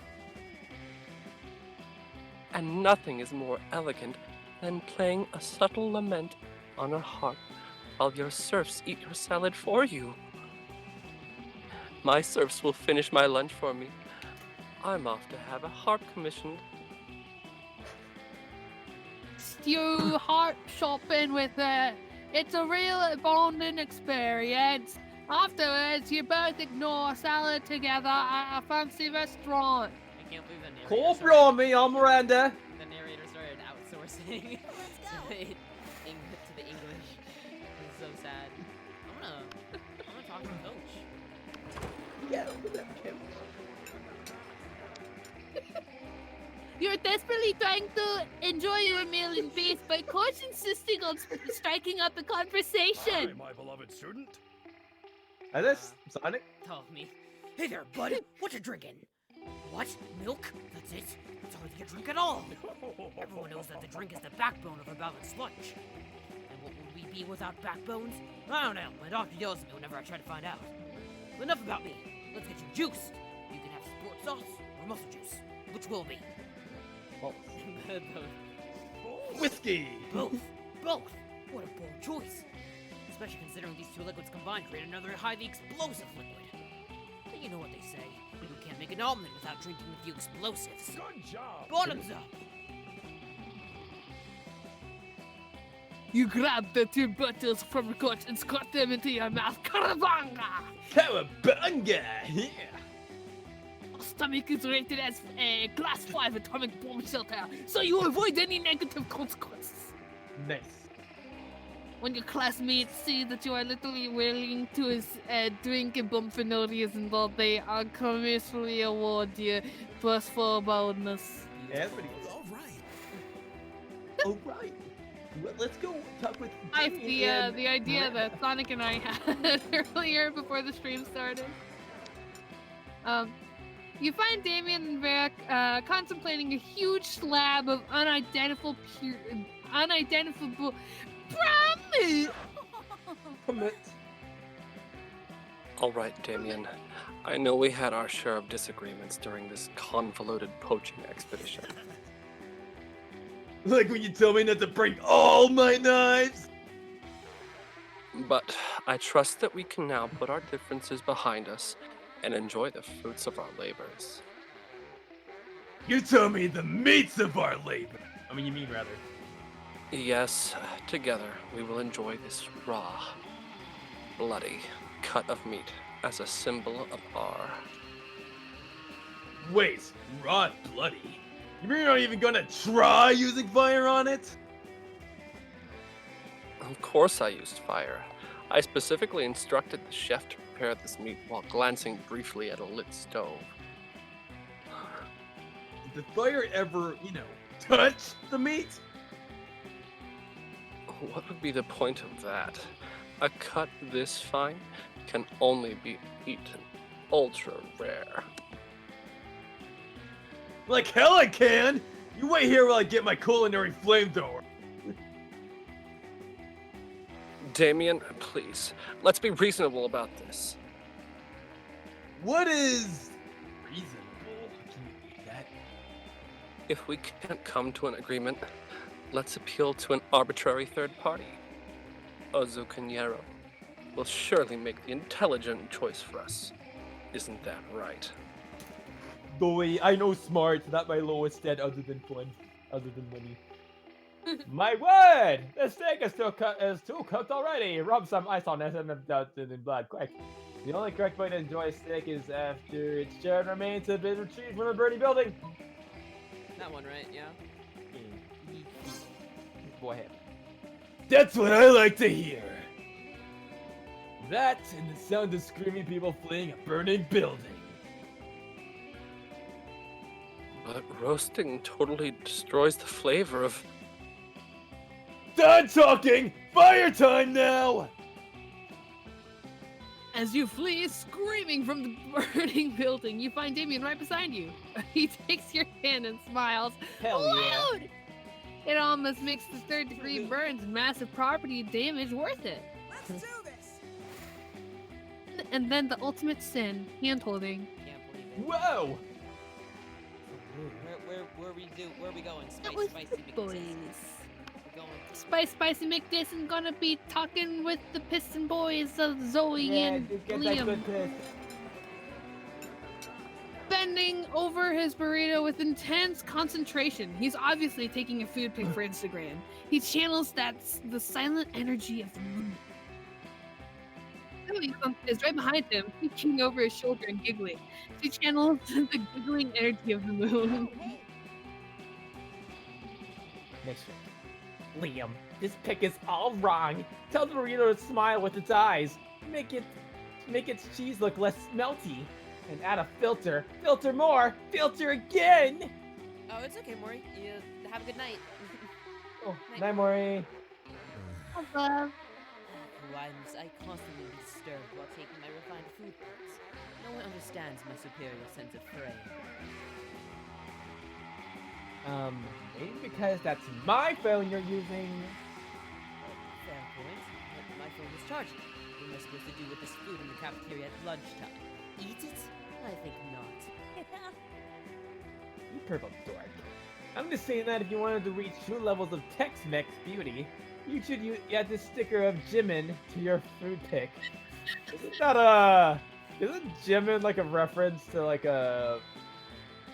And nothing is more elegant than playing a subtle lament on a harp while your serfs eat your salad for you. My serfs will finish my lunch for me. I'm off to have a harp commissioned. You harp shopping with it. It's a real bonding experience. Afterwards, you both ignore salad together at a fancy restaurant. I can't believe the narrator. Corporal me, I'm Miranda. The narrator started outsourcing Let's to go. the English. This is so sad. Yeah, what's up, Kim? You're desperately trying to enjoy your meal in peace, but Coach insisting on striking up a conversation. my beloved student. Is this Sonic? Tell me. Hey there, bud. What you drinking? What? Milk? That's it? That's hardly a drink at all. Everyone knows that the drink is the backbone of a balanced lunch. And what would we be without backbones? I don't know. My doctor yells at me whenever I try to find out. But enough about me. Let's get you juiced. You can have sport sauce or muscle juice. Which will be? Both. Both. Whiskey! Both. Both. What a bold choice. Especially considering these two liquids combined create another highly explosive liquid. But you know what they say. You can't make an omelet without drinking a few explosives. Good job. Bottoms up. You grab the two bottles from the coach and squirt them into your mouth. Karabanga! Cowabunga! Yeah! Stomach is rated as a class 5 atomic bomb shelter, so you avoid any negative consequences. Nice. When your classmates see that you are literally willing to drink a bomb for no reason, though they commercially award you +4 bonus. Yeah, that's pretty good. All right. Alright. Well, let's go talk with I Jimmy and the idea Miranda. that Sonic and I had earlier before the stream started. You find Damien and Varric contemplating a huge slab of unidentifiable promise. Commit. All right, Damien. I know we had our share of disagreements during this convoluted poaching expedition. Like when you tell me not to bring all my knives! But I trust that we can now put our differences behind us and enjoy the fruits of our labors. You tell me the meats of our labor! I mean, you mean rather. Yes, together we will enjoy this raw, bloody cut of meat as a symbol of our... Wait, raw and bloody? You mean you're not even gonna try using fire on it? Of course I used fire. I specifically instructed the chef to prepare this meat while glancing briefly at a lit stove. Did the fire ever, touch the meat? What would be the point of that? A cut this fine can only be eaten ultra rare. Like hell I can! You wait here while I get my culinary flamethrower. Damien, please, let's be reasonable about this. What is reasonable? Can you do that? If we can't come to an agreement, let's appeal to an arbitrary third party. Ozukanero will surely make the intelligent choice for us. Isn't that right? Boy, I know smart, not my lowest stead other than fun, other than money. My word! The steak is too cooked already. Rub some ice on it and dump it in blood, quick. The only correct way to enjoy a steak is after its charred remains have been retrieved from a burning building. That one, right? Yeah. Go ahead. That's what I like to hear. That and the sound of screaming people fleeing a burning building. But roasting totally destroys the flavor of... Done talking! Fire time now! As you flee screaming from the burning building, you find Damien right beside you. He takes your hand and smiles. Hell yeah. Loud! It almost makes the third-degree burns and massive property damage worth it. Let's do this. And then the ultimate sin, hand-holding. Can't believe it. Whoa! Where are we going? That was Spicy the boys. We're going. Spicy McDisson gonna be talking with the piston boys of Zoe and just get that Liam. good piss. Bending over his burrito with intense concentration. He's obviously taking a food pic for Instagram. He channels the silent energy of the moon. Zoe is right behind him, peeking over his shoulder and giggling. She channels the giggling energy of the moon. Next one. Liam, this pic is all wrong. Tell the burrito to smile with its eyes. Make it to make its cheese look less melty. And add a filter. Filter more! Filter again! Oh, it's okay, Maury. You have a good night. Oh, night, Maury. Love. I constantly be disturbed while taking my refined food pills. No one understands my superior sense of prey. Maybe because that's my phone you're using. Fair point, but my phone is charging. What am I supposed to do with this food in the cafeteria at lunchtime? Eat it? I think not. You purple dork. I'm just saying that if you wanted to reach true levels of Tex-Mex beauty, you should add this sticker of Jimin to your food pic. Isn't Jimin like a reference to like a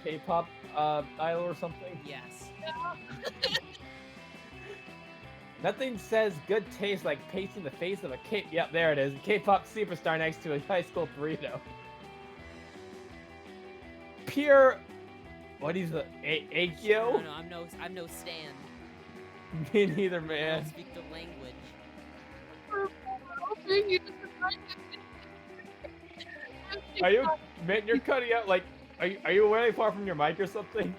K-pop idol or something? Yes. Nothing says good taste like pasting the face of a Yep, there it is. K-pop superstar next to a high school burrito. Pure. What is the Aikyo? No, I'm no stan. Me neither, I man. don't speak the language. Are you, man? You're cutting out. Like, are you really far from your mic or something?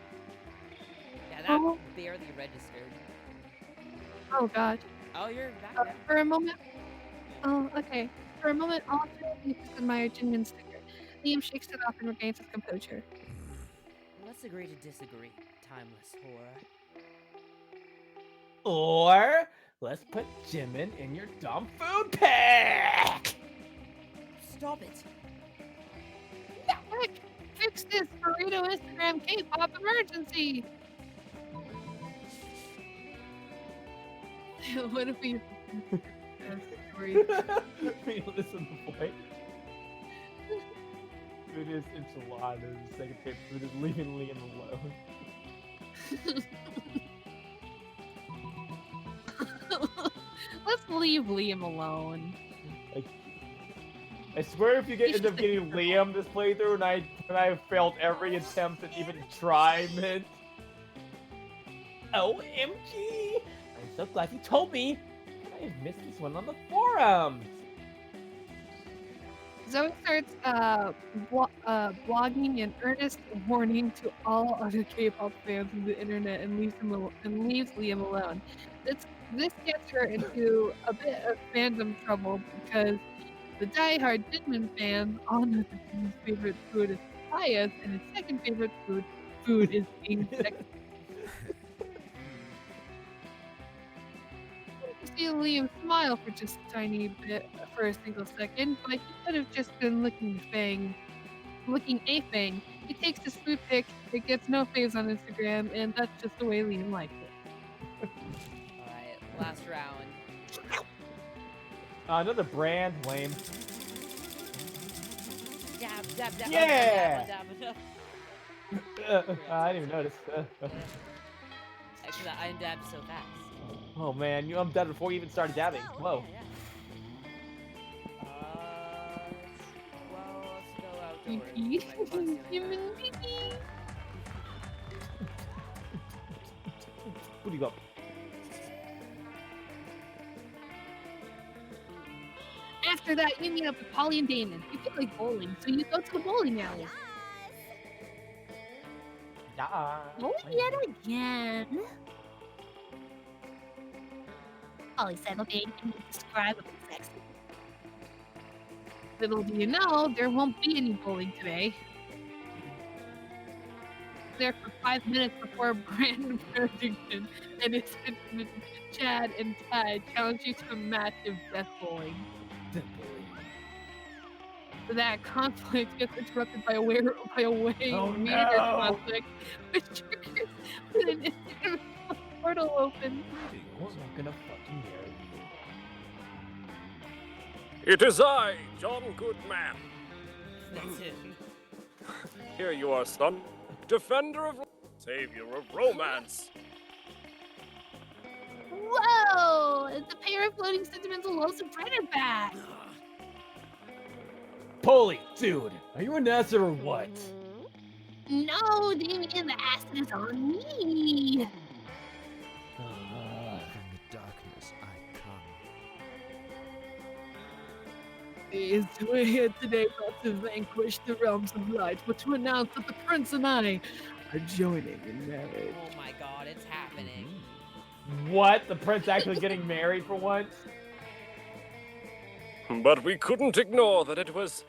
Yeah, that barely registered. Oh god. Oh, you're back now. For a moment. Oh, okay. For a moment, all three admire Jinmin's sticker. Liam shakes it off and regains his composure. Let's agree to disagree, timeless whore. Or let's put Jimin in your dumb food pack. Stop it. Quick! Fix this burrito Instagram K-pop emergency! What if we... Listen to the point. Food is enchiladas. Second favorite food is leaving Liam alone. Let's leave Liam alone. I swear if you end up getting Liam this playthrough and I failed every attempt at even try mint. OMG! I'm so glad you told me! I have missed this one on the forums! Zoe starts blogging an earnest warning to all other K-pop fans on the internet and leaves Liam alone. This gets her into a bit of fandom trouble because the die-hard Jinmin fans all know that his favorite food is papayas and his second favorite food is being sexy. See Liam smile for just a tiny bit for a single second, but he could have just been licking a fang. He takes his food pic, it gets no faves on Instagram, and that's just the way Liam likes it. Alright, last round. Another brand, lame. Dab, dab, dab. Yeah! Dab, dab. I didn't even notice. Actually, I dabbed so fast. Oh man, I'm dead before you even started dabbing. Whoa. Well, let's go outdoors. Booty up. After that, you meet up with Polly and Damon. You feel like bowling, so you go to the bowling alley. Yeah. Oh, yet again. Polly said it'll be indescribably sexy. Little do you know, there won't be any bowling today. There for 5 minutes before Brandon Bridgington and his henchmen Chad and Ty challenge you to a match of death bowling. That conflict gets interrupted by a way meter conflict, which triggers when an instant portal opens. I'm not gonna fucking marry It is I, John Goodman. That's it. Here you are, son. Defender of... Savior of romance. Whoa! The pair of floating sentimental loaves of bread are back! you. Polly, dude, are you an ass or what? No, Damien, the acid is on me! From the darkness I come. Please, we're here today not to vanquish the realms of light, but to announce that the prince and I are joining in marriage. Oh my god, it's happening. What? The prince actually getting married for once? But we couldn't ignore that it was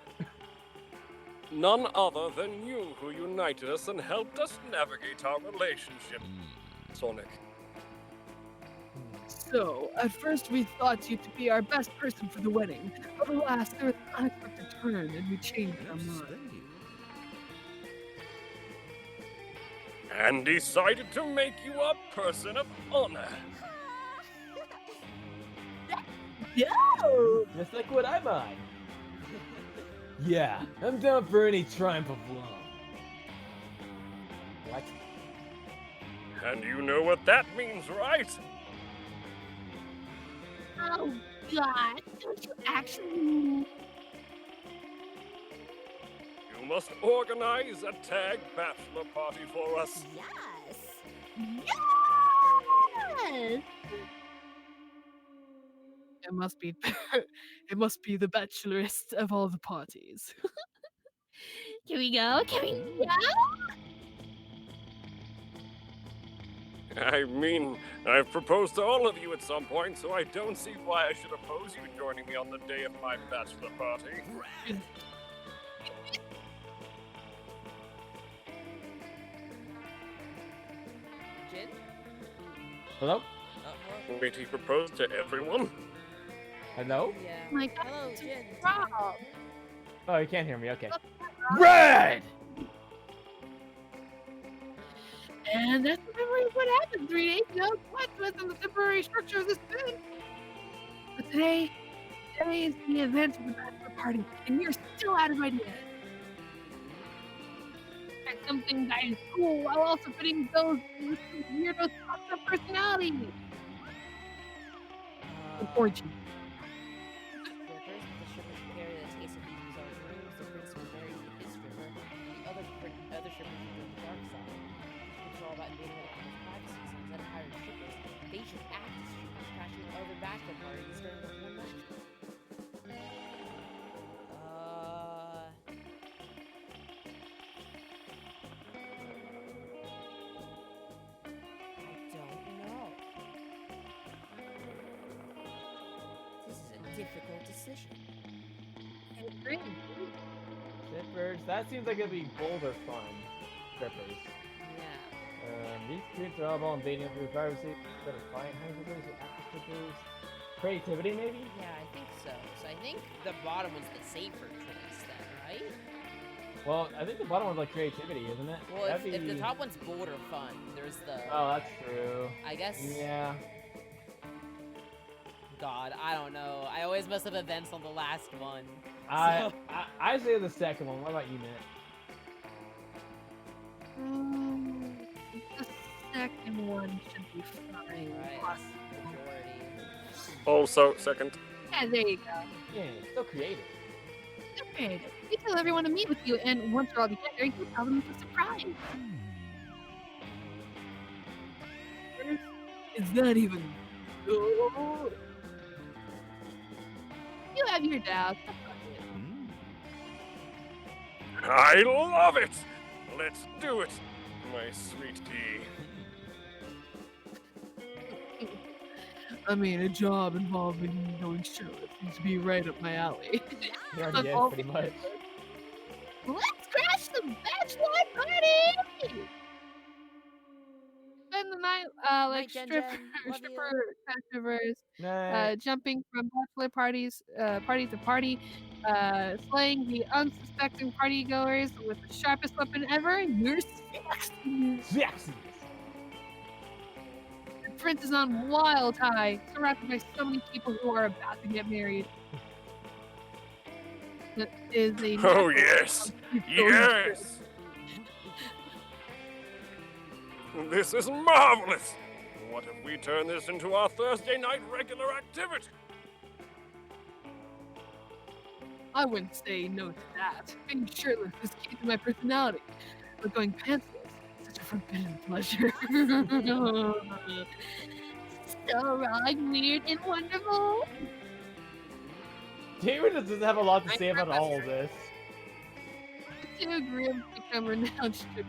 none other than you who united us and helped us navigate our relationship, Sonic. So, at first we thought you to be our best person for the wedding, but alas, there was an unexpected turn and we changed our mind. And decided to make you a person of honor. No! Just like what I'm on. Yeah, I'm down for any triumph of love. What? And you know what that means, right? Oh, God. Don't you actually... You must organize a tag bachelor party for us. Yes! Yes! It must be the bachelorist of all the parties. Can we go? Can we go? I mean, I've proposed to all of you at some point, so I don't see why I should oppose you joining me on the day of my bachelor party. Jin? Hello? Oh, Wait, he proposed to everyone? Hello? yeah. Oh my God. Hello, Jin. Rob. Oh, you can't hear me. Okay. Red! And that's the memory of what happened 3 days ago. What was in the temporary structure of this bed? But today is the event of the bachelor party, and you're still out of ideas. And something that is cool while also fitting those weirdo toxic personalities. Orgy. Strippers, the strippers carry the taste of these bizarre rooms. The prince will marry his stripper. The other strippers will go to the dark side. It's all about invading other people's privacy, so instead of hiring strippers, they should act as strippers, crashing over bachelor parties during the one night. I don't know. This is a difficult decision. I agree. Strippers. That seems like it'd be bold or fun. Strippers. Yeah. These kids are all about invading other privacy. Instead of flying strippers or active strippers. Creativity, maybe? Yeah, I think so. So I think the bottom one's the safer choice then, right? Well, I think the bottom one's like creativity, isn't it? Well, That'd if be... the top one's bold or fun, there's the... Oh, that's true. I guess... Yeah. God, I don't know. I always mess up events on the last one. I say the second one. What about you, Matt? The second one should be fine. Right, majority. Also, second. Yeah, there you go. Yeah, still creative. Okay. You tell everyone to meet with you, and once you're all together, you tell them it's a surprise. Is that even good? You have your doubts. I love it! Let's do it, my sweet pea. I mean, a job involving going shirtless seems to be right up my alley. You already did, pretty much. Let's crash the bachelor party! Spend the night, like Jen, stripper, Jen. Love you. stripper strippers, Nah. jumping from bachelor parties, party to party, slaying the unsuspecting party goers with the sharpest weapon ever. You're sexy. Sexy. The prince is on wild high, surrounded by so many people who are about to get married. That is a Oh, yes! Yes! This is marvelous! What if we turn this into our Thursday night regular activity? I wouldn't say no to that. Being shirtless is key to my personality, but going pantsless is such a forbidden pleasure. So wrong, weird, and wonderful. David doesn't have a lot to say about all of this. To agree with become renowned strip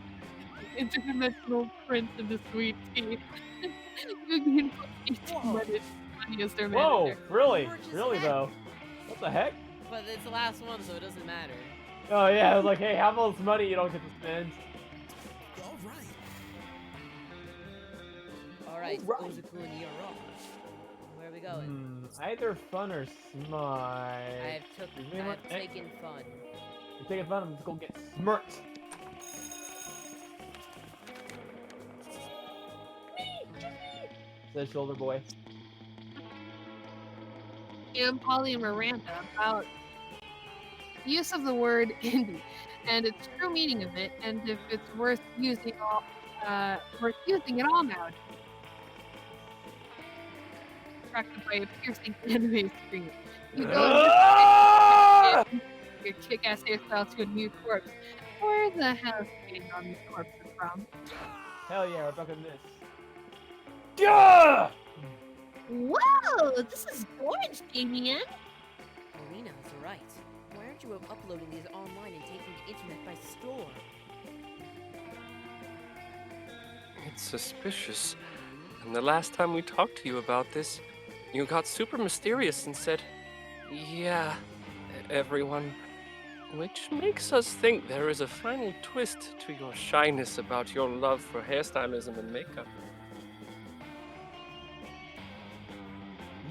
interdimensional prince of the sweet tea. Vivian money as their Whoa, manager. really? Gorgeous Really head. though? What the heck? But it's the last one, so it doesn't matter. Oh yeah, I was like, hey, have all this money you don't get to spend. All right. Alright, Alright. Ozukun, you're off. Where are we going? Either fun or smart. I've taken fun. You're taking fun, let's go get smart. Says shoulder boy. And Polly and Miranda about use of the word indie and its true meaning of it, and if it's worth using it all now. Attracted by a piercing anime scream. You go your kick-ass hairstyle to a new corpse. Where the hell is getting on these corpses from? Hell yeah, we're back on this. Gah! Whoa, this is gorgeous, Damien. Marina is right. Why aren't you uploading these online and taking the internet by storm? It's suspicious. And the last time we talked to you about this, you got super mysterious and said, yeah, everyone. Which makes us think there is a final twist to your shyness about your love for hairstylism and makeup.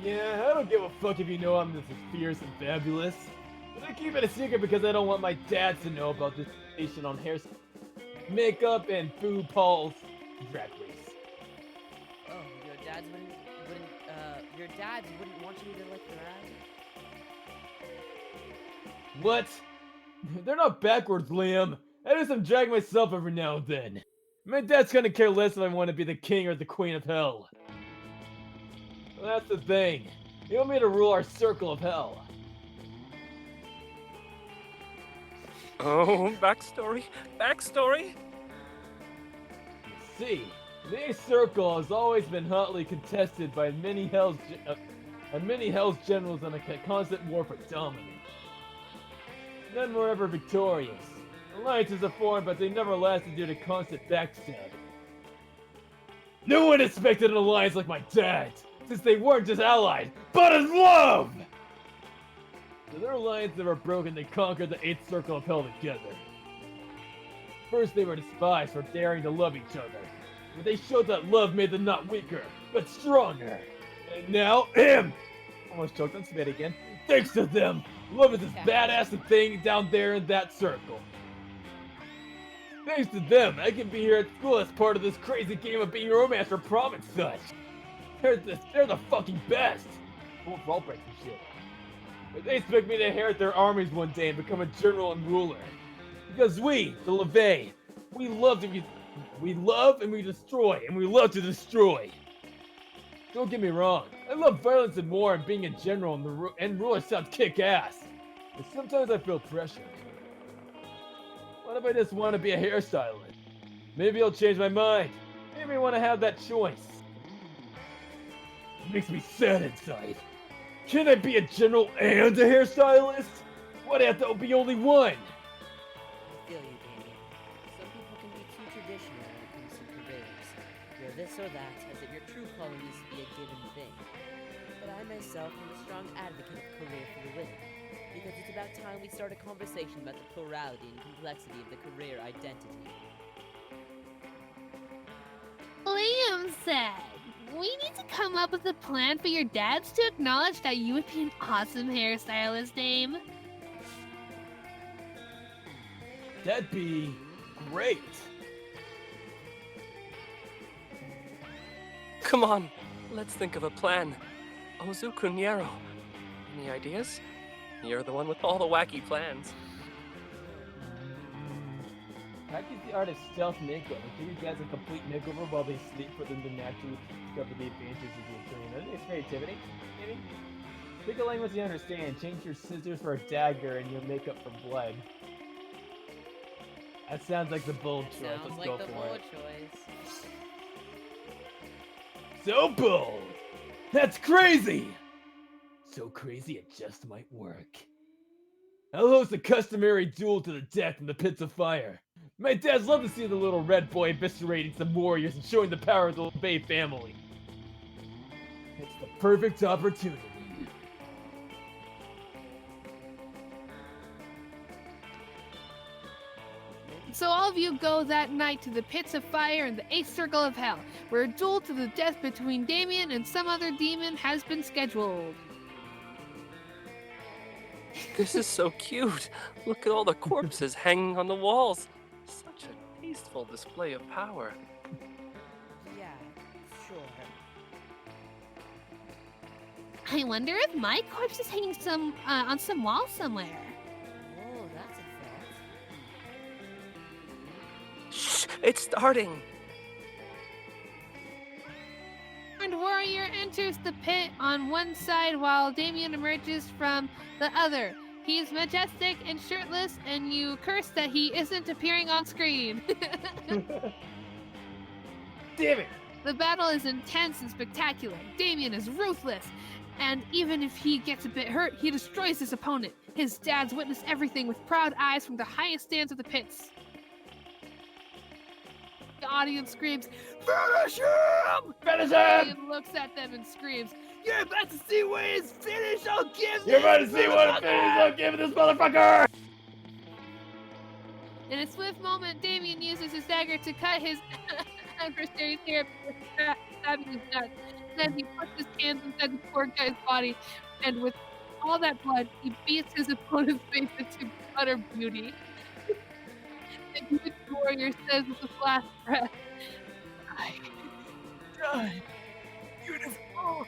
Yeah, I don't give a fuck if you know I'm this fierce and fabulous. But I keep it a secret because I don't want my dad to know about this station on hair, makeup, and Fu Paul's drag race. Oh, your dads wouldn't want you to like drag? What? They're not backwards, Liam. I do some drag myself every now and then. My dad's gonna care less if I want to be the king or the queen of hell. Well, that's the thing. You want me to rule our circle of hell. Oh, backstory? Backstory? See, the circle has always been hotly contested by many hell's generals in a constant war for dominance. None were ever victorious. Alliances are formed, but they never lasted due to constant backstabbing. No one expected an alliance like my dad's, since they weren't just allies, but in love! So their alliance never broke and they conquered the 8th circle of hell together. First they were despised for daring to love each other, but they showed that love made them not weaker, but stronger. And now, him! Almost choked on spit again. Thanks to them, love is this badass thing down there in that circle. Thanks to them, I can be here at school as part of this crazy game of being romance for prom and such. They're the fucking best. Full ball breaks and shit. But they expect me to inherit their armies one day and become a general and ruler. Because we, the LeVay, we love and we destroy, and we love to destroy. Don't get me wrong, I love violence and war, and being a general and ruler sounds kick-ass. But sometimes I feel pressure. What if I just want to be a hairstylist? Maybe I'll change my mind. Maybe I want to have that choice. It makes me sad inside. Can I be a general and a hairstylist? Why'd I have to be only one? I feel you, Damien. Some people can be too traditional when it comes to careers. You're this or that, as if your true calling needs to be a given thing. But I myself am a strong advocate of career fluidity, because it's about time we start a conversation about the plurality and complexity of the career identity. Liam said, we need to come up with a plan for your dads to acknowledge that you would be an awesome hairstylist, Dame. That'd be great. Come on, let's think of a plan. Ozukun Yaro, any ideas? You're the one with all the wacky plans. Practice the art of stealth makeover. Give your dads a complete makeover while they sleep for them to naturally discover the advantages of the training. It's creativity, maybe? Pick a language you understand. Change your scissors for a dagger and your makeup for blood. That sounds like the bold choice. Sounds Let's like go the for bold it. choice. So bold! That's crazy! So crazy it just might work. I'll host a customary duel to the death in the pits of fire. My dads love to see the little red boy eviscerating some warriors and showing the power of the Bay family. It's the perfect opportunity. So all of you go that night to the pits of fire in the 8th circle of hell, where a duel to the death between Damien and some other demon has been scheduled. This is so cute. Look at all the corpses hanging on the walls. Such a tasteful display of power. Yeah, sure. I wonder if my corpse is hanging on some wall somewhere. Oh, that's a thought. Shh! It's starting! And warrior enters the pit on one side while Damien emerges from the other. He's majestic and shirtless, and you curse that he isn't appearing on screen. Damn it! The battle is intense and spectacular. Damien is ruthless, and even if he gets a bit hurt, he destroys his opponent. His dads witness everything with proud eyes from the highest stands of the pits. The audience screams, "Finish him!" Finish him! Damien looks at them and screams, "You're about to see what his finish I'll give You're about to this see what a finish I'll give this motherfucker! In a swift moment, Damien uses his dagger to cut his adversary's hair before stabbing his nuts. Then he puts his hands inside the poor guy's body, and with all that blood, he beats his opponent's face into utter beauty. The huge warrior says with a last breath, "I died. Beautiful."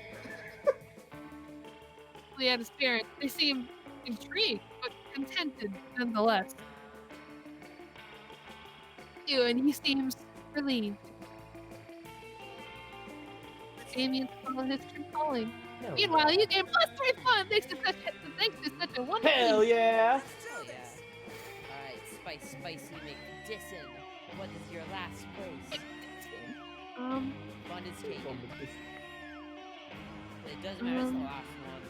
At his parents, they seem intrigued, but contented nonetheless. And he seems relieved. Damien follow his true calling. No. Meanwhile, you gain +3 fun thanks to such a wonderful. Hell yeah! Oh, yeah. Alright, spicy McDissin. What is your last place? Fun is taken. It doesn't matter, it's the last one.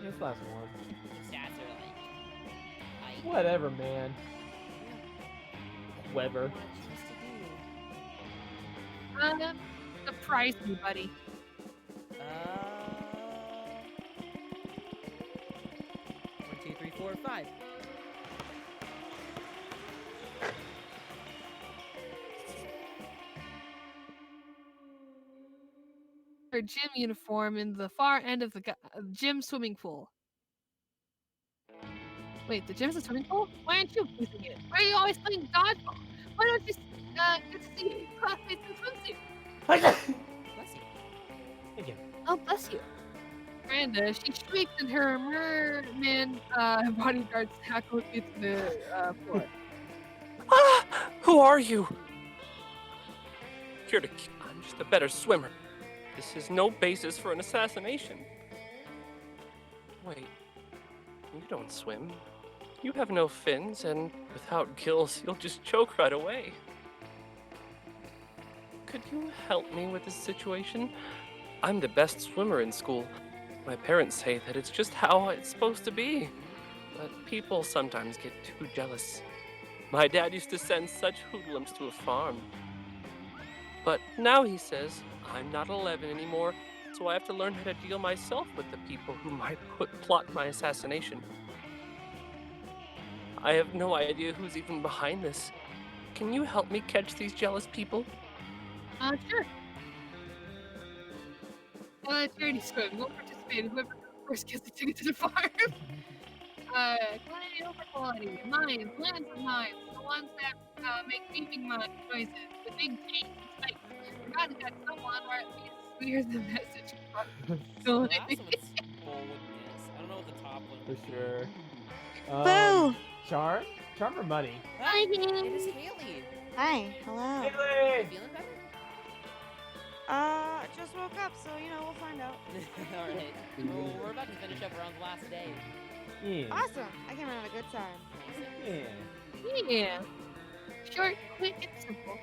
This last one. The stats are like... Whatever, man. Clever. Surprise me, buddy. 1, 2, 3, 4, 5. Her gym uniform in the far end of the gym swimming pool. Wait, the gym's a swimming pool? Why aren't you using it? Why are you always playing dodgeball? Why don't you get to see your classmates in swimsuit? Bless you. Thank you. Oh, bless you. Miranda, she shrieks and her merman bodyguards tackle you to the floor. Ah! Who are you? Here to kill. I'm just a better swimmer. This is no basis for an assassination. Wait, you don't swim. You have no fins, and without gills, you'll just choke right away. Could you help me with this situation? I'm the best swimmer in school. My parents say that it's just how it's supposed to be. But people sometimes get too jealous. My dad used to send such hoodlums to a farm. But now he says I'm not 11 anymore, so I have to learn how to deal myself with the people who might plot my assassination. I have no idea who's even behind this. Can you help me catch these jealous people? Sure. Charity swim. Won't participate. Whoever first gets the ticket to the farm. Quantity over quality. Mines. Lands of mines. The ones that make beeping noises. The big chains and spikes. Forgot to catch someone, or at least clear the message. The last one was full with this. I don't know what the top one For sure. Boo! Charm? Charm for money. Hi, It Haley. is Haley. Hi, hello. Haley! Feeling better? I just woke up, so we'll find out. Alright. Well, we're about to finish up. We're on the last day. Yeah. Awesome! I came out a good time. Yeah. Yeah. Short, quick, and simple.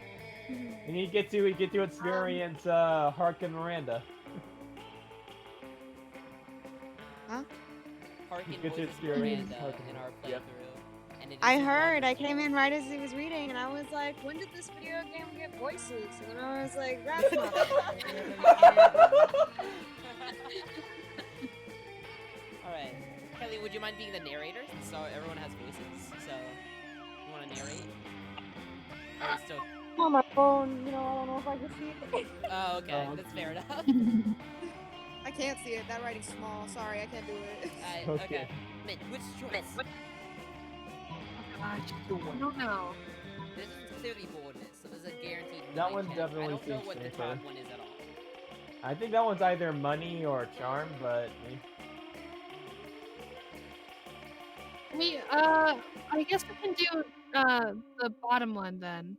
And you get to experience Hark and Miranda. Parkin You get voices your experience Miranda Parkin. in our playthrough. Yep. And it I is heard. I wonderful. came in right as he was reading, and I was like, "When did this video game get voices?" And then I was like, "That's not." Alright. Kelly, would you mind being the narrator? So everyone has voices. So, you want to narrate? Or is still... On my phone, you know, I don't know if I can see it. Oh, okay. Oh, That's fair enough. I can't see it. That writing's small. Sorry, I can't do it. Okay. Okay. Mint, which choice? Gosh, I don't know. This is clearly boldness, so there's a guaranteed That winning one chance. definitely I don't know seems what the safer. top one is at all. I think that one's either money or charm, but I guess we can do the bottom one then.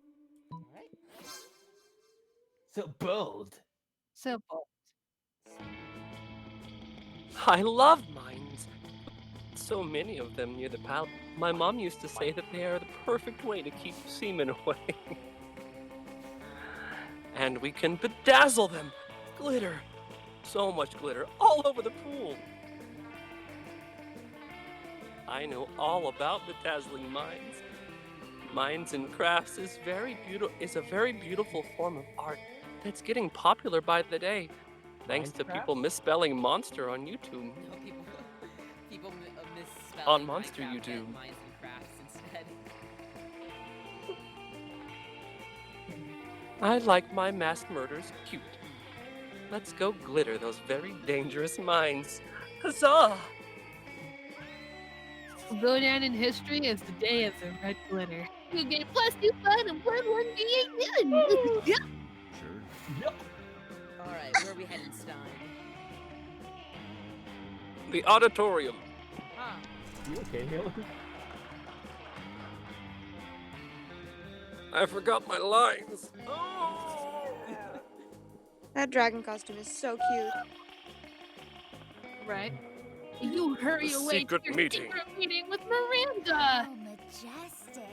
Alright. so bold. Simple. I love mines. So many of them near the palace. My mom used to say that they are the perfect way to keep seamen away. And we can bedazzle them. Glitter. So much glitter all over the pool. I know all about bedazzling mines. Mines and crafts is a very beautiful form of art that's getting popular by the day. Thanks to Minecraft? people misspelling monster on YouTube. No, people misspell On Monster Minecraft YouTube. and Mines and Crafts instead. I like my mass murders cute. Let's go glitter those very dangerous mines. Huzzah! Will go down in history as the day of the red glitter. You get +2 fun and +1 V8 Yeah. Sure. Yep. Alright, where are we heading, Stein? The auditorium. Huh. You okay, Halo? I forgot my lines. That dragon costume is so cute. Right. You hurry A away secret to your meeting. secret meeting with Miranda. majestic.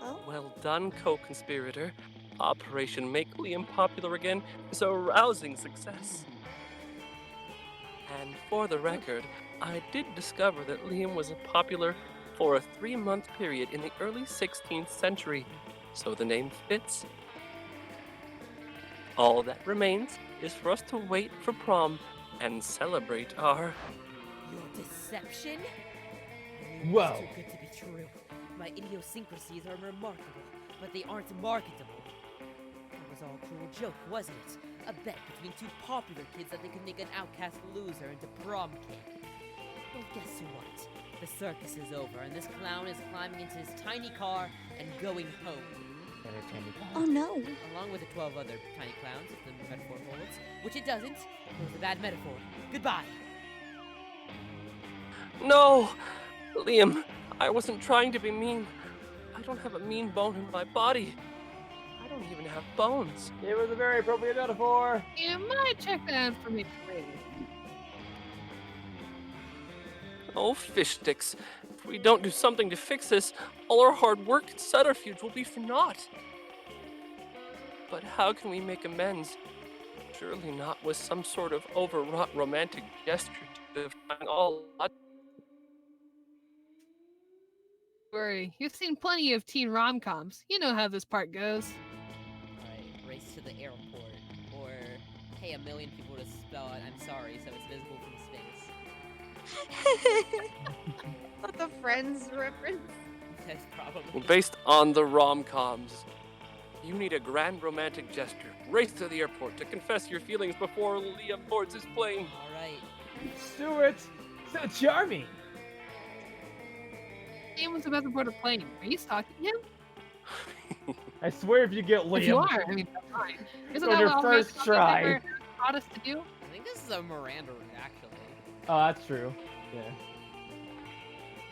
Oh, Well done, co-conspirator. Operation Make Liam Popular Again is a rousing success. And for the record, I did discover that Liam was popular for a 3-month period in the early 16th century, so the name fits. All that remains is for us to wait for prom and celebrate our... Your deception? Whoa. Too good to be true. My idiosyncrasies are remarkable, but they aren't marketable. That was all a cruel joke, wasn't it? A bet between two popular kids that they could make an outcast loser into prom king. Well, guess what? The circus is over, and this clown is climbing into his tiny car and going home. oh no. Along with the 12 other tiny clowns, if the metaphor holds. Which it doesn't. It was a bad metaphor. Goodbye. No! Liam, I wasn't trying to be mean. I don't have a mean bone in my body. I don't even have bones. It was a very appropriate metaphor. You might check that out for me, please. Oh, fish sticks. If we don't do something to fix this, all our hard work and subterfuge will be for naught. But how can we make amends? Surely not with some sort of overwrought romantic gesture to define all Worry, you've seen plenty of teen rom-coms. You know how this part goes. Alright, race to the airport. Or pay 1 million people to spell it, I'm sorry, so it's visible from space. Not the Friends reference. That's probably. based on the rom-coms. You need a grand romantic gesture. Race to the airport to confess your feelings before Liam boards his plane. Alright. Stuart, so charming. Liam was about to board a plane. Are you stalking him? I swear if you get Liam. If you are, I mean, that's fine. Isn't On that your what all first rom-coms try. ever taught us to do? I think this is a Miranda, actually. Oh, that's true. Yeah.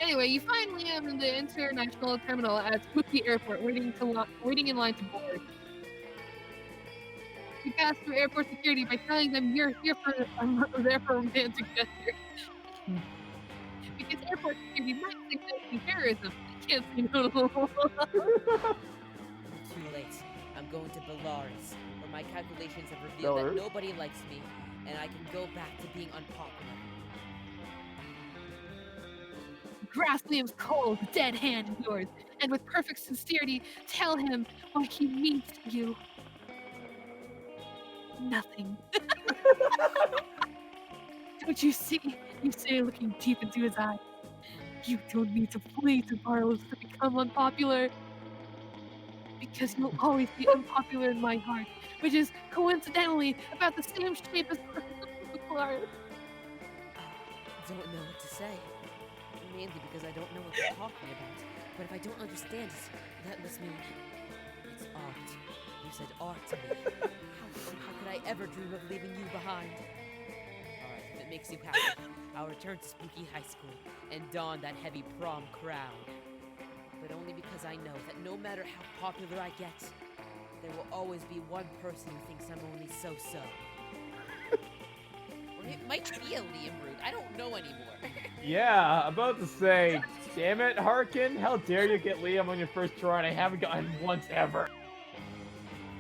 Anyway, you find Liam in the international terminal at Spooky Airport, waiting in line to board. You pass through airport security by telling them you're there for romantic gesture. Because airport security might think that's terrorism. You can't say no. Too late. I'm going to Belarus, where my calculations have revealed that Belarus? nobody likes me, and I can go back to being unpopular. grasp Liam's cold, dead hand in yours, and with perfect sincerity, tell him what he means to you. Nothing. Don't you see? You say, looking deep into his eyes. You don't need to flee to Barlos to become unpopular. Because you'll always be unpopular in my heart, which is coincidentally about the same shape as Clark. Don't know what to say. Mainly because I don't know what they're talking about. But if I don't understand it, that lets me... It's art. You said art to me. How could I ever dream of leaving you behind? Alright, if it makes you happy, I'll return to Spooky High School and don that heavy prom crown. But only because I know that no matter how popular I get, there will always be one person who thinks I'm only so-so. Or it might be a Liam Root. I don't know anymore. Yeah, about to say, damn it, Harkin, how dare you get Liam on your first try and I haven't gotten him once ever.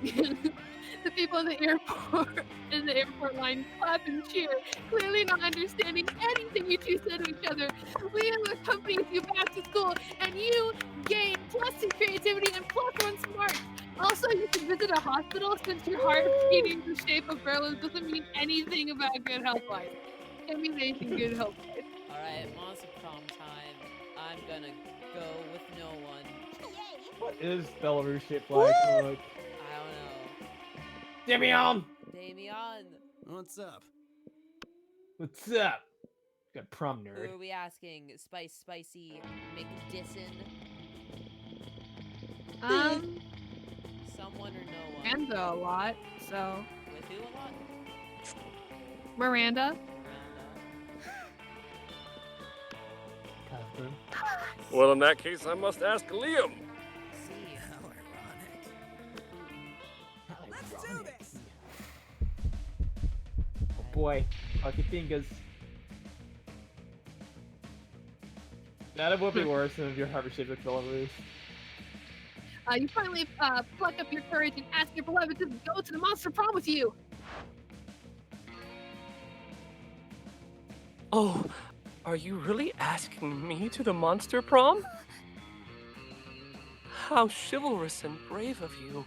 The people in the airport line clap and cheer, clearly not understanding anything you two said to each other. Liam accompanies you back to school, and you gain +2 creativity and +1 smart. Also, you can visit a hospital since your heart beating the shape of Berlin doesn't mean anything about good health life. It means anything good health life. Alright, Monster Prom time. I'm gonna go with no one. What is Belarus shaped like? Look. I don't know. Damian! Damian! What's up? What's up? Got prom Who nerd. are we asking? Spicy McDisson? Someone or no one? Miranda a lot, so. With who a lot? Miranda. Catherine. Well, in that case, I must ask Liam. See. How ironic. Let's do this! Oh boy, lucky fingers. That would be worse than if your heart was shaped like Belarus. You finally pluck up your courage and ask your beloved to go to the monster prom with you. Oh, are you really asking me to the monster prom? How chivalrous and brave of you.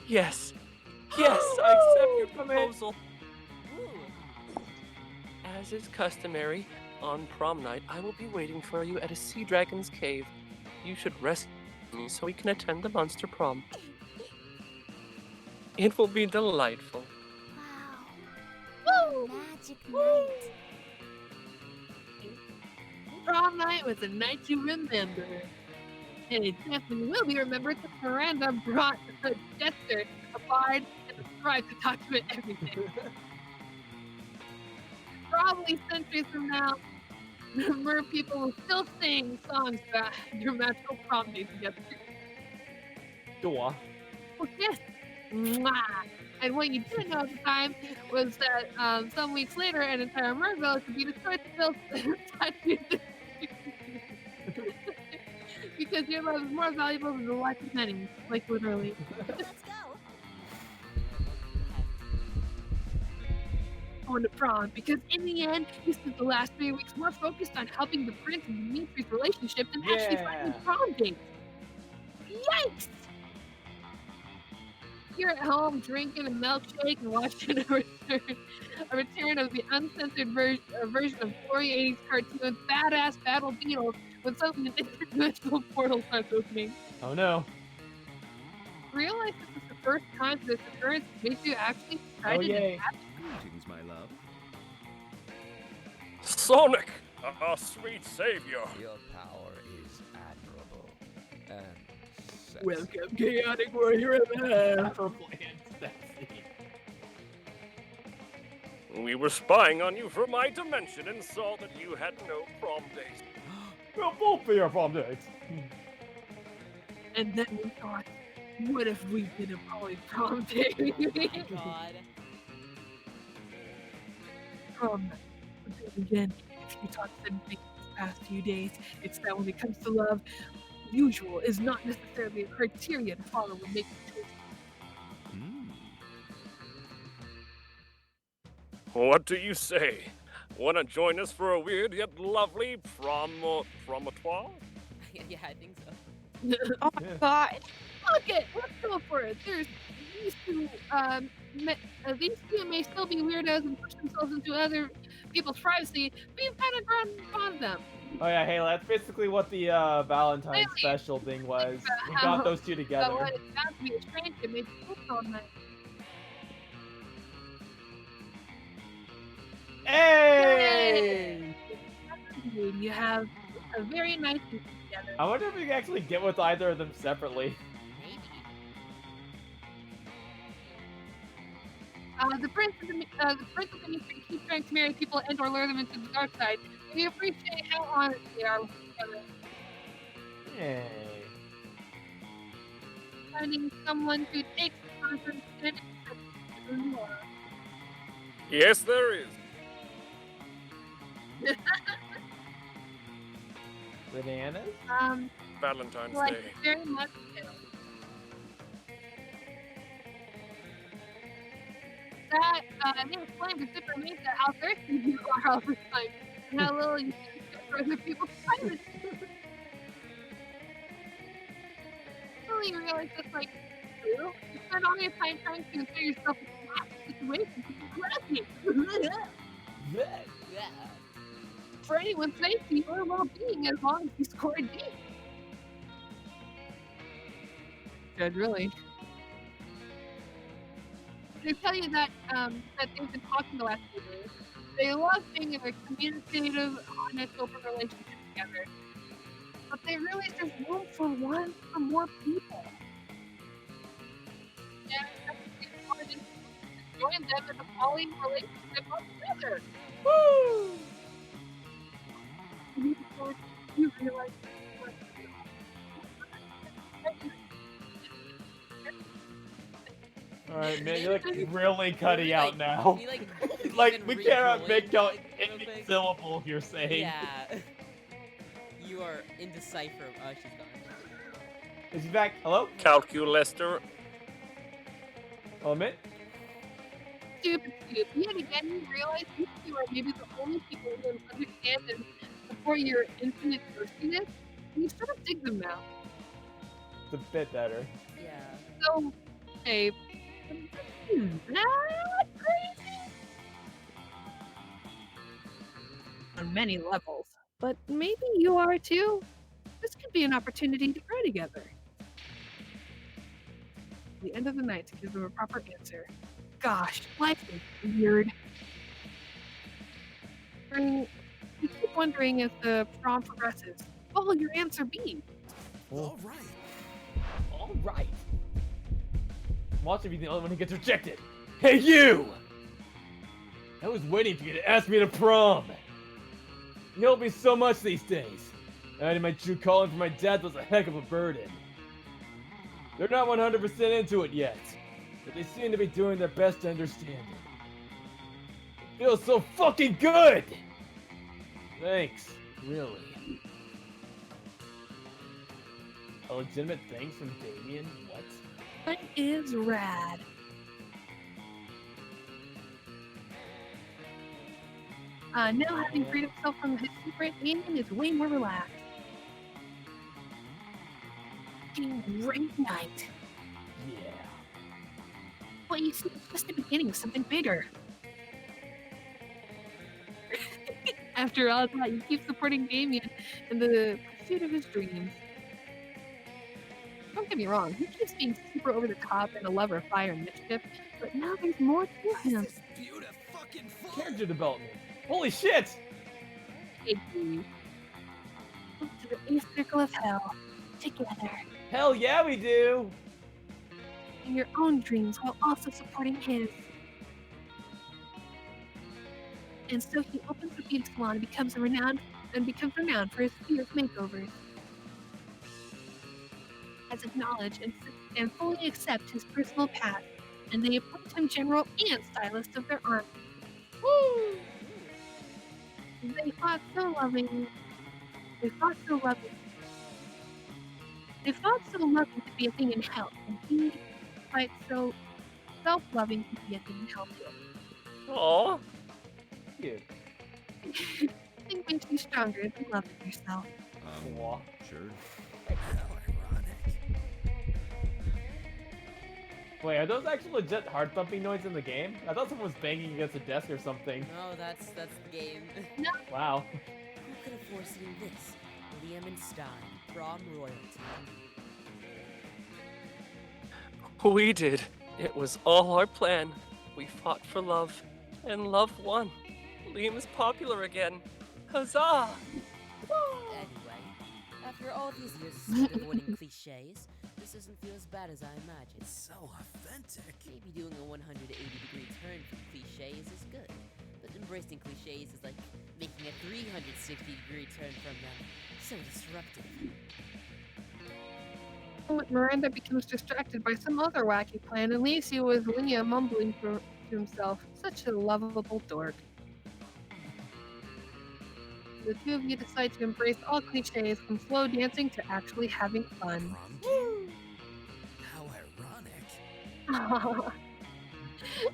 Yes, I accept your proposal. As is customary, on prom night, I will be waiting for you at a sea dragon's cave. You should rest me so we can attend the monster prom. It will be delightful. Wow. Magic night. Prom night was a night to remember. And it definitely will be remembered that Miranda brought a jester, a bard, and a scribe to document everything. Probably centuries from now, mer people will still sing songs about their magical prom day together. Door. Oh, yes. Mwah. And what you didn't know at the time was that some weeks later, an entire mer village would be destroyed to build statues. Because your love is more valuable than the life of many, like literally. Let's go. On to prom, because in the end, you spent the last 3 weeks more focused on helping the prince and Dimitri's relationship than actually finding prom dates. Yikes! You're at home drinking a milkshake and watching a return of the uncensored version of gory 80s cartoons Badass Battle Beetles when suddenly an interdimensional portal starts opening. Oh no. Realize this is the first time this occurrence made you actually Oh excited yay. and happy. Greetings, my love. Sonic, our sweet savior. Your power is admirable and sexy. Welcome, chaotic warrior of purple and sexy. We were spying on you from my dimension and saw that you had no prom dates. We'll both be your prom dates. And then we thought, what if we did a poly prom day? God. Prom night. But then again, if you talk to these past few days, it's that when it comes to love, usual is not necessarily a criteria to follow when making choices. What do you say? Wanna join us for a weird yet lovely promotoire? Yeah, I think so. Oh my god. Fuck it, let's go for it. There's these two, these two may still be weirdos and push themselves into other people's privacy. We've kind of grown upon them. Oh yeah, hey, that's basically what the Valentine Really? special thing was. We How- got those two But together. what it's about to be a strange and maybe all night. Hey! You have a very nice week together. I wonder if we can actually get with either of them separately. Maybe. The prince of the mystery keeps trying to marry people and or lure them into the dark side. We appreciate how honest they are with each other. Hey. Finding someone who takes the conference and accepts who you are. Yes, there is. Bananas? Valentine's Like Day. very much so. That they explained to Zipper Mesa how thirsty you are all the time and how little you care for other people's privacy. Until you realize that's like true. You spend all your time trying to insert yourself into that situation to Yeah. for anyone's safety or well-being as long as you score a D. Good, really. They tell you that that they've been talking the last few days. They love being in a communicative, honest, open relationship together. But they realize there's room for more people. And they wanted to join them in a poly relationship altogether. Woo! You realize Alright, man, you're like really cutting Can we, out like- now. can you, like, Like, even we cannot re-roll make it out real any quick? syllable you're saying. Yeah. You are indecipherable. Oh, she's gone. Is he back? Hello? Calculester. Oh, man? Stupid. Yet again, you realize you two are maybe the only people who understand and support your infinite thirstiness. And you sort of dig them now. It's a bit better. Yeah. So, hey, that crazy? On many levels. But maybe you are too. This could be an opportunity to pray together. The end of the night to give them a proper answer. Gosh, life is weird. You keep wondering if the prom progresses. What will your answer be? All right. Alright. Watch if you're the only one who gets rejected. Hey, you! I was waiting for you to ask me to prom. You help me so much these days. Adding my true calling for my dad was a heck of a burden. They're not 100% into it yet, but they seem to be doing their best to understand it. It feels so fucking good! Thanks, really. A legitimate thanks from Damien? What? That is rad. Now having freed himself from his secret, Damien is way more relaxed. Great night. Yeah. Well, you see, it's just the beginning of something bigger. After all that, you keep supporting Damien in the pursuit of his dreams. Don't get me wrong, he keeps being super over the top and a lover of fire and mischief, but now there's more to him. This beautiful fucking fun. Character development. Holy shit! Hey, Dee. Look to the eighth circle of hell, together, Hell yeah, we do! in your own dreams while also supporting his. And so he opens a beauty salon and becomes renowned for his fierce makeovers. Has acknowledged and fully accept his personal path, and they appoint him general and stylist of their army. Woo! They thought so loving to be a thing in hell, and he quite so self-loving to be a thing in hell too. Aw. Cute. I think makes you stronger than loving yourself. Aw. Sure. Wait, are those actual legit heart thumping noises in the game? I thought someone was banging against a desk or something. No, that's the game. Wow. Who could have foreseen this? Liam and Stein, Prom royalty. We did. It was all our plan. We fought for love, and love won. Liam is popular again. Huzzah! Anyway, after all these years spent avoiding cliches, this doesn't feel as bad as I imagined. It's so authentic. Maybe doing a 180-degree turn from cliches is good, but embracing cliches is like making a 360-degree turn from them. So disruptive. When Miranda becomes distracted by some other wacky plan and leaves you with Liam mumbling to himself. Such a lovable dork. The two of you decide to embrace all cliches from slow dancing to actually having fun. Prom? How ironic.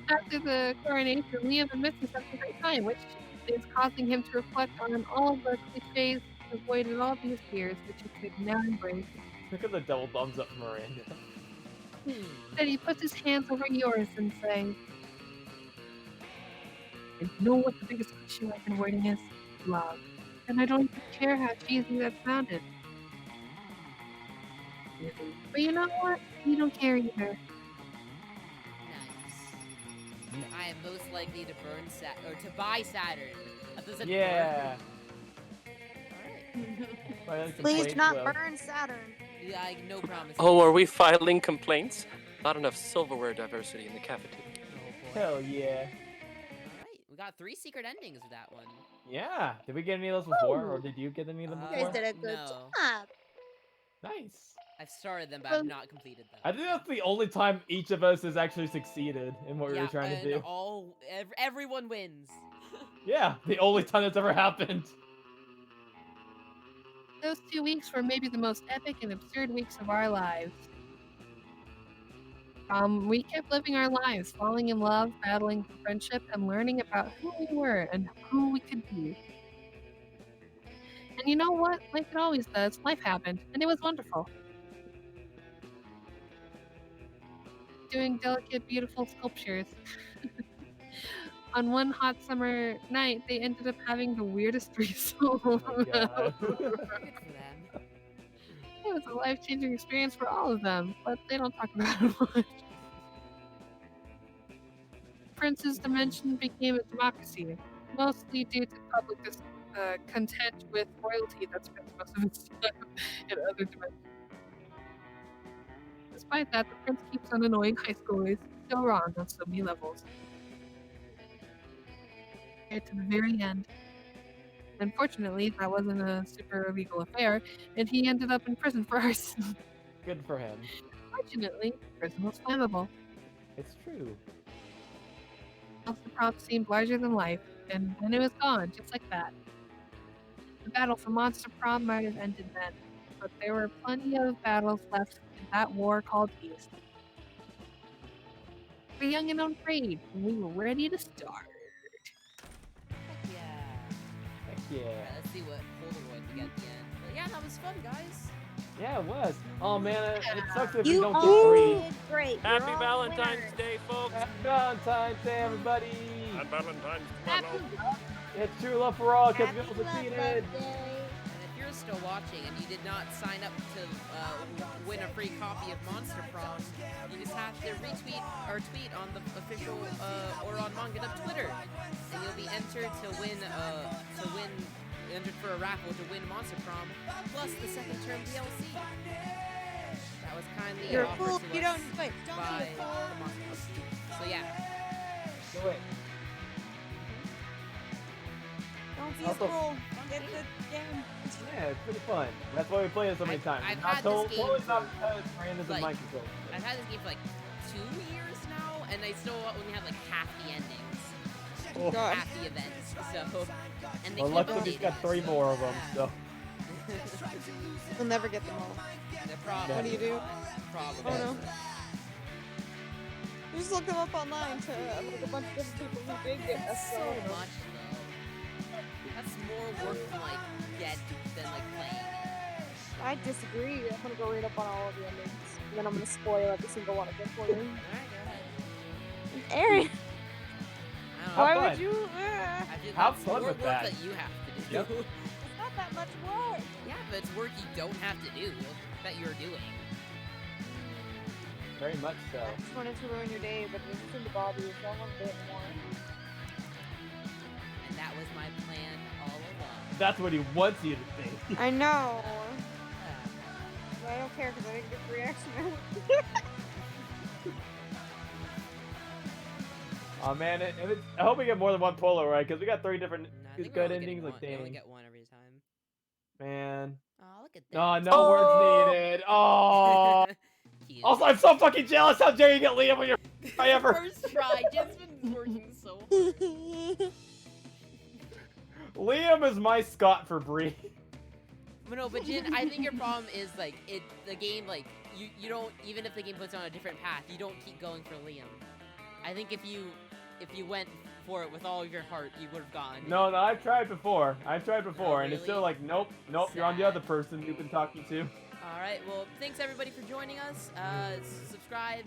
After the coronation, Liam admits he's having a great time, which is causing him to reflect on all the cliches he's avoided all these years, which he could now embrace. Look at the double thumbs up from Miranda. Then he puts his hands over yours and says, "And you know what the biggest cliche I've been avoiding is? Love. And I don't even care how cheesy that sounded. But you know what? You don't care either." Nice. I am most likely to burn to buy Saturn. That doesn't Yeah. Alright. Please do not burn Saturn. Yeah, no promises. Oh, are we filing complaints? Not enough silverware diversity in the cafeteria. Oh, boy. Hell yeah. Alright, we got 3 secret endings with that one. Yeah. Did we get any of those before, or did you get any of them You before? guys did a good No. job. Nice. I've started them, but I've not completed them. I think that's the only time each of us has actually succeeded in what we were trying to and do. Everyone wins. Yeah, the only time that's ever happened. Those 2 weeks were maybe the most epic and absurd weeks of our lives. We kept living our lives, falling in love, battling for friendship, and learning about who we were and who we could be. And you know what? Like it always does, life happened, and it was wonderful. Doing delicate, beautiful sculptures. On one hot summer night, they ended up having the weirdest threesome. Oh my god. Good for them. It was a life-changing experience for all of them, but they don't talk about it much. Prince's dimension became a democracy, mostly due to public content with royalty that spends most of its time in other dimensions. Despite that, the prince keeps on annoying high schoolers, still wrong on so many levels. To the very end. Unfortunately, that wasn't a super legal affair, and he ended up in prison for arson. Good for him. Fortunately, prison was flammable. It's true. The Prom seemed larger than life, and then it was gone, just like that. The battle for Monster Prom might have ended then, but there were plenty of battles left in that war called East. We were young and unafraid, and we were ready to start. Heck yeah. Heck yeah. Alright, let's see what Polaroid we get at the end. But yeah, that was fun, guys. Yeah, it was. Oh man, it sucks if we You don't all get free. did great. Happy You're all Valentine's winners. Day, folks! Happy Valentine's Day, everybody! And Valentine's Happy tomorrow. It's true love for all, because Happy we all Love succeeded. Day. And if you're still watching and you did not sign up to win a free copy of Monster Prom, you just have to retweet or tweet on the official Ouran Manga Dub Twitter, and you'll be entered entered for a raffle to win Monster Prom plus the second term DLC. That was kindly You're a offered fool to if you us don't do it. Don't by be a fool. the Monster Prom. So yeah. Do it. Don't be a Also- fool. Get the game. Yeah, it's pretty fun. That's why we play it so many I've- times. I've Not had told, this game totally not for, because Miranda's like, a mind control. I've had this game for like 2 years now, and I still only have like half the endings, Oh. God. half the events. So, and they Well, keep luckily we've updating got it, 3 so, more of them, yeah. so. We'll never get them all. They're probably What do you do? Probably. Oh no. You just look them up online to like a bunch of different people who did get That's us so some of them. much though. That's more work than like playing it. I disagree. I'm gonna go read up on all of the endings, and then I'm gonna spoil every single one of them for you. Alright, go ahead. Aaron, I don't know. why fun. would you? I feel Have that's fun more with work that. that you have to do. Yep. It's not that much work. Yeah, but it's work you don't have to do that you're doing. Very much so. I just wanted to ruin your day, but it doesn't seem to bother you, so I want to do it more. And that was my plan all along. That's what he wants you to think. I know. But I don't care because I didn't get the reaction. Oh man, I hope we get more than one polo, right? Because we got 3 different No, I think we're good only getting endings. Like, one. We only dang. get one every time. Man. Oh, look at that. No, no words needed. Oh. Cute. Also, I'm so fucking jealous. How dare you get Liam when you're try ever. First try. Jen's been working so hard. Liam is my Scott for Bree. But no, but Jen, I think your problem is like the game, like you don't, even if the game puts you on a different path, you don't keep going for Liam. I think if you went for it with all of your heart, you would have gone. No, I've tried before. And it's really? still like, nope, you're on the other person you've been talking to. All right, well, thanks everybody for joining us. Subscribe.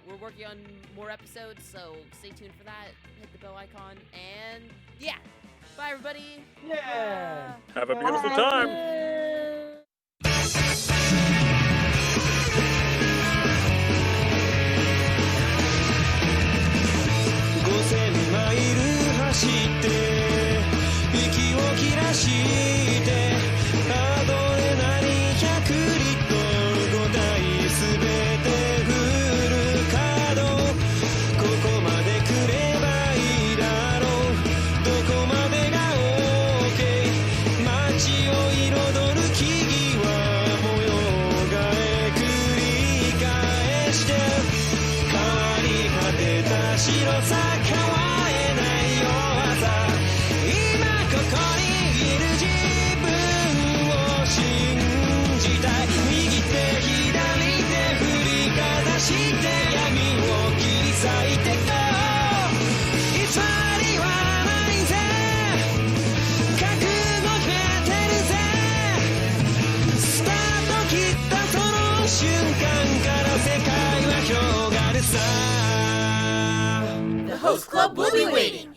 We're working on more episodes, so stay tuned for that. Hit the bell icon, and yeah, bye everybody. Yeah. Have a beautiful time. 5000マイル走って息を切らしてアドレナリン100リットル5台すべてフル稼働ここまで来ればいいだろうどこまでが OK 街を彩る木々は模様替え繰り返して変わり果てた白さ変わえない弱さ今ここにいる自分を信じたい右手左手振りかざして闇を切り裂いてこう偽りはないぜ覚悟決めてるぜスタート切ったその瞬間から世界は広がるさ The host club will be waiting.